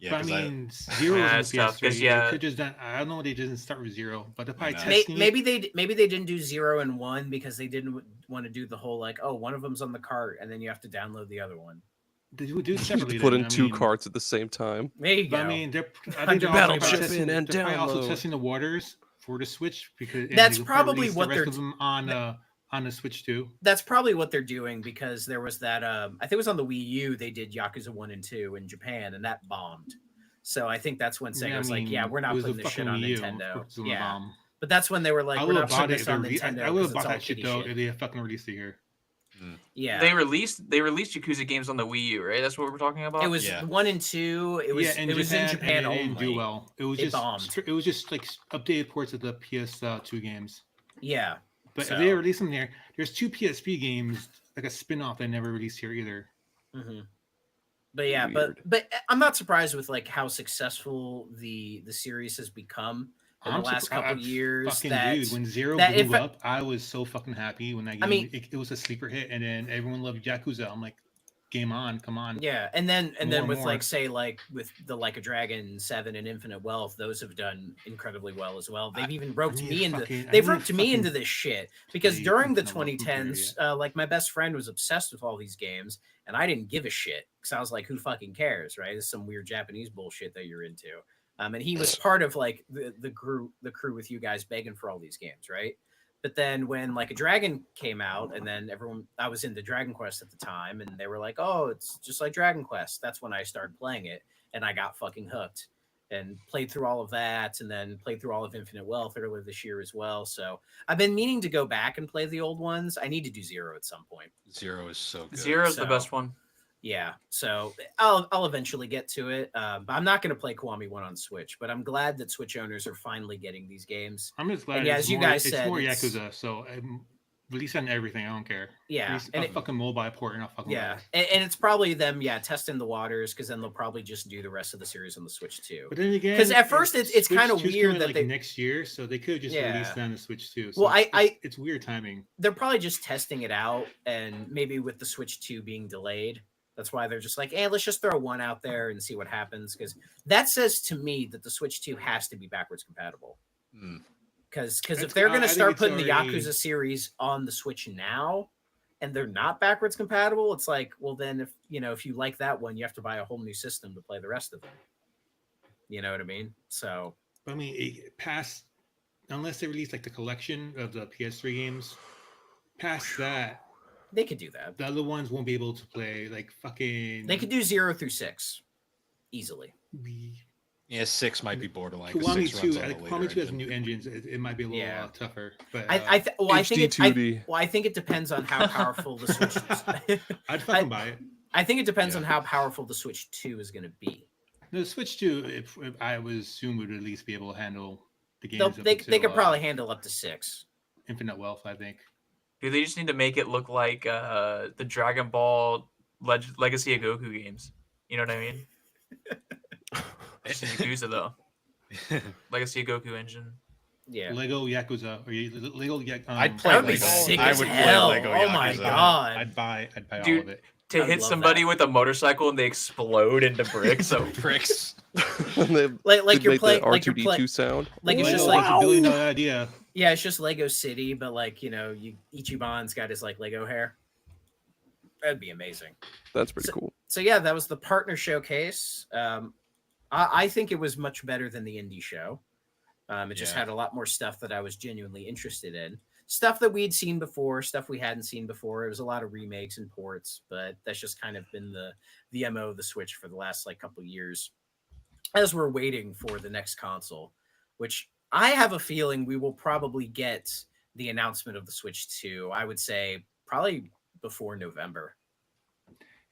But Yeah, I 'cause mean, Zero Yeah, was it's on tough, 'cause, PS3. yeah. They could just done. I don't know why they didn't start with Zero, but they're probably know. testing. Maybe they didn't do 0 and 1 because they didn't want to do the whole like, oh, one of them's on the cart and then you have to download the other one. They would do it You separately. put then. in I 2 mean, carts at the same time. There you go. But I mean, I think 100 they're also battle probably chip testing, in and they're probably also download. testing the waters for the Switch because and That's they will probably release what the they're rest of them on the Switch too. That's probably what they're doing because there was that I think it was on the Wii U they did Yakuza 1 and 2 in Japan and that bombed. So I think that's when Sega was like, yeah, we're not putting this shit on Nintendo. Yeah. But that's when they were like, I we're would not have putting bought it. this on Nintendo. I would 'cause have bought it's all that shit kiddie though shit. if they fucking released it here. Yeah. They released Yakuza games on the Wii U, right? That's what we're talking about. It was Yeah. 1 and 2. It was in Japan and it only. didn't do well. It was It just bombed. it was just like updated ports of the PS2 games. Yeah. But So- if they release them there, there's 2 PSP games like a spin-off that never released here either. hmm But yeah, Weird. but I'm not surprised with like how successful the series has become in the last couple years. Fucking That dude, when Zero that if blew I- up, I was so fucking happy when that game. I mean- it was a sleeper hit, and then everyone loved Yakuza. I'm like, game on, come on. yeah, and then More with more. like say like with the Like a Dragon 7 and Infinite Wealth, those have done incredibly well as well. They've even roped need me to into fucking- I they've need to roped me into fucking this shit because play during the Infinite Wealth from 2010s, like my best friend was obsessed with all these games, and I didn't give a shit because I was like, who fucking cares, right? It's some weird Japanese bullshit that you're into. And he was part of like the crew with you guys begging for all these games, right? But then when Like a Dragon came out, and then I was into Dragon Quest at the time, and they were like, "Oh, it's just like Dragon Quest." That's when I started playing it, and I got fucking hooked, and played through all of that, and then played through all of Infinite Wealth earlier this year as well. So I've been meaning to go back and play the old ones. I need to do Zero at some point. Zero is so good. Zero's the So- best one. Yeah, so I'll eventually get to it. But I'm not going to play Kiwami 1 on Switch. But I'm glad that Switch owners are finally getting these games. I'm just glad. And yeah, it's as you more, guys it's said, more it's- Yakuza. So release on everything. I don't care. Yeah, Release and a it- fucking mobile port and I'll fucking Yeah, love it. and it's probably them, testing the waters because then they'll probably just do the rest of the series on the Switch too. But then again, 'Cause at first it's Switch kinda 2's weird coming, that like they- next year, so they could have just Yeah. released it on the Switch too. Well, it's weird timing. They're probably just testing it out, and maybe with the Switch 2 being delayed, that's why they're just like, "Hey, let's just throw one out there and see what happens." Because that says to me that the Switch 2 has to be backwards compatible. Hmm. Because if It's- they're I going to think start it's putting the already- Yakuza series on the Switch now, and they're not backwards compatible, it's like, well, then if you like that one, you have to buy a whole new system to play the rest of them. You know what I mean? So I mean, past unless they release like the collection of the PS3 games, past that, they could do that. the other ones won't be able to play. Like fucking. They could do 0 through 6 easily. Yeah, 6 might be borderline. 'cause Kiwami 6 runs 2. on I a think later Kiwami 2 has engine. new engines. It might be a little Yeah. tougher. But I think HD2D. I think it depends on how powerful the Switch is. I'd fucking buy it. I think it depends on Yeah. how powerful the Switch 2 is going to be. The Switch 2, if I would assume, would at least be able to handle the games. up They until, could probably handle up to 6. Infinite Wealth. I think. Dude, they just need to make it look like the Dragon Ball Legacy of Goku games. You know what I mean? It's Yakuza though. Legacy of Goku engine. Yeah. Lego Yakuza or Lego. I'd play That would be Lego. sick I as would play hell. Lego Oh my Yakuza. god. I'd buy all Dude, of it. To I hit love somebody that. with a motorcycle and they explode into bricks. So Bricks. Like Did you're make playing the like you're R2D2 playing sound. like it's Lego just is like a $1 billion idea. yeah, it's just Lego City, but like, Ichiban's got his like Lego hair. That'd be amazing. That's pretty cool. So yeah, that was the partner showcase. I think it was much better than the indie show. It just Yeah. had a lot more stuff that I was genuinely interested in. Stuff that we'd seen before, stuff we hadn't seen before. It was a lot of remakes and ports, but that's just kind of been the MO of the Switch for the last like couple years. As we're waiting for the next console, which I have a feeling we will probably get the announcement of the Switch 2. I would say probably before November.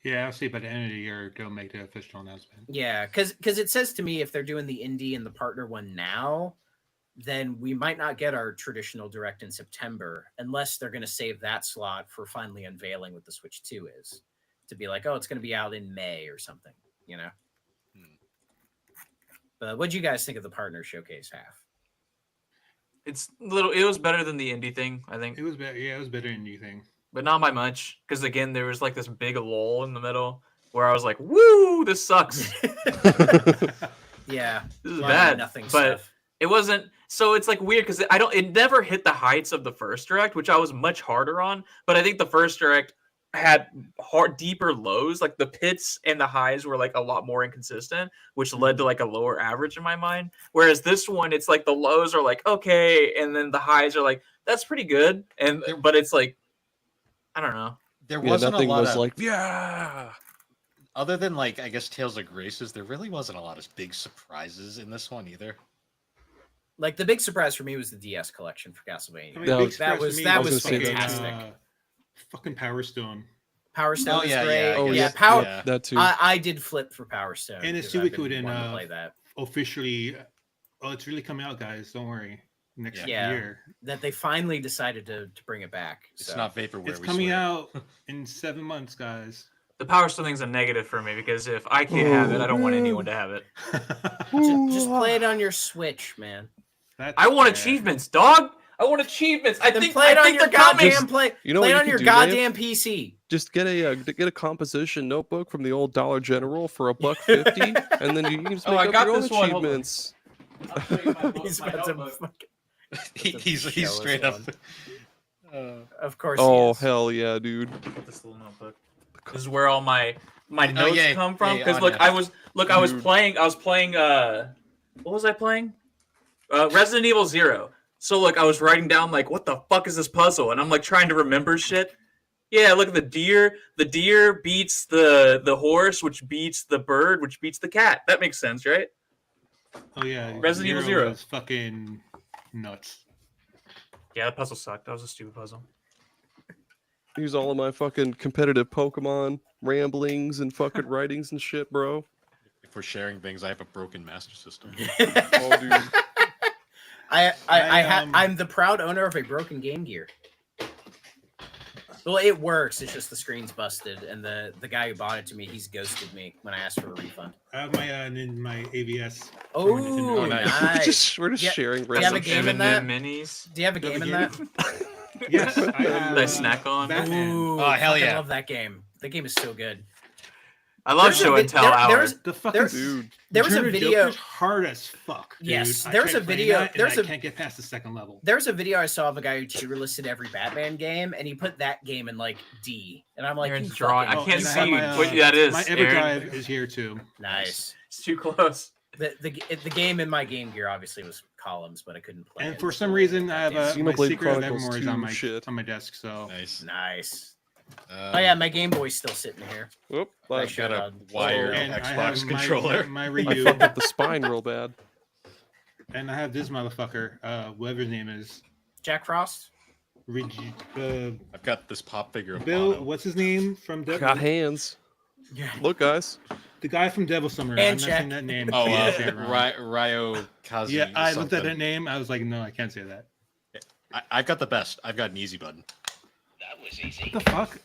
Yeah, I'll see by the end of the year they'll make the official announcement. Yeah, because it says to me if they're doing the indie and the partner one now, then we might not get our traditional direct in September unless they're going to save that slot for finally unveiling what the Switch 2 is. To be like, oh, it's going to be out in May or something, you know? But what do you guys think of the partner showcase half? It was better than the indie thing, I think, It was better. Yeah, it was better than you think. but not by much. Because again, there was like this big lull in the middle where I was like, "Woo, this sucks. Yeah, This is a lot of bad." nothing But stuff. it wasn't. So it's like weird because it never hit the heights of the first direct, which I was much harder on. But I think the first direct had deeper lows. Like the pits and the highs were like a lot more inconsistent, which led to like a lower average in my mind. Whereas this one, it's like the lows are like okay, and then the highs are like that's pretty good. And but it's like I don't know. There Yeah, wasn't a nothing lot was of like, yeah. other than like I guess Tales of Graces. There really wasn't a lot of big surprises in this one either. Like the big surprise for me was the DS collection for Castlevania. I mean, That big was- surprise for was- me that was fucking, fantastic. Fucking Power Stone. Power Stone Oh, is yeah, great. yeah, I Oh, Yeah, yes, Power. yeah. That too. I did flip for Power Stone. And it's 'cause I've super been cool wanting to in, play that. Officially, oh, it's really coming out, guys. Don't worry. Next Yeah. year. That they finally decided to bring it back. It's so. not vaporware. It's we coming swear. out in 7 months, guys. The Power Stone thing's a negative for me because if I can't have it, I don't want anyone to have it. Just play it on your Switch, man. That's I want fair. achievements, dog. I want achievements. I Then think play it on they're your coming. goddamn play. You know play it what on you your could do, Dave? goddamn PC. Just get a composition notebook from the old Dollar General for $1.50, and then you can just Oh, make I up got your own this one, hold on. achievements. He's about to fucking. He's Show us straight up. one. Of course. Oh he is. hell yeah, dude! This little notebook. This is where all my notes yeah, come from. yeah, Because on look, that. I was Dude. playing. What was I playing? Resident Evil 0. So look, I was writing down like, what the fuck is this puzzle? And I'm like trying to remember shit. Yeah, look at the deer. The deer beats the horse, which beats the bird, which beats the cat. That makes sense, right? Oh yeah, Resident Evil 0. was fucking nuts. Yeah, that puzzle sucked. That was a stupid puzzle. Use all of my fucking competitive Pokemon ramblings and fucking writings and shit, bro. If we're sharing things, I have a broken Master System. Oh, dude. I'm the proud owner of a broken Game Gear. Well, it works. It's just the screen's busted, and the guy who bought it to me, he's ghosted me when I asked for a refund. I have my in my AVS. Oh, Nintendo. nice. We're just Yeah, sharing you have a random game shit. in that? Minis. Do you have a game in that? Yes, I have. Did I snack on? Batman. Ooh, Oh, hell fucking yeah. love that game. The game is so good. I love There's a show vid- and tell there- hour. there's- The fucking There's- Dude, There was a Return of the video. Joker's hard as fuck. Dude. Yes, I there was tried a playing video- that, and there's I a- can't get past the second level. There's a video I saw of a guy who tier listed every Batman game, and he put that game in like D. And I'm like, Aaron's you drawing. fucking- I can't and see have what that is. My Aaron. EverDrive is here too. Nice. It's too close. The game in my Game Gear obviously was columns, but I couldn't play. And it. for some reason, I have Goddamn. my Xenoblade Secret of Chronicles Evermore is 2 on my shit. on my desk. So Nice. Nice. Oh Oh yeah, my Game Boy's still sitting here. Whoop, I I, I've got a showed wired and I Xbox have controller. My I Ryu, fucked up the spine real bad. and I have this motherfucker, whatever his name is, Jack Frost. I've got this pop figure of Bill. Bono. What's his name from I Devil? got hands. Yeah. Look, guys. The guy from Devil Summer. And I'm not Jack. saying that name. Oh, I say it wrong. Ryo Kazi. Yeah, I looked at something. that name. I was like, no, I can't say that. I've got the best. I've got an easy button. What the fuck?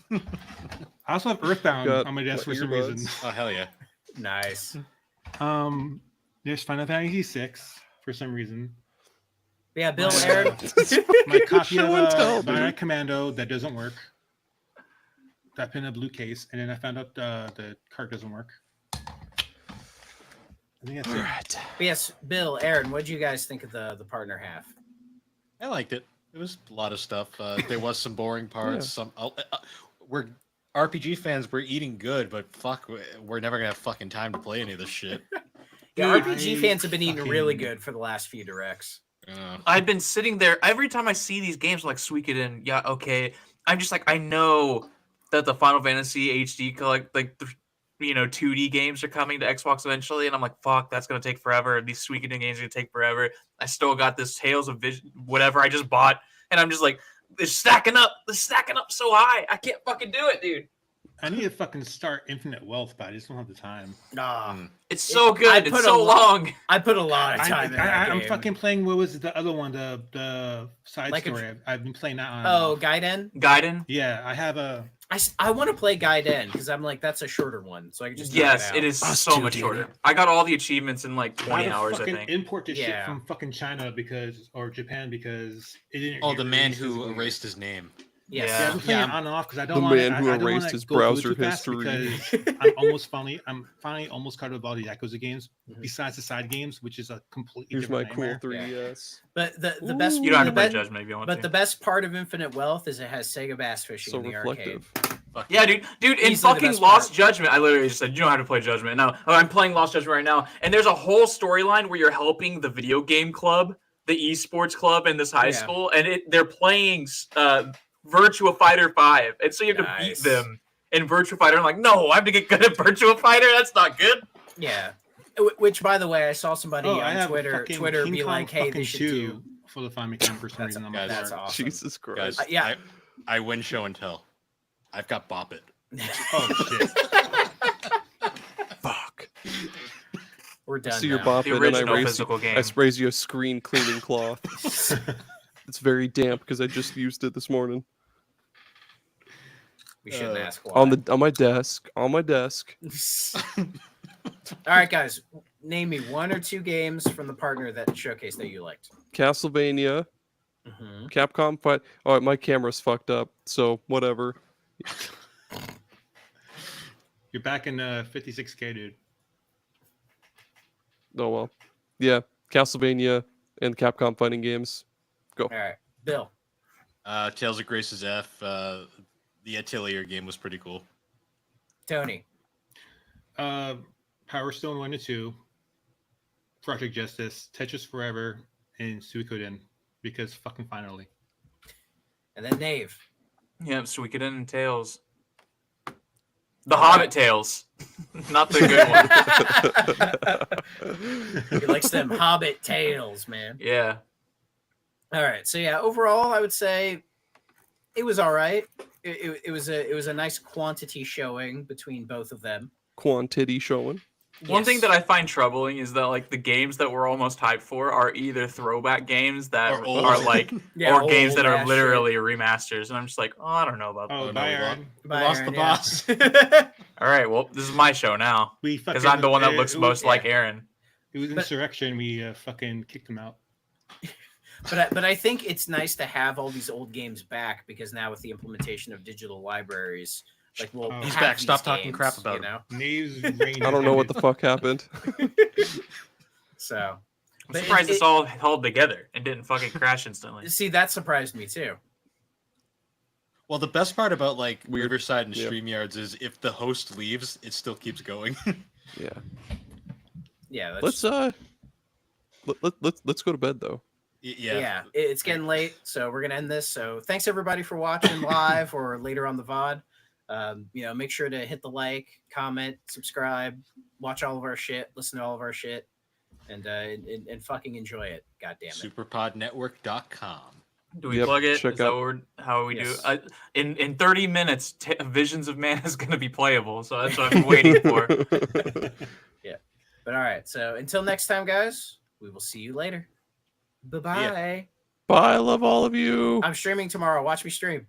I also have Earthbound Got on my desk for my some earbuds. reason. Oh hell yeah! Nice. There's Final Fantasy 6 for some reason. Yeah, Bill, My, Aaron. My copy Show and tell, of dude. Bionic Commando that doesn't work. That pin a blue case, and then I found out the card doesn't work. I think that's it. Alright. But yes, Bill, Aaron, what did you guys think of the partner half? I liked it. It was a lot of stuff. There was some boring parts. Yeah. Some we're RPG fans. We're eating good, but fuck, we're never gonna have fucking time to play any of this shit. Yeah, Dude, RPG I fans have been eating really fucking- good for the last few directs. I've been sitting there every time I see these games, I'm like Suikoden. Yeah, okay. I'm just like, I know that the Final Fantasy HD 2D games are coming to Xbox eventually, and I'm like, fuck, that's gonna take forever. These Suikoden games are gonna take forever. I still got this Tales of Vision, whatever I just bought, and I'm just like, it's stacking up so high. I can't fucking do it, dude. I need to fucking start Infinite Wealth, but I just don't have the time. Nah, It's so I good. put It's a so lot- long. I put a lot of time in that I'm game. fucking playing. What was the other one? The side Like a story. I've been playing that on. Oh, Gaiden. Gaiden. Yeah, I have a. I want to play Gaiden because I'm like that's a shorter one, so I can just knock Yes, it it out. is Us so too, much Danny. shorter. I got all the achievements in like I 20 had to hours, I fucking think. import this shit Yeah. from fucking China or Japan because it didn't. Oh, the man release who as weird. erased his name. Yes. Yeah, I've been playing Yeah, it on and off because I The don't want. man who I don't erased wanna his go through it browser too fast history. because I'm finally almost caught up with all the Yakuza games. Mhm. Besides the side games, which is a completely Here's my different cool nightmare. 3DS. But the best You don't have the to play be- Judgment if you want But to. the best part of Infinite Wealth is it has Sega Bass Fishing So in the reflective. Fuck Yeah, dude, in Easily the fucking best Lost part. Judgment, I literally just said you don't have to play Judgment. No, I'm playing Lost Judgment right now, and there's a whole storyline where you're helping the video game club, the esports club in this high Yeah. school, and they're playing Virtua Fighter 5, and so you have to beat Nice. them in Virtua Fighter. I'm like, no, I have to get good at Virtua Fighter. That's not good. Yeah. Which, by the way, I saw somebody Oh, I on have Twitter fucking Twitter King be Kong like, "Hey, they fucking should 2 do." for the Famicom for some That's- reason on my guys, That's card. awesome. Jesus Guys, Christ. Yeah. I win show and tell. I've got Bop It. Oh shit! Fuck. We're done. See your now. bop The it and I original raise physical game. I sprays you a screen cleaning cloth. It's very damp because I just used it this morning. We shouldn't ask why. On my desk. On my desk. All right, guys. Name me one or two games from the partner that showcase that you liked. Castlevania. Mm-hmm. Capcom fight. Alright, my camera's fucked up, so whatever. You're back in 56K, dude. Oh well. Yeah, Castlevania and Capcom fighting games. All right, Bill. Tales of Grace's F. The Atelier game was pretty cool. Tony. Power Stone 1 and 2, Project Justice, Tetris Forever, and Suikoden because fucking finally. And then Nave. Yep, Suikoden and Tales. The Hobbit Tales, not the good one. He likes them Hobbit tales, man. Yeah. All right, so yeah, overall, I would say it was all right. It was a nice quantity showing between both of them. Quantity showing. One thing Yes. that I find troubling is that like the games that we're almost hyped for are either throwback games that Or old. are like Yeah, or games that old are ass literally remasters, and I'm just like, oh, I don't know about that. Oh, Oh, no, Bayern. we lost the boss. All right, well, this is my show now We because fucking. I'm the one that it- looks it most was- like Aaron. It was But- insurrection. We fucking kicked him out. But I think it's nice to have all these old games back because now with the implementation of digital libraries, like we'll Oh. He's have back. these Stop talking games, crap about you know. Nave's reign I don't know what the fuck happened. So I'm But surprised it- it's all held together and didn't fucking crash instantly. see that surprised me too. Well, the best part about like Weird. Riverside and Yeah. StreamYards is if the host leaves, it still keeps going. Yeah. Yeah, Let's that's, let's go to bed though. yeah. It's getting late, so we're gonna end this. So thanks everybody for watching live or later on the VOD. Make sure to hit the like, comment, subscribe, watch all of our shit, listen to all of our shit, and fucking enjoy it. God damn it. Superpodnetwork.com. Do we Yep, plug it? check Is that out- what how we Yes. do? In 30 minutes, Visions of Man is going to be playable, so that's what I've been waiting for. But all right, so until next time, guys, we will see you later. Bye bye. Bye, I love all of you. I'm streaming tomorrow. Watch me stream.